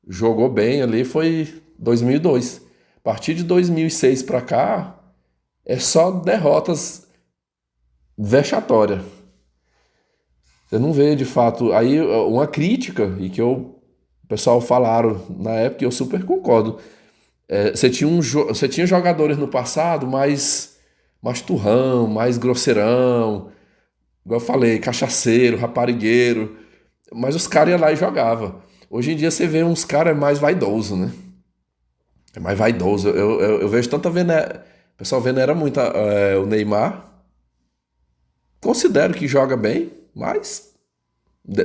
jogou bem ali, foi 2002. A partir de 2006 para cá, é só derrotas vexatórias. Você não vê de fato. Aí uma crítica, e que o pessoal falaram na época, e eu super concordo. Você tinha jogadores no passado mais turrão, mais grosseirão, igual eu falei, cachaceiro, raparigueiro. Mas os caras iam lá e jogavam. Hoje em dia você vê uns caras mais vaidosos, né? É mais vaidoso. Eu vejo tanta venera. O pessoal venera muito o Neymar. Considero que joga bem, mas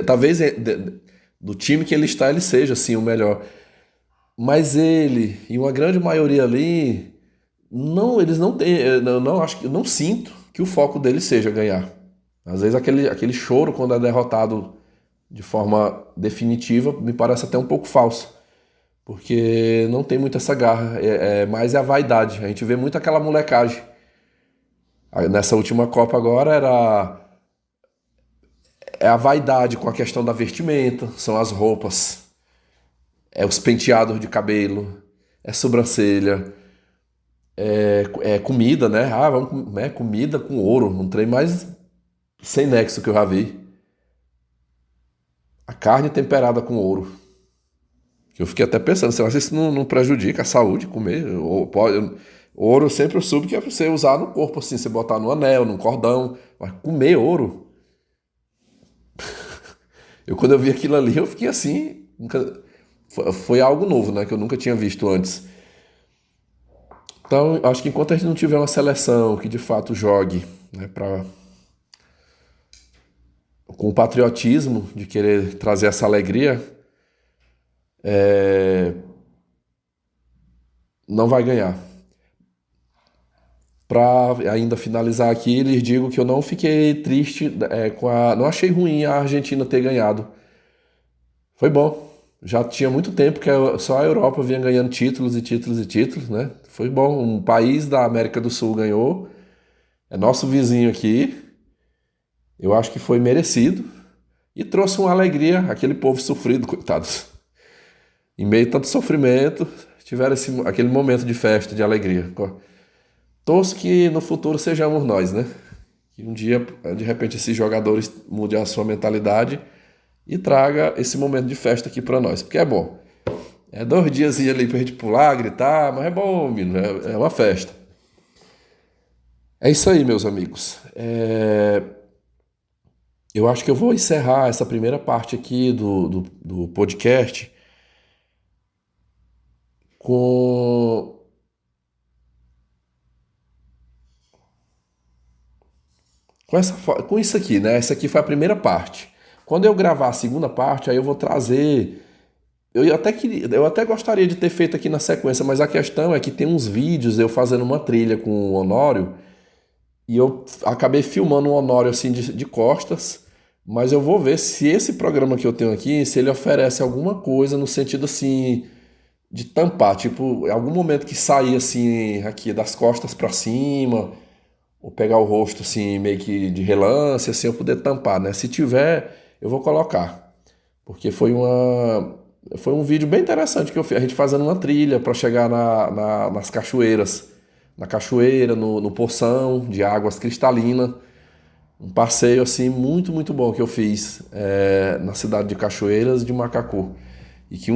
talvez do time que ele está, ele seja assim o melhor. Mas ele e uma grande maioria ali, não, eles não têm, eu não acho que, eu não sinto que o foco dele seja ganhar. Às vezes aquele choro quando é derrotado de forma definitiva me parece até um pouco falso, porque não tem muito essa garra, mais a vaidade. A gente vê muito aquela molecagem. Nessa última Copa agora é a vaidade com a questão da vestimenta, são as roupas, é os penteados de cabelo, é sobrancelha, é comida, né? Ah, vamos comer comida com ouro, um trem mais sem nexo que eu já vi. A carne temperada com ouro. Eu fiquei até pensando, será que isso não prejudica a saúde comer? Ouro eu sempre soube que é pra você usar no corpo, assim, você botar no anel, num cordão, mas comer ouro? Quando eu vi aquilo ali, eu fiquei assim, foi algo novo, né, que eu nunca tinha visto antes. Então, acho que enquanto a gente não tiver uma seleção que de fato jogue, né, com o patriotismo de querer trazer essa alegria, não vai ganhar. Para ainda finalizar aqui, lhes digo que eu não fiquei triste não achei ruim a Argentina ter ganhado. Foi bom. Já tinha muito tempo que só a Europa vinha ganhando títulos e títulos e títulos, né? Foi bom. Um país da América do Sul ganhou. É nosso vizinho aqui. Eu acho que foi merecido. E trouxe uma alegria àquele povo sofrido, coitados. Em meio a tanto sofrimento, tiveram aquele momento de festa, de alegria. Torço que no futuro sejamos nós, né? Que um dia, de repente, esses jogadores mudem a sua mentalidade e traga esse momento de festa aqui pra nós, porque é bom. É 2 dias ali pra gente pular, gritar, mas é bom, menino, é uma festa. É isso aí, meus amigos. Eu acho que eu vou encerrar essa primeira parte aqui do podcast com com isso aqui, né? Essa aqui foi a primeira parte. Quando eu gravar a segunda parte, aí eu vou trazer. Eu até gostaria de ter feito aqui na sequência, mas a questão é que tem uns vídeos eu fazendo uma trilha com o Honório e eu acabei filmando o Honório assim de costas, mas eu vou ver se esse programa que eu tenho aqui, se ele oferece alguma coisa no sentido assim de tampar, tipo, em algum momento que sair assim aqui das costas para cima, ou pegar o rosto assim meio que de relance, assim eu poder tampar, né? Se tiver, eu vou colocar. Porque foi um vídeo bem interessante que eu fiz, a gente fazendo uma trilha para chegar nas cachoeiras. Na cachoeira, no poção de águas cristalinas. Um passeio assim muito, muito bom que eu fiz na cidade de Cachoeiras de Macacu. E que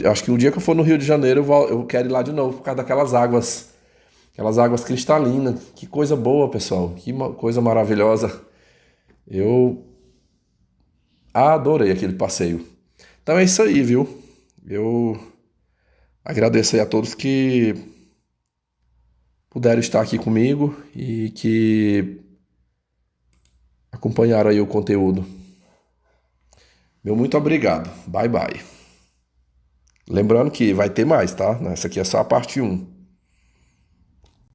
acho que o dia que eu for no Rio de Janeiro eu quero ir lá de novo por causa daquelas águas. Aquelas águas cristalinas. Que coisa boa, pessoal. Que coisa maravilhosa. Eu adorei aquele passeio. Então é isso aí, viu? Eu agradeço aí a todos que puderam estar aqui comigo e que acompanharam aí o conteúdo. Meu muito obrigado. Bye, bye. Lembrando que vai ter mais, tá? Essa aqui é só a parte 1.